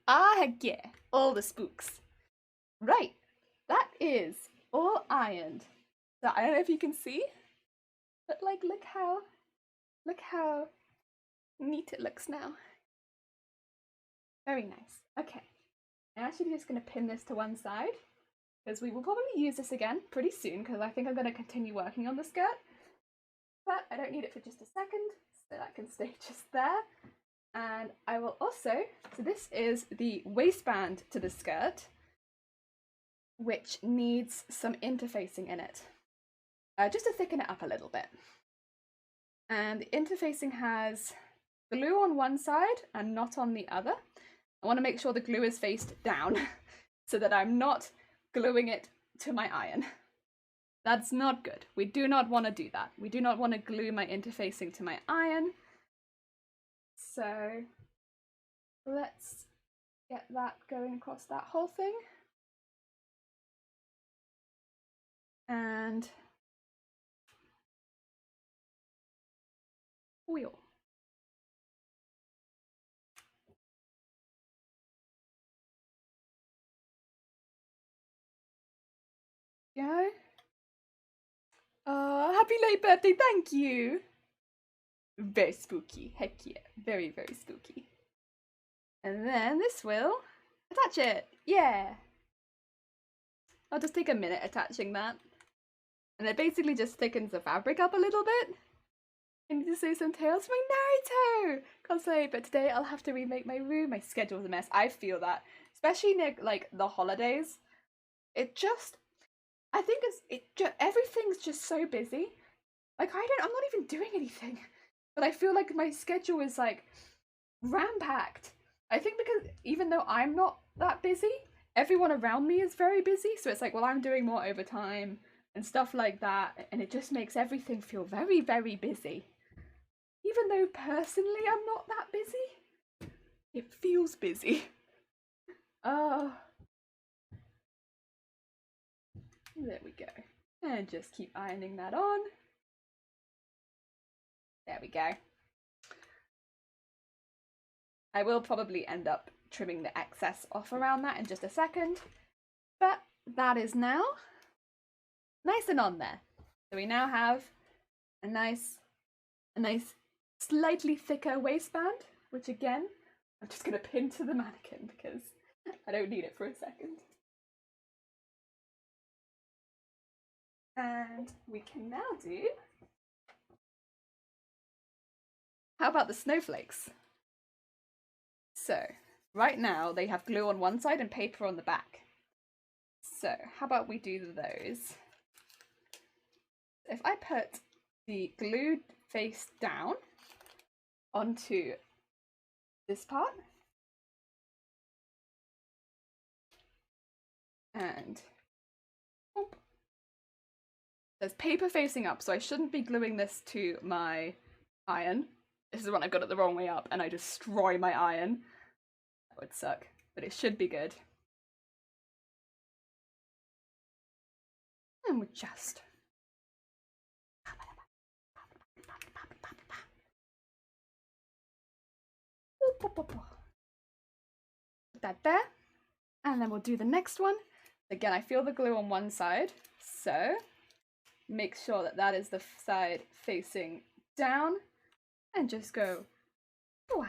Ah heck yeah, all the spooks. Right, that is all ironed. So I don't know if you can see, but like look how neat it looks now. Very nice. Okay, I'm actually just going to pin this to one side because we will probably use this again pretty soon because I think I'm going to continue working on the skirt. But I don't need it for just a second, so that can stay just there. And I will also, so this is the waistband to the skirt, which needs some interfacing in it, just to thicken it up a little bit. And the interfacing has glue on one side and not on the other. I want to make sure the glue is faced down so that I'm not gluing it to my iron. That's not good. We do not want to do that. We do not want to glue my interfacing to my iron. So let's get that going across that whole thing. And wheel. Go. Happy late birthday, thank you. Very spooky, heck yeah, very, very spooky. And then this will attach it, yeah. I'll just take a minute attaching that. And it basically just thickens the fabric up a little bit. I need to say some tales for my Naruto cosplay, but today I'll have to remake my room. My schedule's a mess. I feel that, especially near like the holidays. I think everything's just so busy. Like I'm not even doing anything, but I feel like my schedule is like ram-packed. I think because even though I'm not that busy, everyone around me is very busy. So it's like, well, I'm doing more overtime and stuff like that, and it just makes everything feel very, very busy. Even though personally I'm not that busy, it feels busy. There we go. And just keep ironing that on. There we go. I will probably end up trimming the excess off around that in just a second, but that is now nice and on there. So we now have a nice slightly thicker waistband, which again, I'm just gonna pin to the mannequin because I don't need it for a second. And we can now do, how about the snowflakes? So right now they have glue on one side and paper on the back. So how about we do those? If I put the glue face down onto this part and there's paper facing up, so I shouldn't be gluing this to my iron. This is when I got it the wrong way up and I destroy my iron. That would suck, but it should be good. And we just put that there, and then we'll do the next one. Again, I feel the glue on one side, so make sure that that is the side facing down, and just go, wow.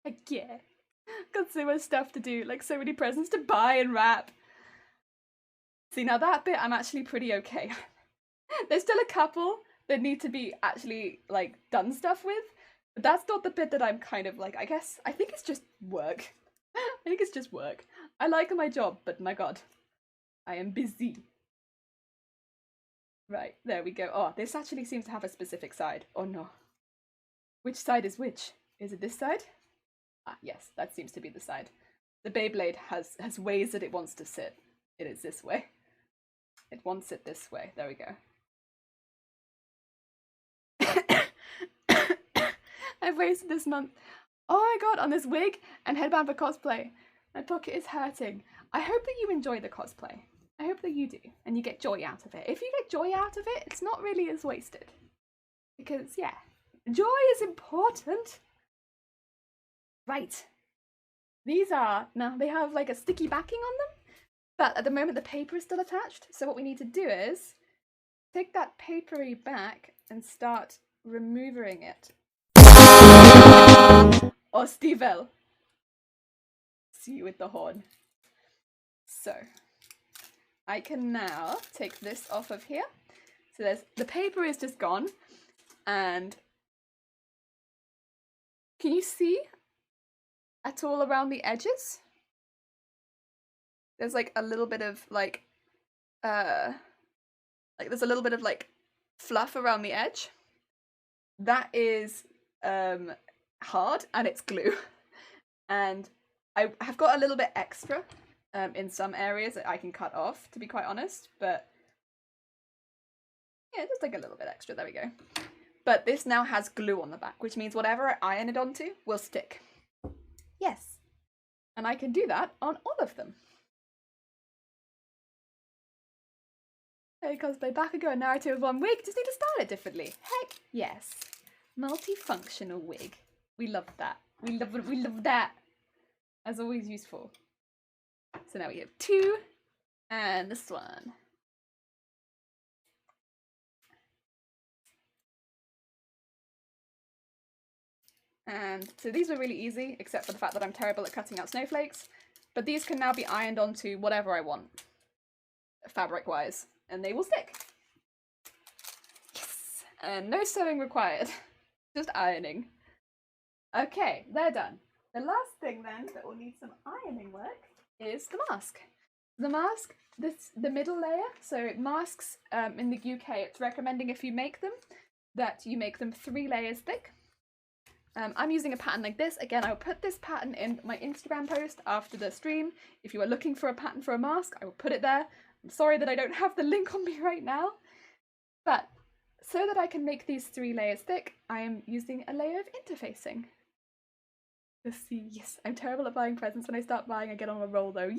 Heck yeah. Got so much stuff to do, like so many presents to buy and wrap. See, now that bit I'm actually pretty okay. There's still a couple that need to be actually like done stuff with, but that's not the bit that I'm kind of like, I think it's just work. I think it's just work. I like my job, but my god, I am busy. Right, there we go. Oh, this actually seems to have a specific side. Oh no. Which side is which? Is it this side? Ah, yes, that seems to be the side. The Beyblade has ways that it wants to sit. It is this way. It wants it this way. There we go. I've wasted this month. Oh my god, on this wig and headband for cosplay. My pocket is hurting. I hope that you enjoy the cosplay. I hope that you do, and you get joy out of it. If you get joy out of it, it's not really as wasted. Because, yeah, joy is important. Right. These are, now they have like a sticky backing on them, but at the moment the paper is still attached. So what we need to do is take that papery back and start removing it. Oh, Stevel. bless you with the horn. So I can now take this off of here. So there's the paper is just gone, and can you see at all around the edges? There's like a little bit of like there's a little bit of like fluff around the edge. That is hard, and it's glue. And I have got a little bit extra in some areas that I can cut off, to be quite honest, but yeah, just like a little bit extra, there we go. But this now has glue on the back, which means whatever I iron it onto will stick. Yes, and I can do that on all of them. Because by back ago, a narrative of one wig, just need to style it differently. Heck yes. Multifunctional wig. We love that. We love that. As always useful. So now we have 2 and this one. And so these were really easy, except for the fact that I'm terrible at cutting out snowflakes. But these can now be ironed onto whatever I want, fabric-wise, and they will stick. Yes! And no sewing required, just ironing. Okay, they're done. The last thing then that will need some ironing work is the mask. The mask, the middle layer, so masks in the UK, it's recommending if you make them, that you make them 3 layers thick. I'm using a pattern like this. Again, I'll put this pattern in my Instagram post after the stream. If you are looking for a pattern for a mask, I will put it there. I'm sorry that I don't have the link on me right now. But so that I can make these 3 layers thick, I am using a layer of interfacing. Let's see, yes, I'm terrible at buying presents. When I start buying, I get on a roll though.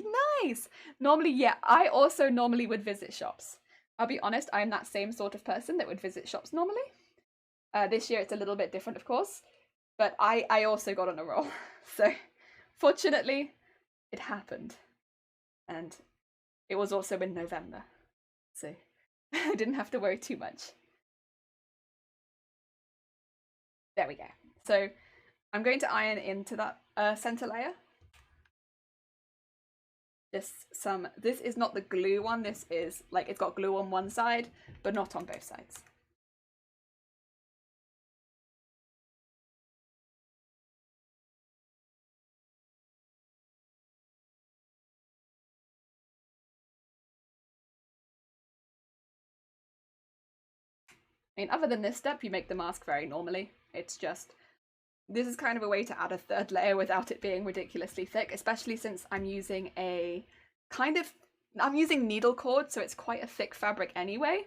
Nice! Normally, yeah, I also normally would visit shops. I'll be honest, I'm that same sort of person that would visit shops normally. This year it's a little bit different, of course. But I also got on a roll. So, fortunately, it happened. And it was also in November. So, I didn't have to worry too much. There we go. So, I'm going to iron into that center layer. This is not the glue one. This is, like, it's got glue on one side, but not on both sides. I mean, other than this step, you make the mask very normally. It's just, this is kind of a way to add a 3rd layer without it being ridiculously thick, especially since I'm using I'm using needle cord, so it's quite a thick fabric anyway.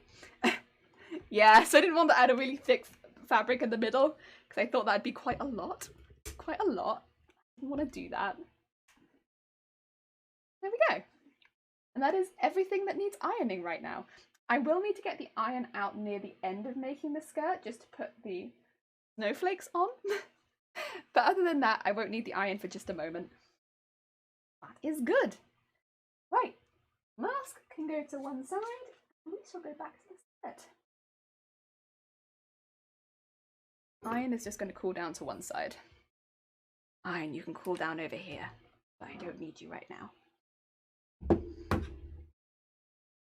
Yeah, so I didn't want to add a really thick fabric in the middle, because I thought that'd be quite a lot. Quite a lot. I didn't want to do that. There we go. And that is everything that needs ironing right now. I will need to get the iron out near the end of making the skirt, just to put the snowflakes on. But other than that, I won't need the iron for just a moment. That is good. Right, mask can go to one side, and we shall go back to the skirt. Iron is just going to cool down to one side. Iron, you can cool down over here, but I don't need you right now.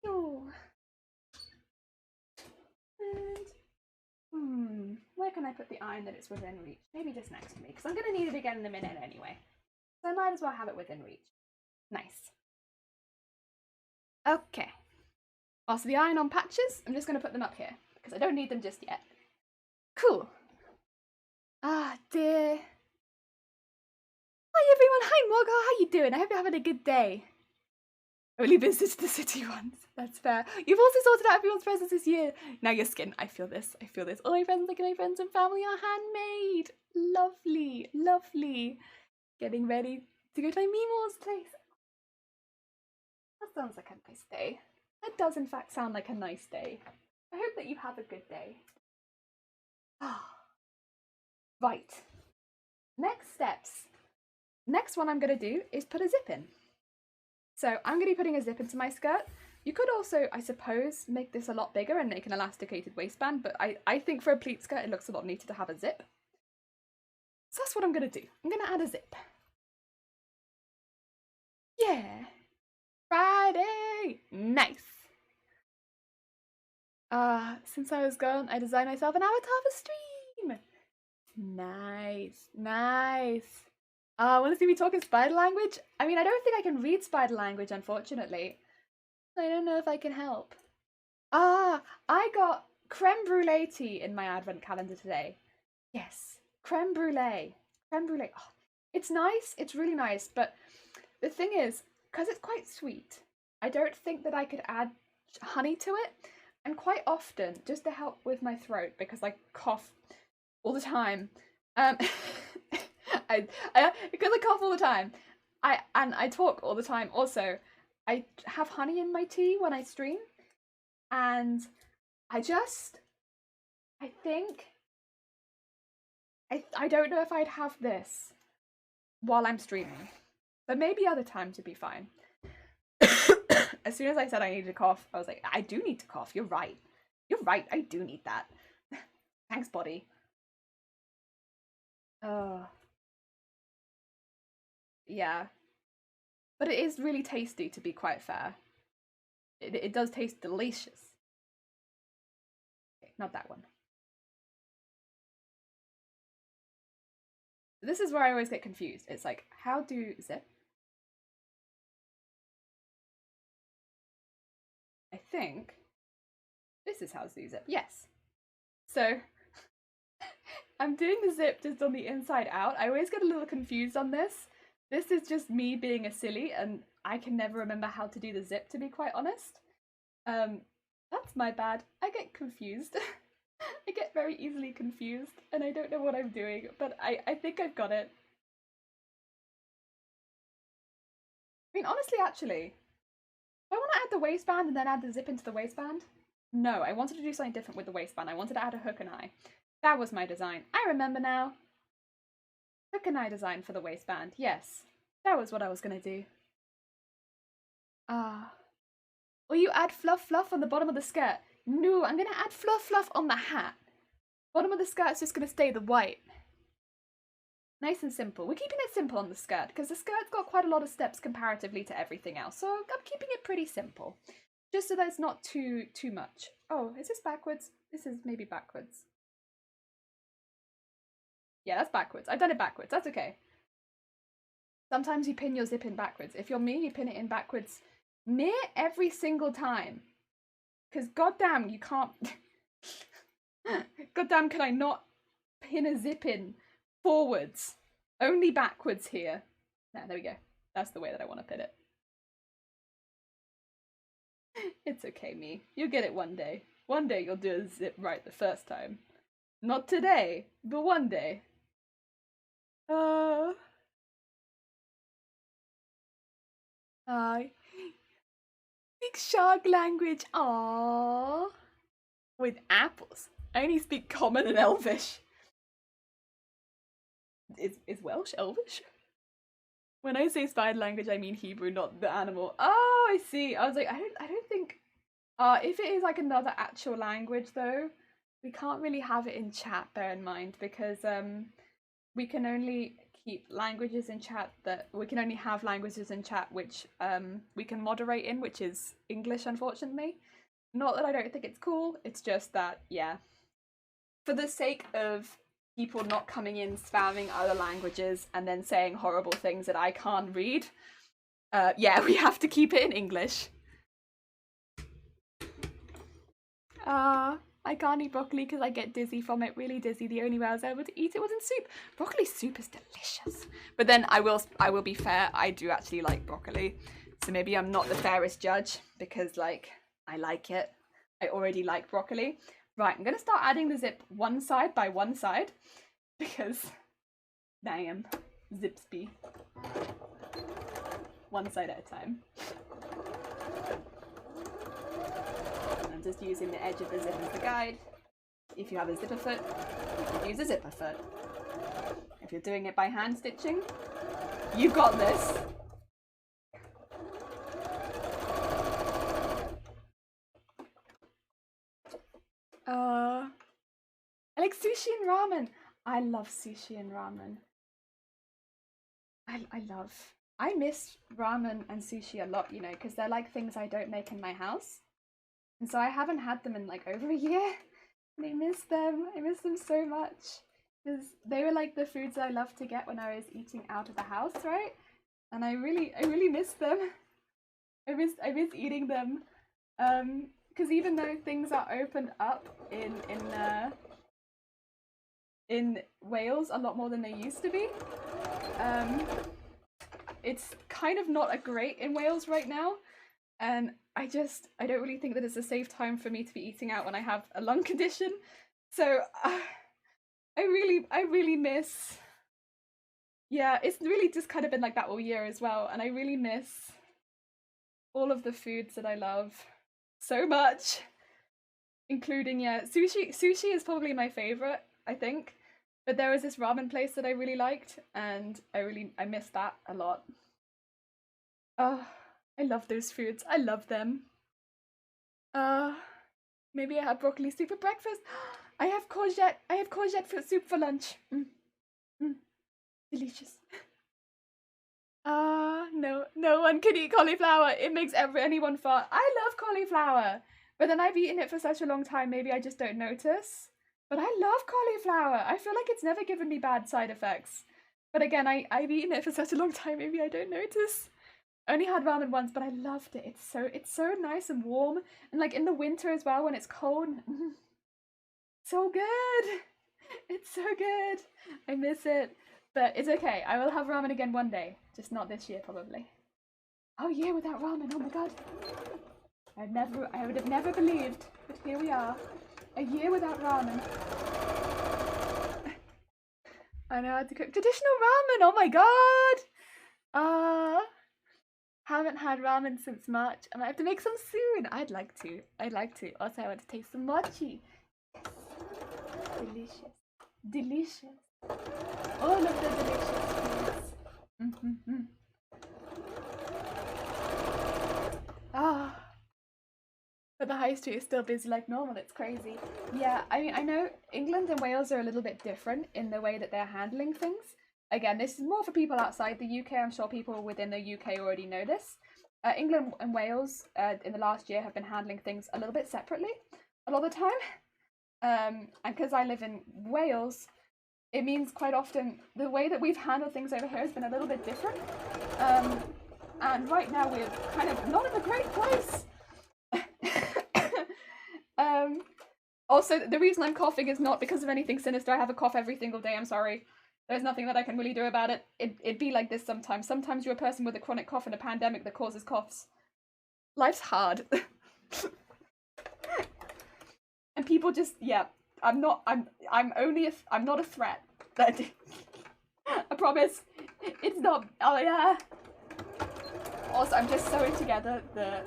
Oh. And where can I put the iron that it's within reach? Maybe just next to me, because I'm going to need it again in a minute anyway. So I might as well have it within reach. Nice. Okay. Whilst the iron on patches, I'm just going to put them up here, because I don't need them just yet. Cool. Ah, dear. Hi everyone, hi Morgan, how you doing? I hope you're having a good day. Only visited the city once. That's fair. You've also sorted out everyone's presents this year. Now your skin. I feel this. I feel this. All my presents, like my friends and family, are handmade. Lovely. Lovely. Getting ready to go to my Meemaw's place. That sounds like a nice day. That does in fact sound like a nice day. I hope that you have a good day. Right. Next steps. Next one I'm going to do is put a zip in. So I'm going to be putting a zip into my skirt. You could also, I suppose, make this a lot bigger and make an elasticated waistband, but I think for a pleat skirt it looks a lot neater to have a zip. So that's what I'm going to do. I'm going to add a zip. Yeah. Friday. Nice. Since I was gone, I designed myself an avatar for stream. Nice. Nice. Want to see me talk in spider language? I mean, I don't think I can read spider language, unfortunately. I don't know if I can help. I got creme brulee tea in my advent calendar today. Yes, creme brulee. Creme brulee. Oh, it's nice. It's really nice. But the thing is, because it's quite sweet, I don't think that I could add honey to it. And quite often, just to help with my throat, because I cough all the time. Because I cough all the time. I talk all the time. Also, I have honey in my tea when I stream, and I think I don't know if I'd have this while I'm streaming, but maybe other times would be fine. As soon as I said I needed to cough, I was like, I do need to cough. You're right. You're right. I do need that. Thanks, body. Yeah. But it is really tasty, to be quite fair. It does taste delicious. Okay, not that one. This is where I always get confused. It's like, how do zip? I think this is how to do zip. Yes. So I'm doing the zip just on the inside out. I always get a little confused on this. This is just me being a silly, and I can never remember how to do the zip, to be quite honest. That's my bad. I get confused. I get very easily confused, and I don't know what I'm doing, but I think I've got it. I mean, honestly, actually, do I want to add the waistband and then add the zip into the waistband? No, I wanted to do something different with the waistband. I wanted to add a hook and eye. That was my design. I remember now. Hook and eye design for the waistband. Yes, that was what I was going to do. Or you add fluff on the bottom of the skirt. No, I'm going to add fluff on the hat. Bottom of the skirt's just going to stay the white. Nice and simple. We're keeping it simple on the skirt because the skirt's got quite a lot of steps comparatively to everything else. So I'm keeping it pretty simple. Just so that it's not too much. Oh, is this backwards? This is maybe backwards. Yeah, that's backwards. I've done it backwards. That's okay. Sometimes you pin your zip in backwards. If you're me, you pin it in backwards near every single time. Because goddamn, you can't... goddamn, can I not pin a zip in forwards? Only backwards here. Nah, there we go. That's the way that I want to pin it. It's okay, me. You'll get it one day. One day you'll do a zip right the first time. Not today, but one day. Speak shark language. Aww. With apples. I only speak Common and Elvish. Is Welsh Elvish? When I say spider language, I mean Hebrew, not the animal. Oh, I see. I was like, I don't think. If it is like another actual language, though, we can't really have it in chat. Bear in mind, because we can only keep languages in chat that we can only have languages in chat which we can moderate in, which is English, unfortunately. Not that I don't think it's cool. It's just that, yeah, for the sake of people not coming in spamming other languages and then saying horrible things that I can't read, yeah, we have to keep it in English. I can't eat broccoli because I get dizzy from it, really dizzy. The only way I was able to eat it was in soup. Broccoli soup is delicious. But then I will be fair, I do actually like broccoli. So maybe I'm not the fairest judge because like I like it. I already like broccoli. Right, I'm gonna start adding the zip one side by one side because damn, zipsby. One side at a time. I'm just using the edge of the zip as the guide. If you have a zipper foot, you can use a zipper foot. If you're doing it by hand stitching, you got this. I like sushi and ramen. I love sushi and ramen. I miss ramen and sushi a lot, you know, because they're like things I don't make in my house. And so I haven't had them in like over a year. And I miss them. I miss them so much. Because they were like the foods I loved to get when I was eating out of the house, right? And I really miss them. I miss eating them. Because even though things are opened up in Wales a lot more than they used to be, um, it's kind of not a great in Wales right now. And I don't really think that it's a safe time for me to be eating out when I have a lung condition. So I really miss. Yeah, it's really just kind of been like that all year as well, and I really miss all of the foods that I love so much, including sushi. Sushi is probably my favorite, I think. But there was this ramen place that I really liked, and I miss that a lot. Oh, I love those foods. I love them. Uh, Maybe I have broccoli soup for breakfast. I have courgette. I have courgette soup for lunch. Mm, delicious. No, no one can eat cauliflower. It makes anyone fart. I love cauliflower, but then I've eaten it for such a long time. Maybe I just don't notice. But I love cauliflower. I feel like it's never given me bad side effects. But again, I've eaten it for such a long time. Maybe I don't notice. I only had ramen once, but I loved it. It's so nice and warm, and like in the winter as well when it's cold. So good. It's so good. I miss it. But it's okay. I will have ramen again one day. Just not this year, probably. Oh, yeah, without ramen. Oh my god. I would have never believed. But here we are. A year without ramen. I know how to cook traditional ramen. Oh my god. Haven't had ramen since March. I might have to make some soon. I'd like to. I'd like to. Also, I want to taste some mochi. Yes. Delicious. Delicious. All of the delicious foods. Mm-hmm. Ah. But the high street is still busy like normal. It's crazy. Yeah, I mean, I know England and Wales are a little bit different in the way that they're handling things. Again, this is more for people outside the UK. I'm sure people within the UK already know this. England and Wales in the last year have been handling things a little bit separately a lot of the time. And because I live in Wales, it means quite often the way that we've handled things over here has been a little bit different. And right now we're kind of not in a great place. Also, the reason I'm coughing is not because of anything sinister. I have a cough every single day. I'm sorry. There's nothing that I can really do about it. It'd be like this sometimes. Sometimes you're a person with a chronic cough in a pandemic that causes coughs. Life's hard. And people just, yeah, I'm not a threat. I promise. It's not, oh yeah. Also, I'm just sewing together the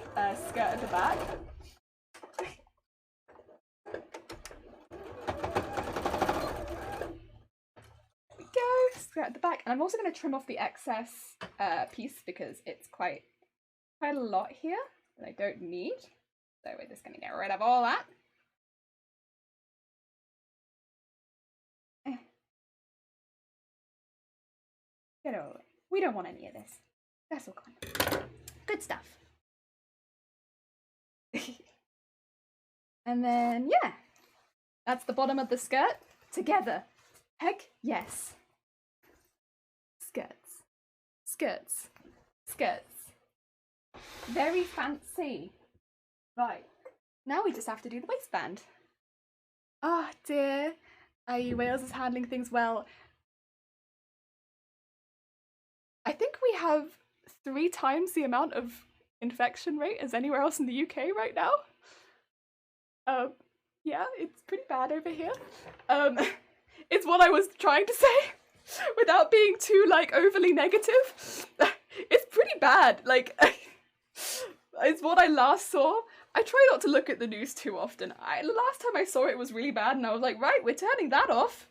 skirt at the back. Go skirt at the back, and I'm also going to trim off the excess piece because it's quite a lot here that I don't need. So we're just going to get rid of all that. Get over it. We don't want any of this. That's all gone. Good stuff. And then yeah, that's the bottom of the skirt together. Heck yes. Skirts. Skirts. Skirts. Very fancy. Right. Now we just have to do the waistband. Oh dear. Wales is handling things well. I think we have 3 times the amount of infection rate as anywhere else in the UK right now. Yeah, it's pretty bad over here. It's what I was trying to say without being too like overly negative. It's pretty bad. Like it's what I last saw. I try not to look at the news too often. The last time I saw it was really bad, and I was like, right, we're turning that off.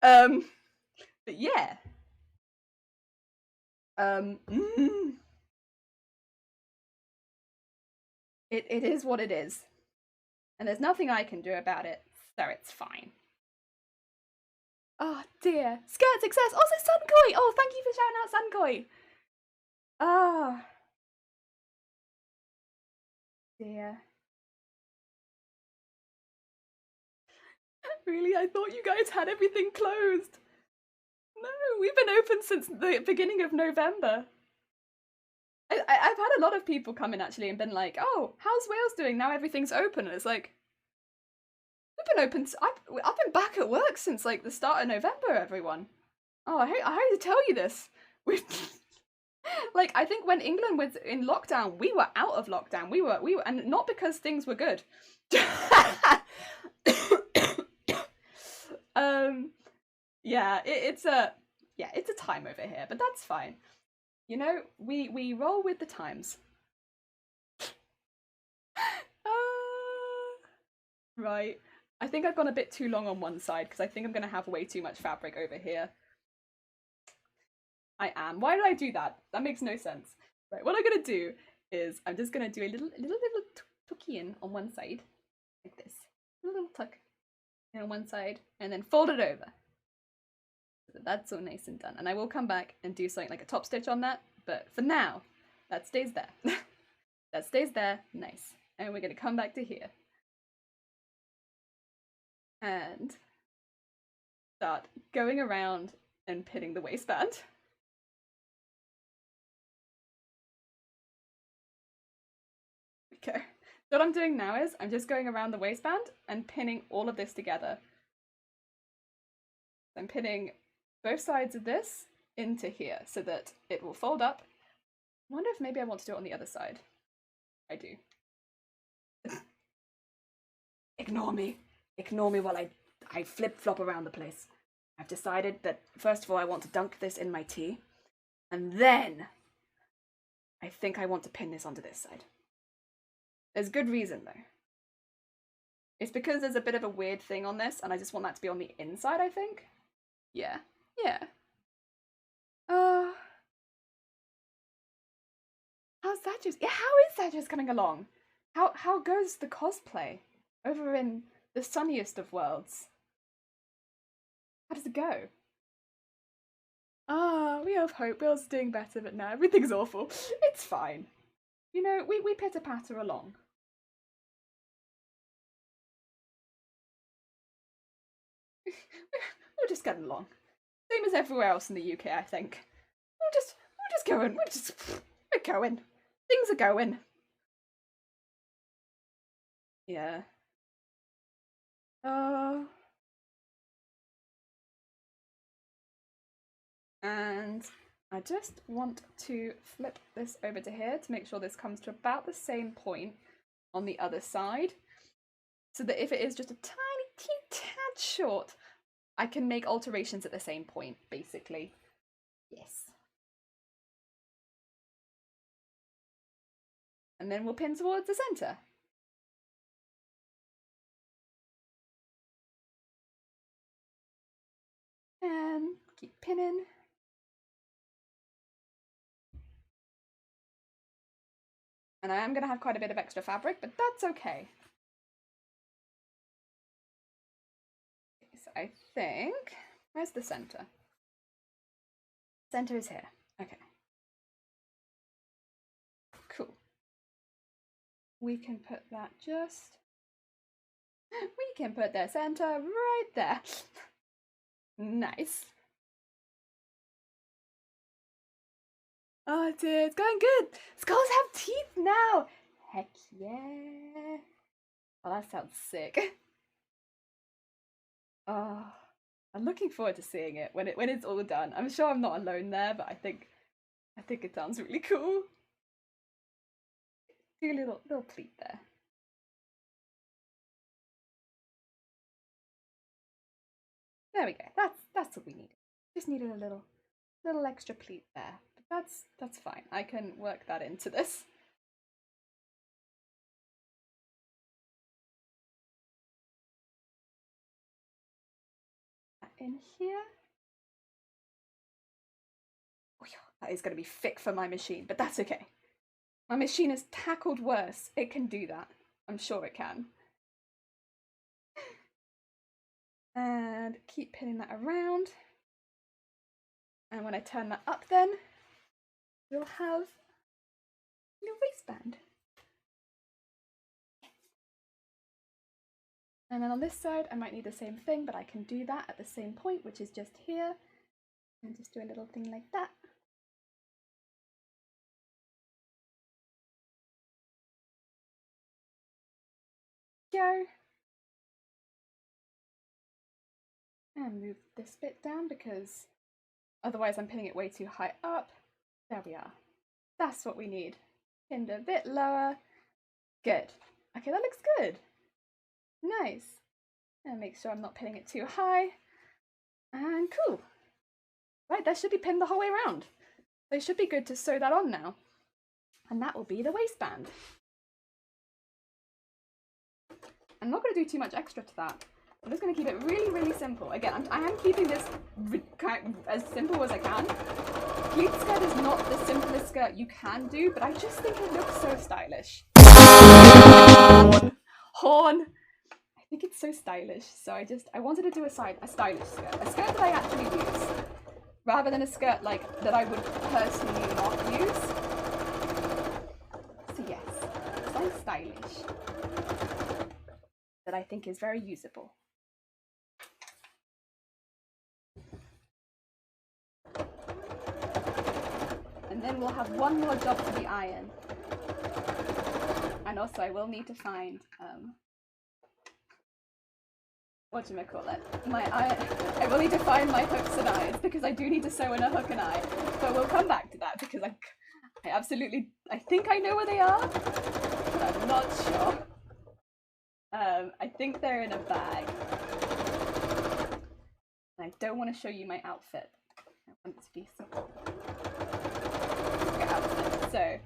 But yeah. It is what it is. And there's nothing I can do about it, so it's fine. Oh dear. Skirt success! Also Sunkoi! Oh, thank you for shouting out Sunkoi! Ah, dear. Really? I thought you guys had everything closed. No, we've been open since the beginning of November. I've had a lot of people come in actually and been like, "Oh, how's Wales doing now? Everything's open." And it's like, we've been open. I've been back at work since like the start of November. Everyone. Oh, I hate to tell you this. We, like, I think when England was in lockdown, we were out of lockdown. We were, and not because things were good. um, yeah, it's a time over here, but that's fine. You know, we roll with the times. Right. I think I've gone a bit too long on one side because I think I'm going to have way too much fabric over here. I am. Why did I do that? That makes no sense. Right, what I'm going to do is I'm just going to do a little tucky in on one side, like this. A little tuck in on one side, and then fold it over. So that's all nice and done. And I will come back and do something like a top stitch on that, but for now, that stays there. That stays there, nice. And we're going to come back to here. And start going around and pinning the waistband. Okay. So what I'm doing now is I'm just going around the waistband and pinning all of this together. I'm pinning both sides of this into here so that it will fold up. I wonder if maybe I want to do it on the other side. I do. Ignore me. Ignore me while I flip-flop around the place. I've decided that first of all I want to dunk this in my tea, and then I think I want to pin this onto this side. There's good reason though. It's because there's a bit of a weird thing on this, and I just want that to be on the inside, I think. Yeah. Yeah. How's that just? Yeah, how is that just coming along? How goes the cosplay over in the sunniest of worlds? How does it go? Ah, we have hope. Will's doing better, but now everything's awful. It's fine. You know, we pitter patter along. We're just getting along. Same as everywhere else in the UK, I think. We're just going. We're going. Things are going. Yeah. Uh, and I just want to flip this over to here to make sure this comes to about the same point on the other side, so that if it is just a tiny tad short, I can make alterations at the same point, basically. Yes. And then we'll pin towards the centre. And keep pinning. And I am going to have quite a bit of extra fabric, but that's okay. So I think, where's the centre? Centre is here. Okay. Cool. We can put that just... We can put the centre right there. Nice. Oh dear, it's going good. Skulls have teeth now. Heck yeah. Oh, that sounds sick. Oh, I'm looking forward to seeing it when it's all done. I'm sure I'm not alone there, but I think it sounds really cool. Do a little pleat there. There we go. That's what we need. Just needed a little extra pleat there. But that's fine. I can work that into this. In here. Oh, yeah, that is going to be thick for my machine, but that's okay. My machine has tackled worse. It can do that. I'm sure it can. And keep pinning that around. And when I turn that up then, we'll have a new waistband. And then on this side, I might need the same thing, but I can do that at the same point, which is just here. And just do a little thing like that. Go. And move this bit down because otherwise I'm pinning it way too high up. There we are. That's what we need. Pinned a bit lower. Good. Okay, that looks good. Nice. And make sure I'm not pinning it too high. And cool. Right, that should be pinned the whole way around. So it should be good to sew that on now. And that will be the waistband. I'm not going to do too much extra to that. I'm just going to keep it really, really simple. Again, I am keeping this as simple as I can. Pleat skirt is not the simplest skirt you can do, but I just think it looks so stylish. Horn! I think it's so stylish, so I wanted to do a stylish skirt. A skirt that I actually use, rather than a skirt like that I would personally not use. So yes, something stylish that I think is very usable. And then we'll have one more job for the iron. And also I will need to find whatchamacallit, I will need to find my hooks and eyes because I do need to sew in a hook and eye. But we'll come back to that because I think I know where they are, but I'm not sure. I think they're in a bag. And I don't want to show you my outfit. I want it to be simple. Outfit. So, I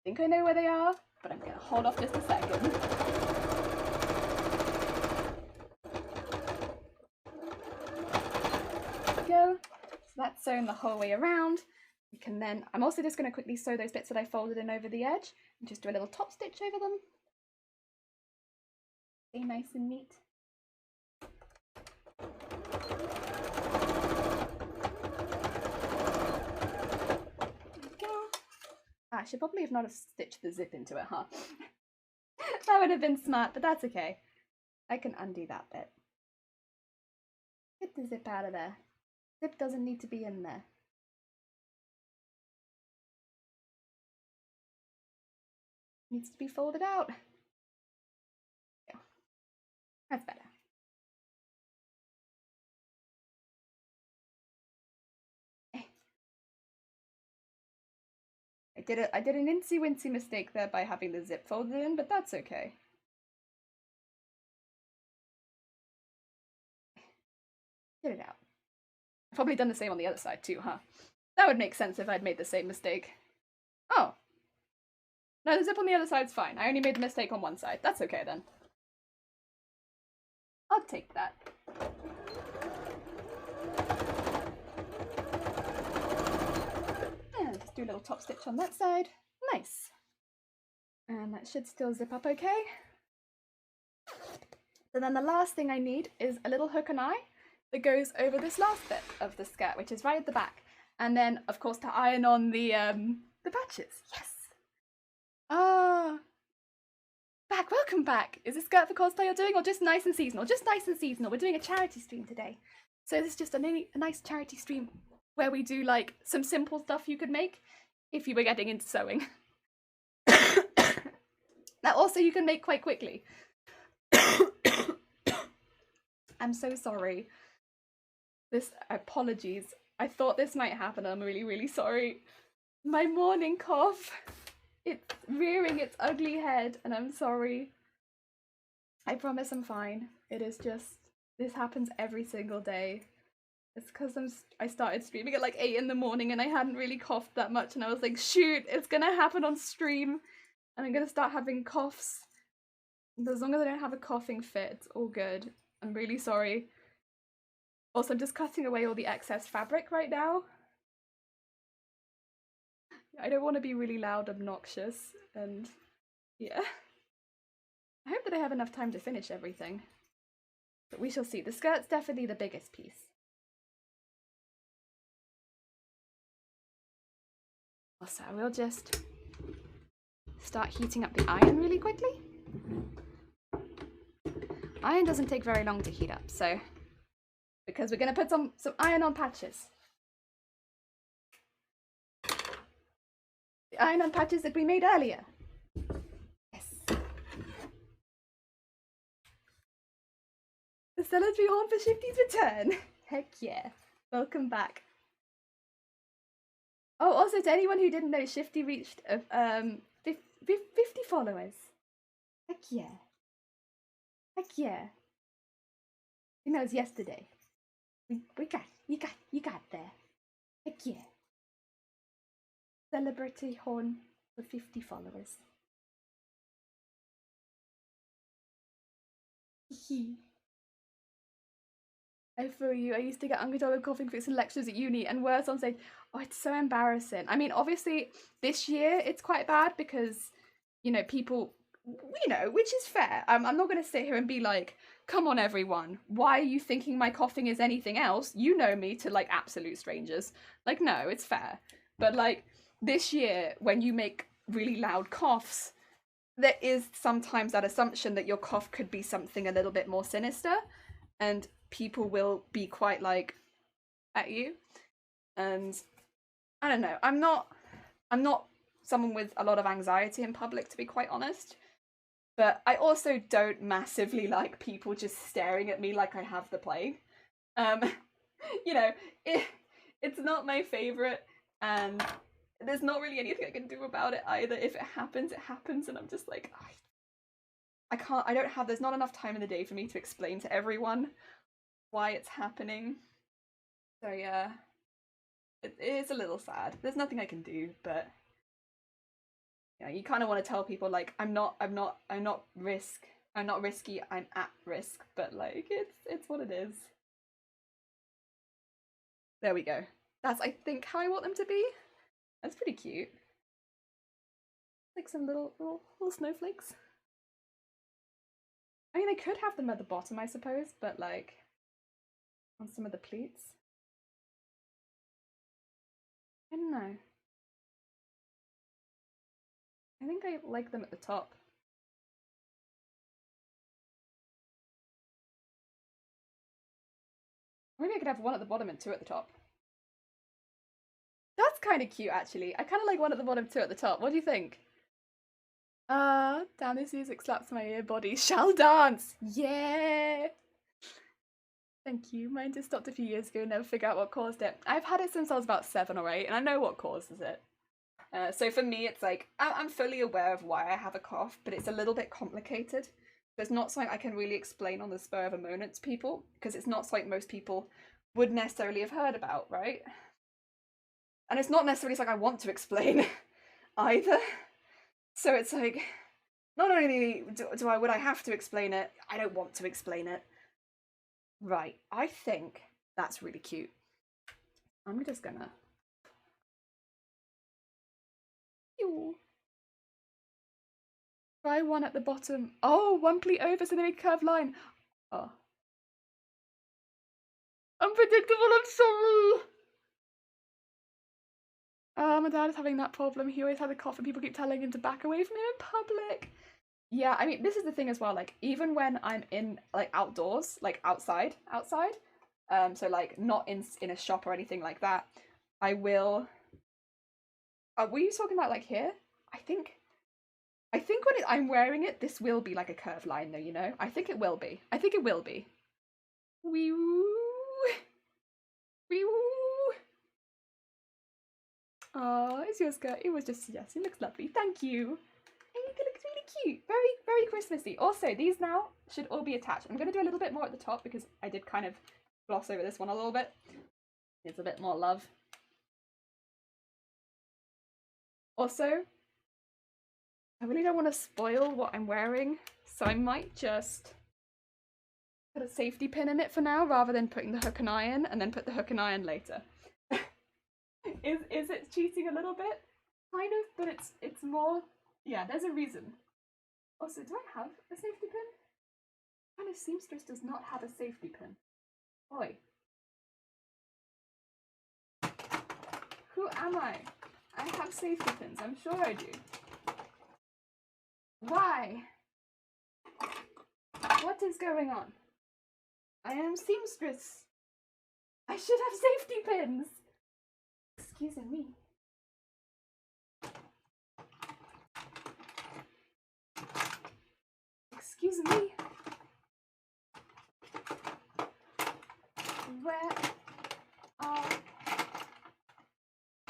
think I know where they are, but I'm going to hold off just a second. Go. So that's sewn the whole way around. We can then, I'm also just going to quickly sew those bits that I folded in over the edge and just do a little top stitch over them. Stay nice and neat. There we go. I should probably have not stitched the zip into it, huh? That would have been smart, but that's okay. I can undo that bit. Get the zip out of there. Zip doesn't need to be in there. Needs to be folded out. Yeah, that's better. I did an incy-wincy mistake there by having the zip folded in, but that's okay. Get it out. I've probably done the same on the other side too, huh? That would make sense if I'd made the same mistake. Oh. No, the zip on the other side's fine. I only made the mistake on one side. That's okay then. I'll take that. And just do a little top stitch on that side. Nice. And that should still zip up okay. So then the last thing I need is a little hook and eye that goes over this last bit of the skirt, which is right at the back. And then, of course, to iron on the patches. Yes! Ah! Back, welcome back! Is this skirt for cosplay you're doing, or just nice and seasonal? Just nice and seasonal. We're doing a charity stream today. So this is just a nice charity stream where we do, like, some simple stuff you could make if you were getting into sewing. That also you can make quite quickly. I'm so sorry. Apologies. I thought this might happen. I'm really, really sorry. My morning cough. It's rearing its ugly head and I'm sorry. I promise I'm fine. It is just, this happens every single day. It's because I started streaming at like 8 in the morning and I hadn't really coughed that much and I was like, shoot, it's gonna happen on stream and I'm gonna start having coughs. But as long as I don't have a coughing fit, it's all good. I'm really sorry. Also, I'm just cutting away all the excess fabric right now. I don't want to be really loud, obnoxious, and yeah. I hope that I have enough time to finish everything. But we shall see. The skirt's definitely the biggest piece. Also, we'll just start heating up the iron really quickly. Iron doesn't take very long to heat up, so because we're going to put some iron-on patches. The iron-on patches that we made earlier. Yes. The celebratory horn for Shifty's return. Heck yeah. Welcome back. Oh, also to anyone who didn't know, Shifty reached 50 followers. Heck yeah. Heck yeah. I think that was yesterday. You got there. Heck yeah. Celebratory horn for 50 followers. I feel you. I used to get uncontrollable coughing fits in lectures at uni and worse on stage. Oh, it's so embarrassing. I mean, obviously, this year it's quite bad because, you know, people, you know, which is fair. I'm not going to sit here and be like, come on, everyone. Why are you thinking my coughing is anything else? You know me to, like, absolute strangers. Like, no, it's fair. But, like, this year, when you make really loud coughs, there is sometimes that assumption that your cough could be something a little bit more sinister. And people will be quite like at you, and I don't know, I'm not someone with a lot of anxiety in public, to be quite honest, but I also don't massively like people just staring at me like I have the plague. You know, it's not my favorite, and there's not really anything I can do about it either. If it happens, it happens, and I'm just like, there's not enough time in the day for me to explain to everyone why it's happening. So yeah, it is a little sad. There's nothing I can do, but yeah, you kind of want to tell people like I'm not risky, I'm at risk, but like it's what it is. There we go. That's, I think, how I want them to be. That's pretty cute. Like some little snowflakes. I mean, I could have them at the bottom, I suppose, but like on some of the pleats. I don't know. I think I like them at the top. Maybe I could have one at the bottom and two at the top. That's kind of cute, actually. I kind of like one at the bottom, two at the top. What do you think? Damn, this music slaps my ear body. Shall dance! Yeah! Thank you. Mine just stopped a few years ago and never figured out what caused it. I've had it since I was about 7 or 8, and I know what causes it. So for me, it's like, I'm fully aware of why I have a cough, but it's a little bit complicated. So it's not something I can really explain on the spur of a moment to people, because it's not something most people would necessarily have heard about, right? And it's not necessarily something I want to explain either. So it's like, not only would I have to explain it, I don't want to explain it. Right, I think that's really cute. I'm just gonna... Try one at the bottom. Oh, one pleat over so they make a curved line. Oh. Unpredictable, I'm sorry! My dad is having that problem. He always had a cough and people keep telling him to back away from him in public. Yeah, I mean, this is the thing as well, like, even when I'm in, like, outdoors, like, outside, so, like, not in a shop or anything like that, I will... were you talking about, like, here? I think when I'm wearing it, this will be, like, a curved line, though, you know? I think it will be. Wee-woo! Wee-woo! Oh, it's your skirt. It was just a suggestion. It looks lovely. Thank you. I think it looks really cute. Very, very Christmassy. Also, these now should all be attached. I'm going to do a little bit more at the top because I did kind of gloss over this one a little bit. It's a bit more love. Also, I really don't want to spoil what I'm wearing, so I might just put a safety pin in it for now rather than putting the hook and iron and then put the hook and iron later. Is it cheating a little bit? Kind of, but it's more... Yeah, there's a reason. Also, do I have a safety pin? Kind of seamstress does not have a safety pin. Oi. Who am I? I have safety pins, I'm sure I do. Why? What is going on? I am seamstress. I should have safety pins. Excuse me. Excuse me. Where are...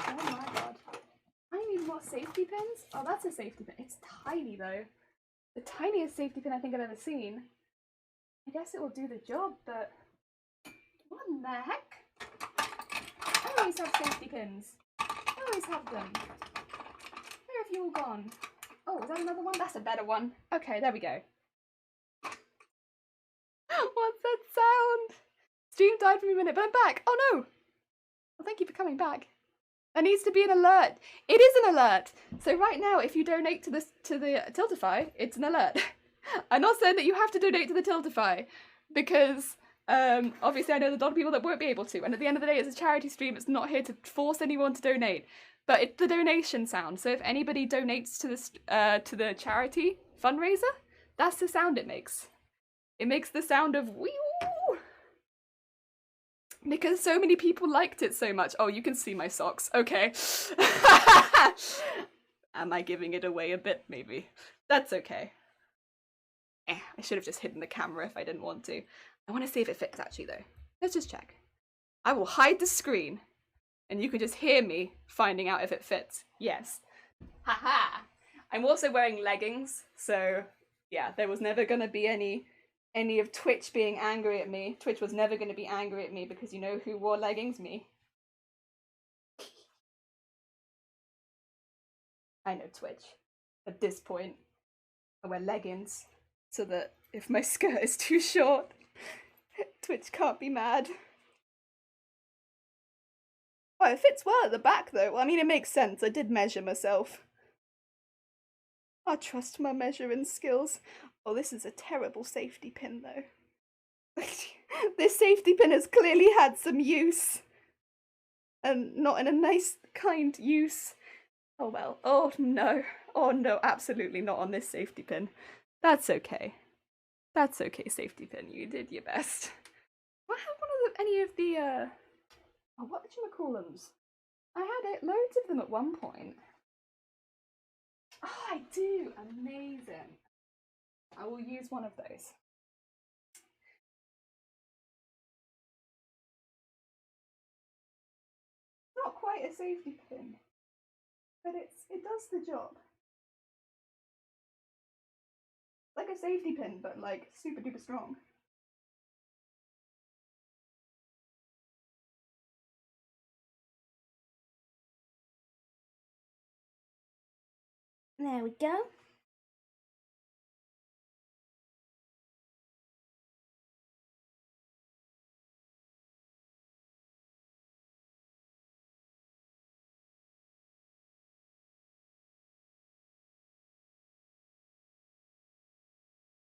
Oh my god. I need more safety pins? Oh, that's a safety pin. It's tiny though. The tiniest safety pin I think I've ever seen. I guess it will do the job, but... What in the heck? I always have safety pins. I always have them. Where have you all gone? Oh, is that another one? That's a better one. Okay, there we go. What's that sound? Stream died for me a minute, but I'm back. Oh no! Well, thank you for coming back. There needs to be an alert. It is an alert. So right now, if you donate to the Tiltify, it's an alert. I'm not saying that you have to donate to the Tiltify, because obviously I know there's a lot of people that won't be able to, and at the end of the day, it's a charity stream. It's not here to force anyone to donate, but it's the donation sound. So if anybody donates to the charity fundraiser, that's the sound it makes. It makes the sound of wee. Because so many people liked it so much. Oh, you can see my socks. Okay. Am I giving it away a bit? Maybe. That's okay. I should have just hidden the camera if I didn't want to. I want to see if it fits actually though. Let's just check. I will hide the screen and you can just hear me finding out if it fits. Yes. Haha. I'm also wearing leggings, so yeah, there was never gonna be any of Twitch being angry at me. Twitch was never going to be angry at me because you know who wore leggings? Me. I know Twitch. At this point, I wear leggings so that if my skirt is too short, Twitch can't be mad. Oh, it fits well at the back though. Well, I mean, it makes sense. I did measure myself. I trust my measuring skills. Oh, this is a terrible safety pin though. This safety pin has clearly had some use. And not in a nice, kind use. Oh well. Oh no. Oh no, absolutely not on this safety pin. That's okay. That's okay, safety pin. You did your best. Do I have any of the, oh, what did you call them? I had loads of them at one point. Oh, I do. Amazing. I will use one of those. Not quite a safety pin, but it does the job. Like a safety pin, but like super duper strong. There we go.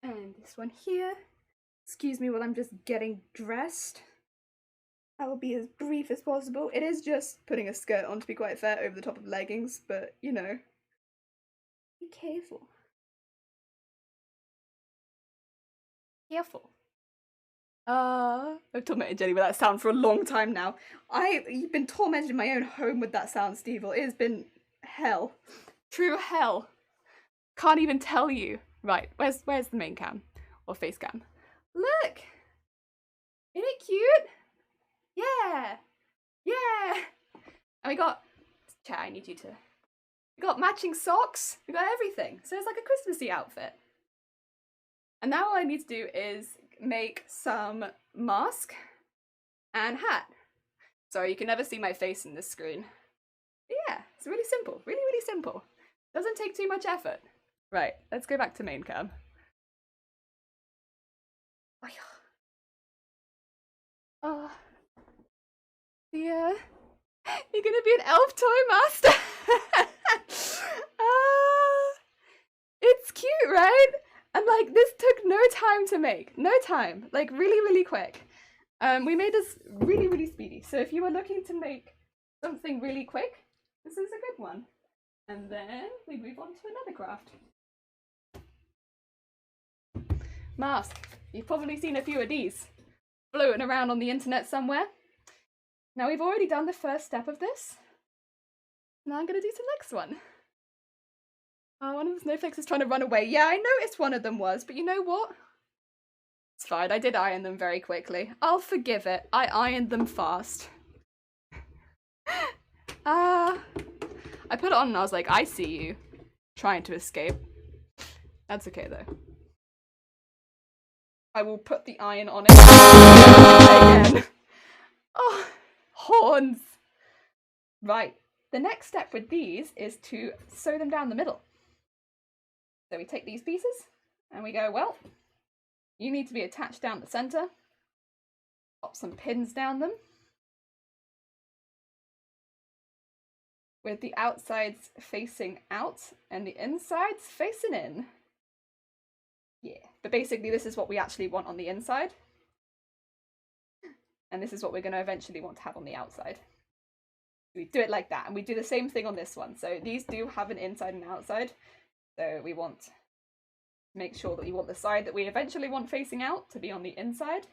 And this one here. Excuse me while I'm just getting dressed. I will be as brief as possible. It is just putting a skirt on, to be quite fair, over the top of leggings, but you know. Be careful. Careful. I've tormented Jenny with that sound for a long time now. I've been tormented in my own home with that sound, Steve. It has been hell. True hell. Can't even tell you. Right, where's the main cam? Or face cam? Look! Isn't it cute? Yeah! Yeah! And we got... Chat, I need you to... We got matching socks. We got everything. So it's like a Christmassy outfit. And now all I need to do is make some mask and hat. Sorry, you can never see my face in this screen. But yeah, it's really simple. Really, really simple. Doesn't take too much effort. Right, let's go back to main cam. Oh, yeah. You're gonna be an elf toy master. It's cute, right? And like, this took no time to make. No time. Like, really, really quick. We made this really, really speedy. So if you were looking to make something really quick, This is a good one. And then we move on to another craft. Mask. You've probably seen a few of these floating around on the internet somewhere. Now we've already done the first step of this. Now I'm going to do the next one. One of the snowflakes is trying to run away. Yeah, I noticed one of them was, but you know what? It's fine, I did iron them very quickly. I'll forgive it. I ironed them fast. I put it on and I was like, I see you trying to escape. That's okay though. I will put the iron on it again. Oh, horns. Right, the next step with these is to sew them down the middle. So we take these pieces and we go, well, you need to be attached down the center. Pop some pins down them. With the outsides facing out and the insides facing in. Yeah, but basically this is what we actually want on the inside. And this is what we're going to eventually want to have on the outside. We do it like that, and we do the same thing on this one. So these do have an inside and outside. So we want to make sure that we want the side that we eventually want facing out to be on the inside.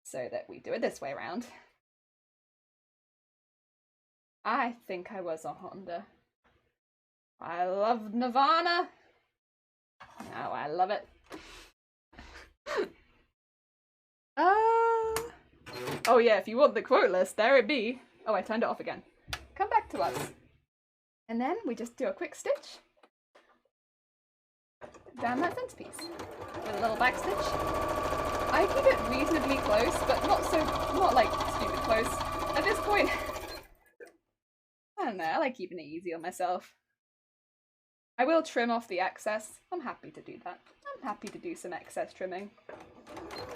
So that we do it this way around. I think I was a Honda. I love Nirvana. Oh, I love it. Oh yeah, if you want the quote list, there it be. Oh, I turned it off again. Come back to us. And then we just do a quick stitch down that centerpiece with a little back stitch. I keep it reasonably close, but not like stupid close. At this point, I don't know, I like keeping it easy on myself. I will trim off the excess. I'm happy to do that. I'm happy to do some excess trimming.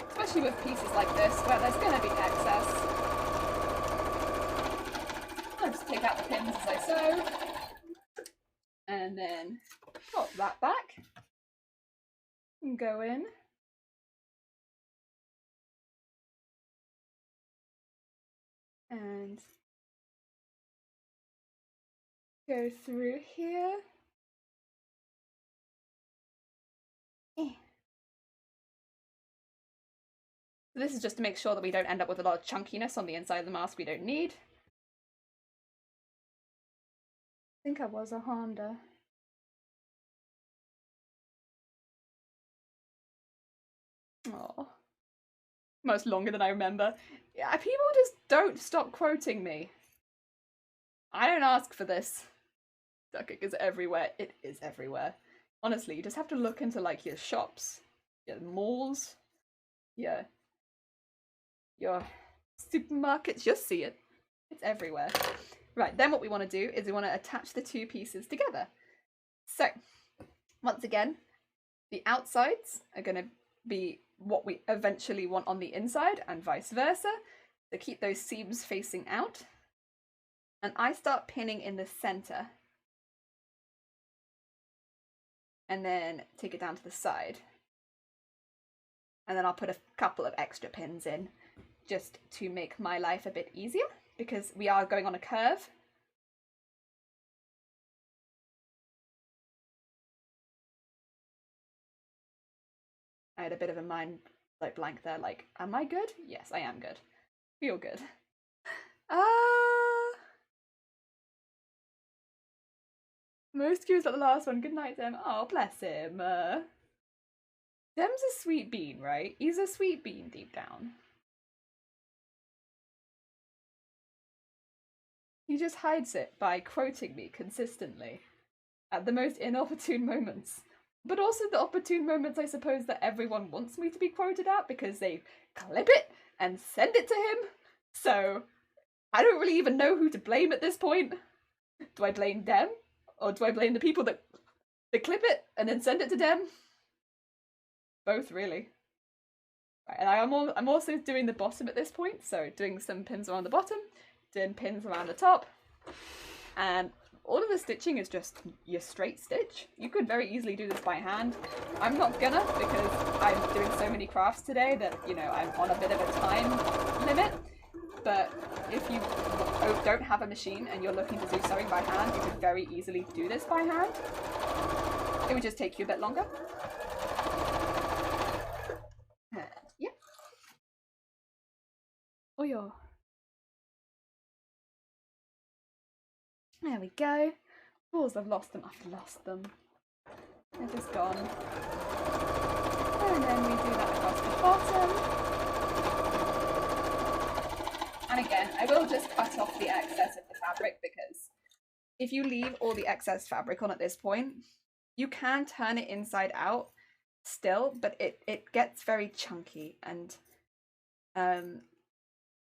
Especially with pieces like this, where there's going to be excess. I'll just take out the pins as I sew. And then pop that back. And go in. And go through here. So this is just to make sure that we don't end up with a lot of chunkiness on the inside of the mask we don't need. I think I was a Honda. Oh, most longer than I remember. Yeah, people just don't stop quoting me. I don't ask for this. Duck is everywhere. It is everywhere. Honestly, you just have to look into like your shops, your malls, your supermarkets. You'll see it. It's everywhere. Right, then what we want to do is we want to attach the two pieces together. So, once again, the outsides are going to be what we eventually want on the inside and vice versa. So keep those seams facing out. And I start pinning in the center. And then take it down to the side. And then I'll put a couple of extra pins in just to make my life a bit easier because we are going on a curve. I had a bit of a mind blank there, like, am I good? Yes, I am good. Feel good. Most curious at the last one. Good night, Dem. Oh, bless him. Dem's a sweet bean, right? He's a sweet bean deep down. He just hides it by quoting me consistently at the most inopportune moments. But also the opportune moments, I suppose, that everyone wants me to be quoted at because they clip it and send it to him. So I don't really even know who to blame at this point. Do I blame Dem? Or do I blame the people that clip it and then send it to Dem? Both, really. Right, and I'm also doing the bottom at this point, so doing some pins around the bottom, doing pins around the top, and all of the stitching is just your straight stitch. You could very easily do this by hand. I'm not gonna because I'm doing so many crafts today that, you know, I'm on a bit of a time limit. But if you don't have a machine and you're looking to do sewing by hand, you could very easily do this by hand. It would just take you a bit longer. Yeah. Oh, yeah. There we go. Balls, I've lost them. I've lost them. They're just gone. And then we do that across the bottom. And again, I will just cut off the excess of the fabric, because if you leave all the excess fabric on at this point, you can turn it inside out still, but it gets very chunky. And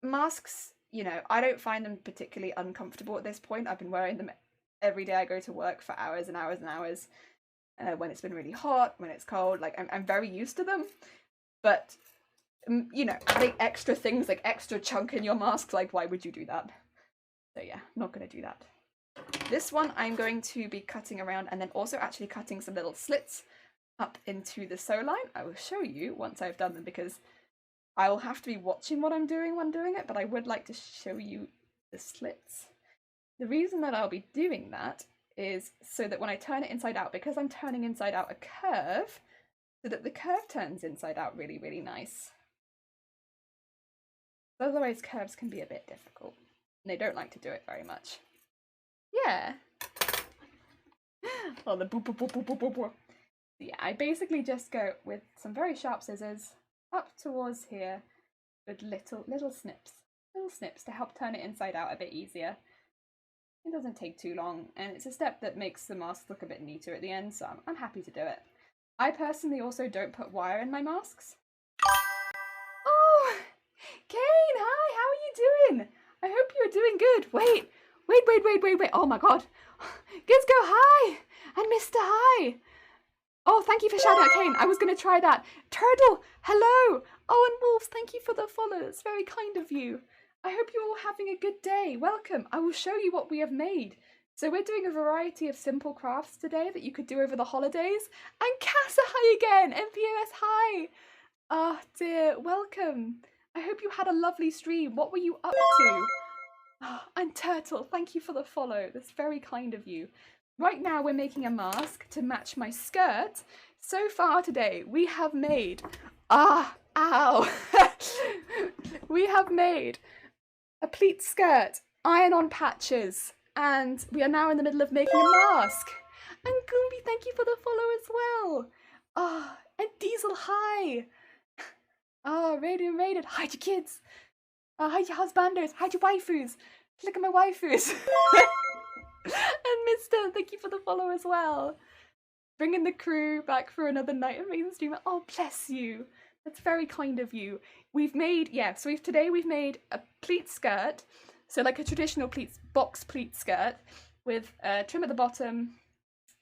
masks, you know, I don't find them particularly uncomfortable at this point. I've been wearing them every day I go to work for hours and hours and hours. When it's been really hot, when it's cold, like I'm very used to them. But you know, adding extra things like extra chunk in your mask, like why would you do that? So yeah, not gonna do that. This one I'm going to be cutting around and then also actually cutting some little slits up into the sew line. I will show you once I've done them, because I will have to be watching what I'm doing when doing it, but I would like to show you the slits. The reason that I'll be doing that is so that when I turn it inside out, because I'm turning inside out a curve, so that the curve turns inside out really, really nice. Otherwise curves can be a bit difficult, and they don't like to do it very much. Yeah. Oh, the boop, boop, boop, boop, boop, boop, boop. Yeah, I basically just go with some very sharp scissors up towards here with little snips to help turn it inside out a bit easier. It doesn't take too long, and it's a step that makes the mask look a bit neater at the end, so I'm happy to do it. I personally also don't put wire in my masks. Oh, Kane, hi, how are you doing? I hope you're doing good. Wait. Oh my god. Gizgo, hi, and Mr. Hi. Oh, thank you for shouting out Kane. I was going to try that. Turtle, hello. Oh, and Wolves, thank you for the follow. It's very kind of you. I hope you're all having a good day. Welcome. I will show you what we have made. So we're doing a variety of simple crafts today that you could do over the holidays. And Casa, hi again. MPOS, hi. Oh dear, welcome. I hope you had a lovely stream. What were you up to? Oh, and Turtle, thank you for the follow. That's very kind of you. Right now we're making a mask to match my skirt. So far today we have made, we have made a pleat skirt, iron-on patches, and we are now in the middle of making a mask. And Goombi, thank you for the follow as well. Ah, and Diesel, hi. Ah, Raiden, hide your kids. Hide your husbanders, hide your waifus. Look at my waifus. And Mister, thank you for the follow as well. Bringing the crew back for another night of Maiden Streamer. Oh, bless you. That's very kind of you. We've made, today we've made a pleat skirt. So like a traditional box pleat skirt with a trim at the bottom,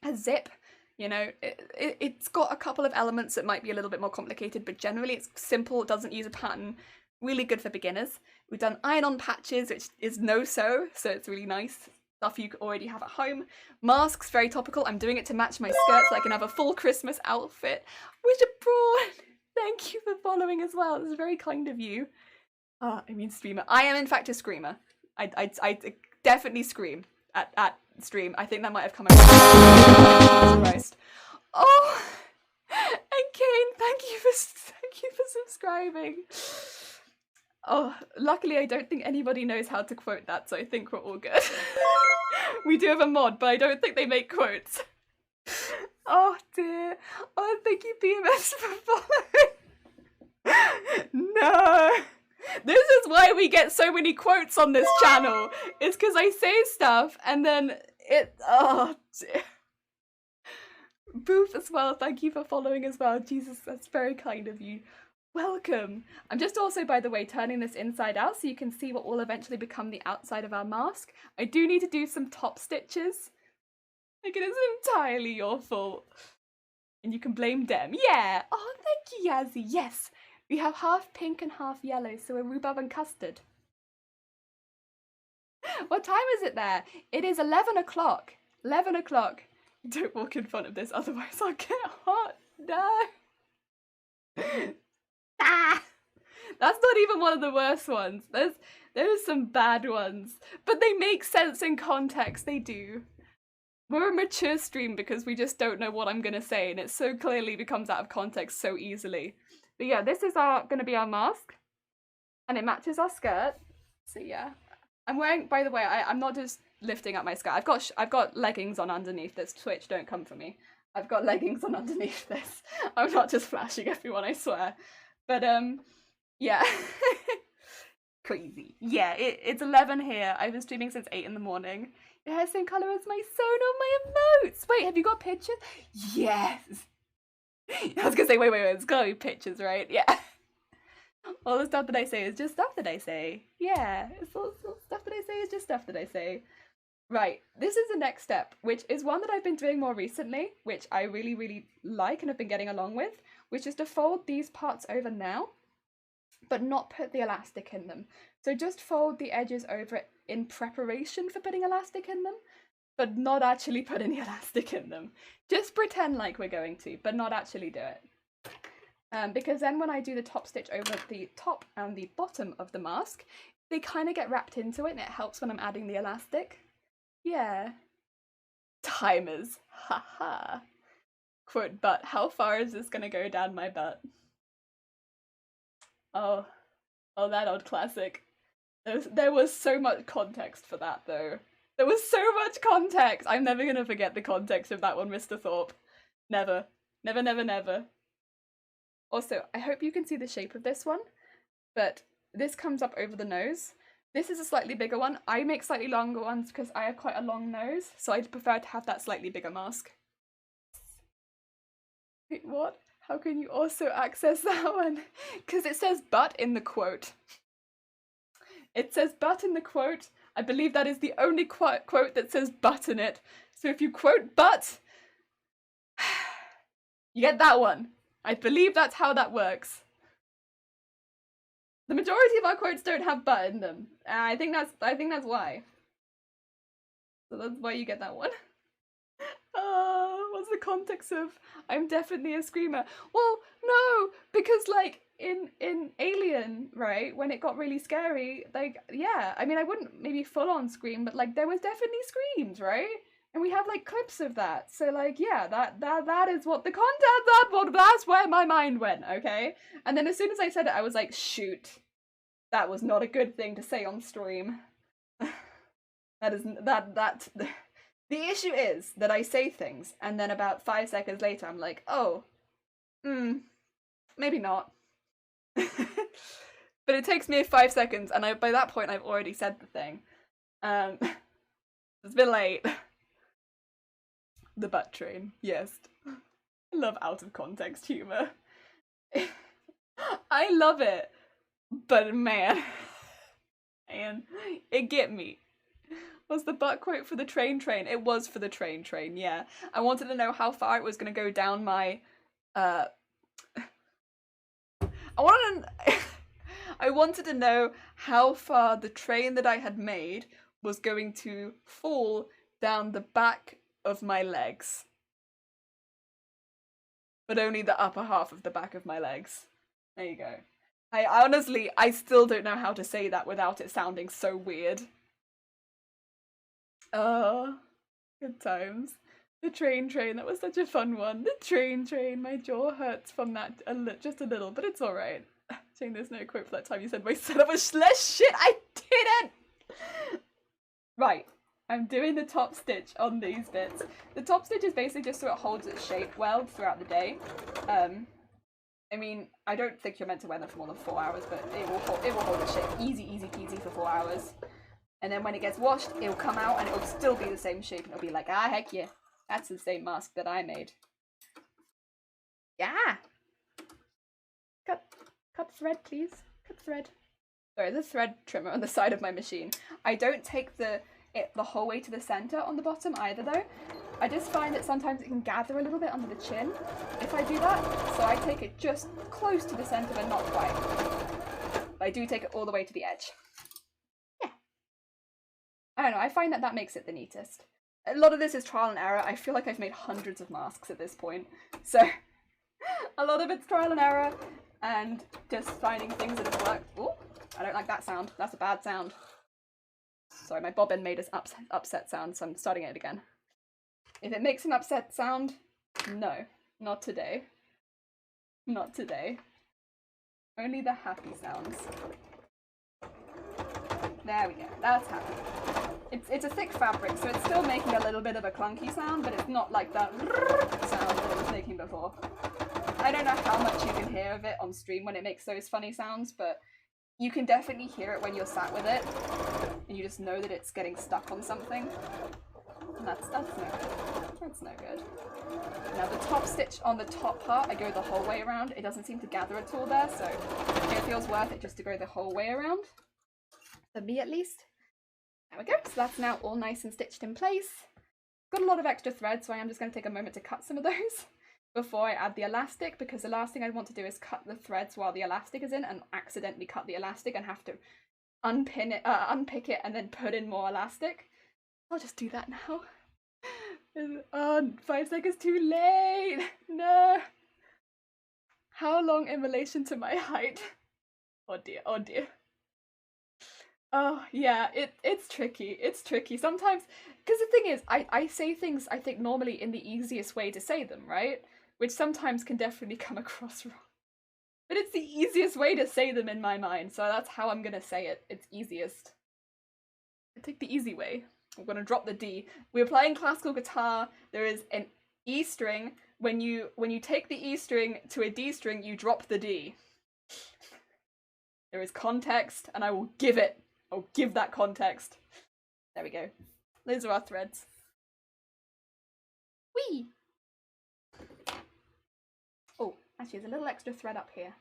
a zip. You know, it's got a couple of elements that might be a little bit more complicated, but generally it's simple, it doesn't use a pattern. Really good for beginners. We've done iron-on patches, which is no-sew, so it's really nice. Stuff you already have at home. Masks, very topical. I'm doing it to match my skirt so I can have a full Christmas outfit. Wizard Brawn, thank you for following as well. This is very kind of you. I mean streamer. I am in fact a screamer. I definitely scream at stream. I think that might have come across. Christ. Oh, and Kane, thank you for subscribing. Oh, luckily I don't think anybody knows how to quote that, so I think we're all good. We do have a mod, but I don't think they make quotes. Oh dear. Oh, thank you BMS for following. No. This is why we get so many quotes on this channel. It's because I say stuff and then oh dear. Booth as well, thank you for following as well. Jesus, that's very kind of you. Welcome. I'm just also, by the way, turning this inside out so you can see what will eventually become the outside of our mask. I do need to do some top stitches. Like, it isn't entirely your fault. And you can blame them. Yeah. Oh, thank you, Yazzie. Yes. We have half pink and half yellow, so a rhubarb and custard. What time is it there? It is 11 o'clock. 11 o'clock. Don't walk in front of this, otherwise I'll get hot. No. Ah! That's not even one of the worst ones. There's some bad ones, but they make sense in context. They do. We're a mature stream because we just don't know what I'm gonna say, and it so clearly becomes out of context so easily. But yeah, this is gonna be our mask, and it matches our skirt. So yeah, I'm wearing. By the way, I'm not just lifting up my skirt. I've got leggings on underneath this. Twitch, don't come for me. I've got leggings on underneath this. I'm not just flashing everyone, I swear. But yeah. Crazy. Yeah, it's 11 here. I've been streaming since 8 in the morning. Your hair's same colour as my phone on my emotes. Wait, have you got pictures? Yes. I was gonna say, wait, it's gotta be pictures, right? Yeah. All the stuff that I say is just stuff that I say. Yeah, it's all stuff that I say is just stuff that I say. Right, this is the next step, which is one that I've been doing more recently, which I really, really like and have been getting along with, which is to fold these parts over now, but not put the elastic in them. So just fold the edges over in preparation for putting elastic in them, but not actually put any elastic in them. Just pretend like we're going to, but not actually do it. Because then when I do the top stitch over the top and the bottom of the mask, they kind of get wrapped into it and it helps when I'm adding the elastic. Yeah. Timers. Haha. Quote, butt. How far is this gonna go down my butt? Oh, that old classic. There was so much context for that, though. There was so much context! I'm never gonna forget the context of that one, Mr. Thorpe. Never. Never, never, never. Also, I hope you can see the shape of this one, but this comes up over the nose. This is a slightly bigger one. I make slightly longer ones because I have quite a long nose, so I'd prefer to have that slightly bigger mask. Wait, what? How can you also access that one? Because it says butt in the quote. It says butt in the quote. I believe that is the only quote that says butt in it. So if you quote butt, you get that one. I believe that's how that works. The majority of our quotes don't have butt in them. I think that's why. So that's why you get that one. What's the context of I'm definitely a screamer? Well, no, because like in Alien, right, when it got really scary, like, yeah, I mean, I wouldn't maybe full on scream, but like there was definitely screams, right? And we have like clips of that. So like, yeah, that is what the content, that's where my mind went, okay? And then as soon as I said it, I was like, shoot, that was not a good thing to say on stream. The issue is that I say things, and then about 5 seconds later, I'm like, oh, maybe not. But it takes me 5 seconds, and by that point, I've already said the thing. It's been late. The butt train, yes. I love out of context humor. I love it, but man, it get me. Was the butt quote for the train? It was for the train, yeah. I wanted to know how far it was going to go down my, I wanted to know how far the train that I had made was going to fall down the back of my legs. But only the upper half of the back of my legs. There you go. I still don't know how to say that without it sounding so weird. Oh, good times. The train, that was such a fun one. The train, my jaw hurts from that just a little, but it's alright. Saying there's no quote for that time you said my setup was less shit, I didn't! Right, I'm doing the top stitch on these bits. The top stitch is basically just so it holds its shape well throughout the day. I mean, I don't think you're meant to wear them for more than 4 hours, but it will hold its shape. Easy peasy for 4 hours. And then when it gets washed, it'll come out and it'll still be the same shape and it'll be like, ah, heck yeah, that's the same mask that I made. Yeah! Cut thread, please. Cut thread. Sorry, there's a thread trimmer on the side of my machine. I don't take the whole way to the center on the bottom either though. I just find that sometimes it can gather a little bit under the chin if I do that, so I take it just close to the center but not quite. But I do take it all the way to the edge. I don't know, I find that makes it the neatest. A lot of this is trial and error. I feel like I've made hundreds of masks at this point. So, a lot of it's trial and error. and just finding things that have worked. Oh, I don't like that sound. That's a bad sound. Sorry, my bobbin made us upset sound, so I'm starting it again. If it makes an upset sound, no, not today. Not today. Only the happy sounds. There we go, that's happy. It's a thick fabric, so it's still making a little bit of a clunky sound, but it's not like that sound that it was making before. I don't know how much you can hear of it on stream when it makes those funny sounds, but you can definitely hear it when you're sat with it, and you just know that it's getting stuck on something. And that's no good. That's no good. Now the top stitch on the top part, I go the whole way around. It doesn't seem to gather at all there, so it feels worth it just to go the whole way around. For me at least. There we go, so that's now all nice and stitched in place. Got a lot of extra thread, so I am just going to take a moment to cut some of those before I add the elastic, because the last thing I want to do is cut the threads while the elastic is in and accidentally cut the elastic and have to unpick it and then put in more elastic. I'll just do that now. Oh, 5 seconds too late! No! How long in relation to my height? Oh dear, oh dear. Oh yeah, it's tricky. It's tricky sometimes, because the thing is, I say things I think normally in the easiest way to say them, right? Which sometimes can definitely come across wrong. But it's the easiest way to say them in my mind, so that's how I'm gonna say it. It's easiest. I take the easy way. I'm gonna drop the D. We're playing classical guitar. There is an E string. When you take the E string to a D string, you drop the D. There is context, and I will give it. I'll give that context. There we go. Those are our threads. Whee! Oh, actually there's a little extra thread up here.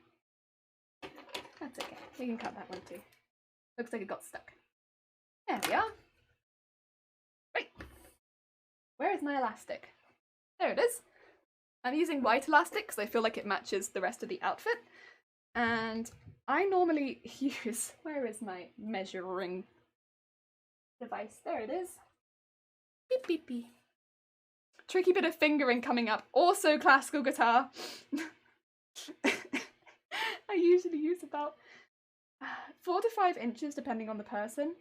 That's okay. We can cut that one too. Looks like it got stuck. There we are. Right. Where is my elastic? There it is. I'm using white elastic because I feel like it matches the rest of the outfit. And I normally use, where is my measuring device? There it is. Beep beep beep. Tricky bit of fingering coming up. Also classical guitar. I usually use about 4 to 5 inches depending on the person.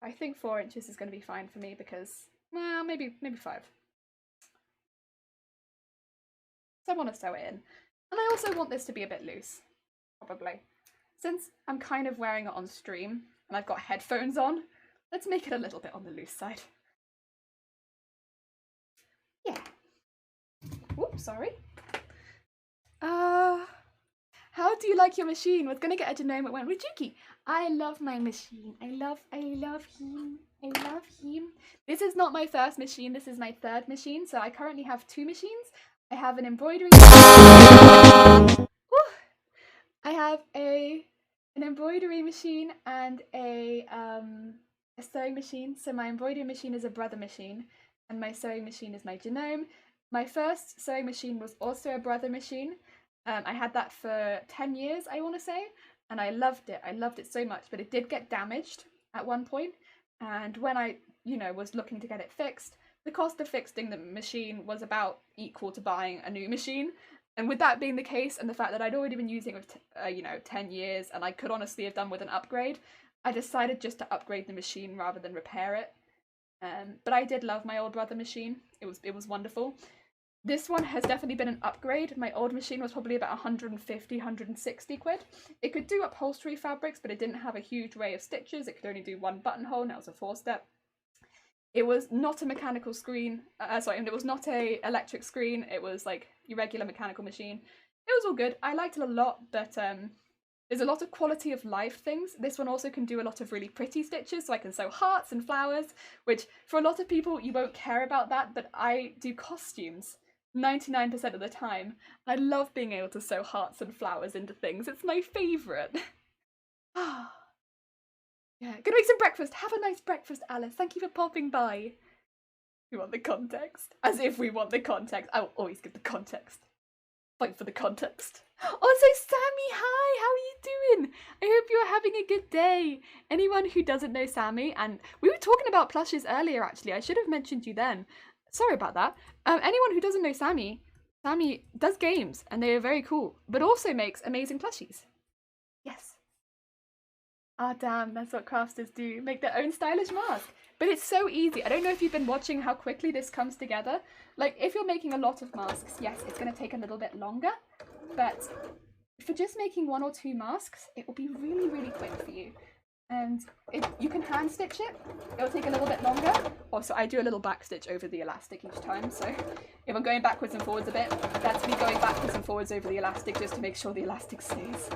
I think 4 inches is going to be fine for me because, well, maybe 5. So I want to sew it in. And I also want this to be a bit loose, probably. Since I'm kind of wearing it on stream and I've got headphones on, let's make it a little bit on the loose side. Yeah. Whoops, sorry. How do you like your machine? We're gonna get a genome it went with Juki. I love my machine. I love him. I love him. This is not my first machine, this is my 3rd machine, so I currently have 2 machines. I have an embroidery I have an embroidery machine and a sewing machine. So my embroidery machine is a brother machine and my sewing machine is my genome. My first sewing machine was also a brother machine. I had that for 10 years, I want to say, and I loved it. I loved it so much, but it did get damaged at one point. And when I, was looking to get it fixed, the cost of fixing the machine was about equal to buying a new machine. And with that being the case, and the fact that I'd already been using it for 10 years, and I could honestly have done with an upgrade, I decided just to upgrade the machine rather than repair it. But I did love my old brother machine. It was wonderful. This one has definitely been an upgrade. My old machine was probably about 150, 160 quid. It could do upholstery fabrics, but it didn't have a huge array of stitches. It could only do 1 buttonhole, and that was a 4-step. It was not a mechanical screen, it was not a electric screen, it was like your regular mechanical machine. It was all good, I liked it a lot, but there's a lot of quality of life things. This one also can do a lot of really pretty stitches, so I can sew hearts and flowers, which for a lot of people you won't care about that, but I do costumes 99% of the time. I love being able to sew hearts and flowers into things, it's my favourite. Yeah, gonna make some breakfast. Have a nice breakfast, Alice. Thank you for popping by. We want the context. As if we want the context. I will always give the context. Fight for the context. Also, Sammy, hi! How are you doing? I hope you're having a good day. Anyone who doesn't know Sammy, and we were talking about plushes earlier, actually. I should have mentioned you then. Sorry about that. Anyone who doesn't know Sammy, Sammy does games, and they are very cool, but also makes amazing plushies. Yes. Ah, damn, that's what crafters do. Make their own stylish mask. But it's so easy. I don't know if you've been watching how quickly this comes together. Like, if you're making a lot of masks, yes, it's going to take a little bit longer. But for just making 1 or 2 masks, it will be really, really quick for you. And you can hand stitch it. It'll take a little bit longer. Also, I do a little back stitch over the elastic each time. So if I'm going backwards and forwards a bit, that's me going backwards and forwards over the elastic just to make sure the elastic stays.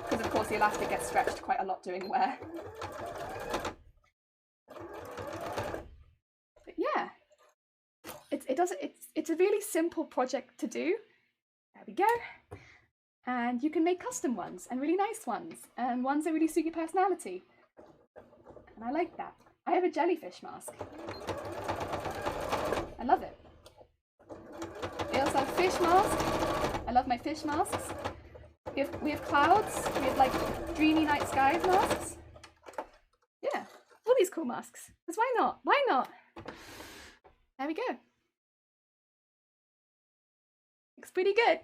Because of course the elastic gets stretched quite a lot doing wear. But yeah, it's a really simple project to do. There we go. And you can make custom ones and really nice ones and ones that really suit your personality. And I like that. I have a jellyfish mask. I love it. We also have fish mask. I love my fish masks. We have clouds. We have like dreamy night skies masks. Yeah, all these cool masks. Because why not? Why not? There we go. Looks pretty good.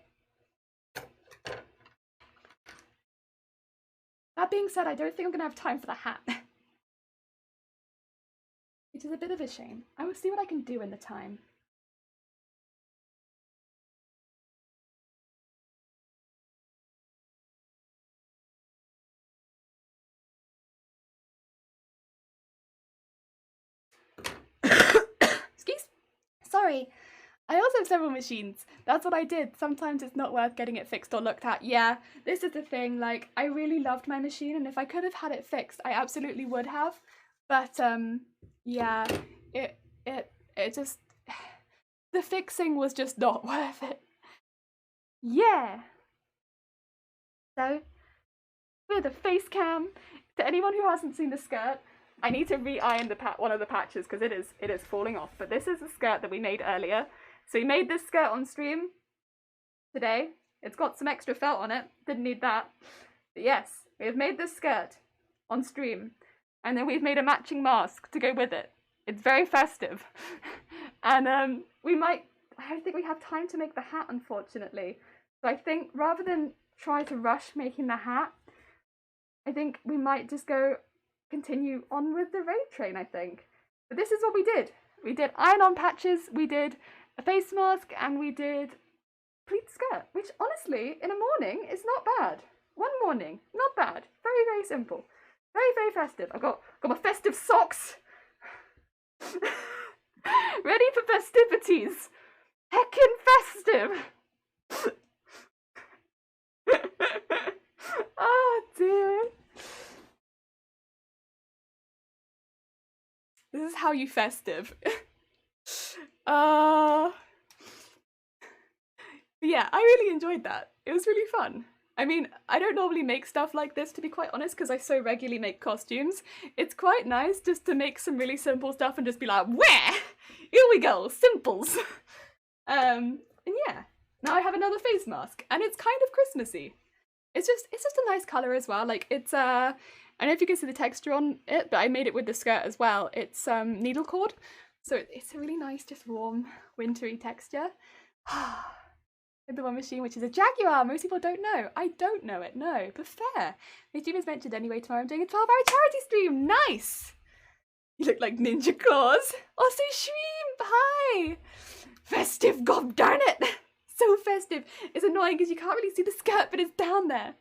That being said, I don't think I'm going to have time for the hat. Which is a bit of a shame. I will see what I can do in the time. Excuse? Sorry. I also have several machines. That's what I did. Sometimes it's not worth getting it fixed or looked at. Yeah, this is the thing. Like, I really loved my machine, and if I could have had it fixed, I absolutely would have. But yeah, it just the fixing was just not worth it. Yeah. So, with a face cam, to anyone who hasn't seen the skirt, I need to re-iron one of the patches because it is falling off. But this is the skirt that we made earlier. So we made this skirt on stream today. It's got some extra felt on it. Didn't need that. But yes, we have made this skirt on stream. And then we've made a matching mask to go with it. It's very festive. And I don't think we have time to make the hat, unfortunately. So I think rather than try to rush making the hat, I think we might just continue on with the raid train, I think. But this is what we did. We did iron-on patches, we did a face mask, and we did pleat skirt, which honestly, in a morning, is not bad. One morning, not bad. Very, very simple. Very, very festive. I've got my festive socks. Ready for festivities. Heckin' festive. Oh dear. This is how you festive. Yeah, I really enjoyed that. It was really fun. I mean, I don't normally make stuff like this, to be quite honest, because I so regularly make costumes. It's quite nice just to make some really simple stuff and just be like, where? Here we go, simples. And yeah, now I have another face mask, and it's kind of Christmassy. It's just a nice colour as well. Like, it's I don't know if you can see the texture on it, but I made it with the skirt as well. It's needle cord, so it's a really nice, just warm, wintry texture. With the one machine, which is a Jaguar. Most people don't know. I don't know it, no, but fair. My stream is mentioned anyway. Tomorrow I'm doing a 12-hour charity stream. Nice. You look like Ninja Claus. Also, Shreem, hi. Festive, god darn it. So festive. It's annoying because you can't really see the skirt, but it's down there.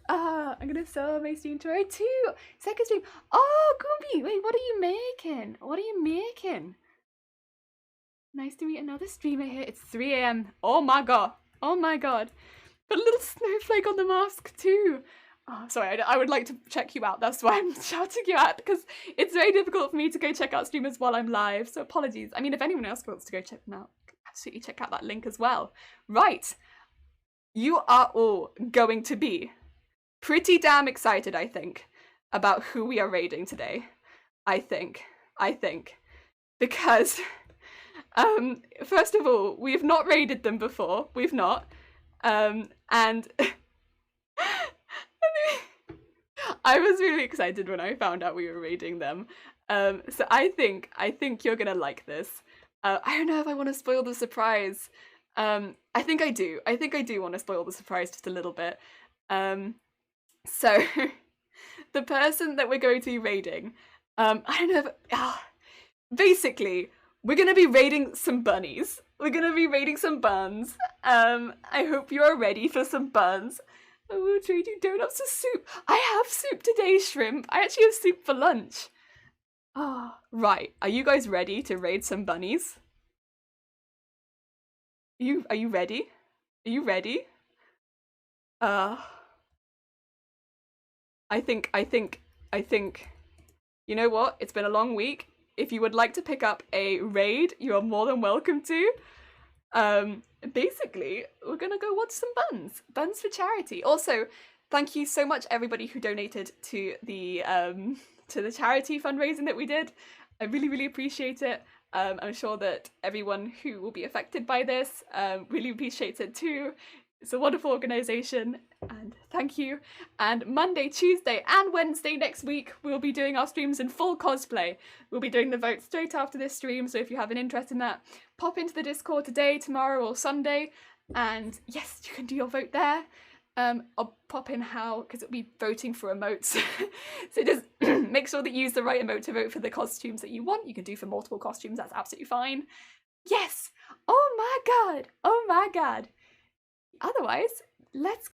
I'm gonna sell my stream tomorrow too. Second stream. Oh, Goombi, wait, what are you making? What are you making? Nice to meet another streamer here. It's 3 AM. Oh my god. Oh my god. Put a little snowflake on the mask too. Oh, sorry, I would like to check you out. That's why I'm shouting you out, because it's very difficult for me to go check out streamers while I'm live. So apologies. I mean, if anyone else wants to go check them out, absolutely check out that link as well. Right. You are all going to be pretty damn excited, I think, about who we are raiding today. I think. Because... first of all, we've not raided them before. We've not. And I was really excited when I found out we were raiding them. So I think you're gonna like this. I don't know if I want to spoil the surprise. I think I do. I think I do want to spoil the surprise just a little bit. So the person that we're going to be raiding, I don't know if, basically, we're gonna be raiding some bunnies. We're gonna be raiding some buns. I hope you are ready for some buns. I will trade you donuts for soup. I have soup today, Shrimp. I actually have soup for lunch. Ah, right. Are you guys ready to raid some bunnies? Are you ready? Are you ready? Uh, I think, you know what? It's been a long week. If you would like to pick up a raid, you are more than welcome to. Basically, we're gonna go watch some buns. Buns for charity. Also, thank you so much everybody who donated to the charity fundraising that we did. I really, really appreciate it. I'm sure that everyone who will be affected by this really appreciates it too. It's a wonderful organisation, and thank you. And Monday, Tuesday, and Wednesday next week, we'll be doing our streams in full cosplay. We'll be doing the vote straight after this stream, so if you have an interest in that, pop into the Discord today, tomorrow, or Sunday, and yes, you can do your vote there. I'll pop in how, because it'll be voting for emotes. So just make sure that you use the right emote to vote for the costumes that you want. You can do for multiple costumes, that's absolutely fine. Yes! Oh my god! Oh my god! Otherwise, let's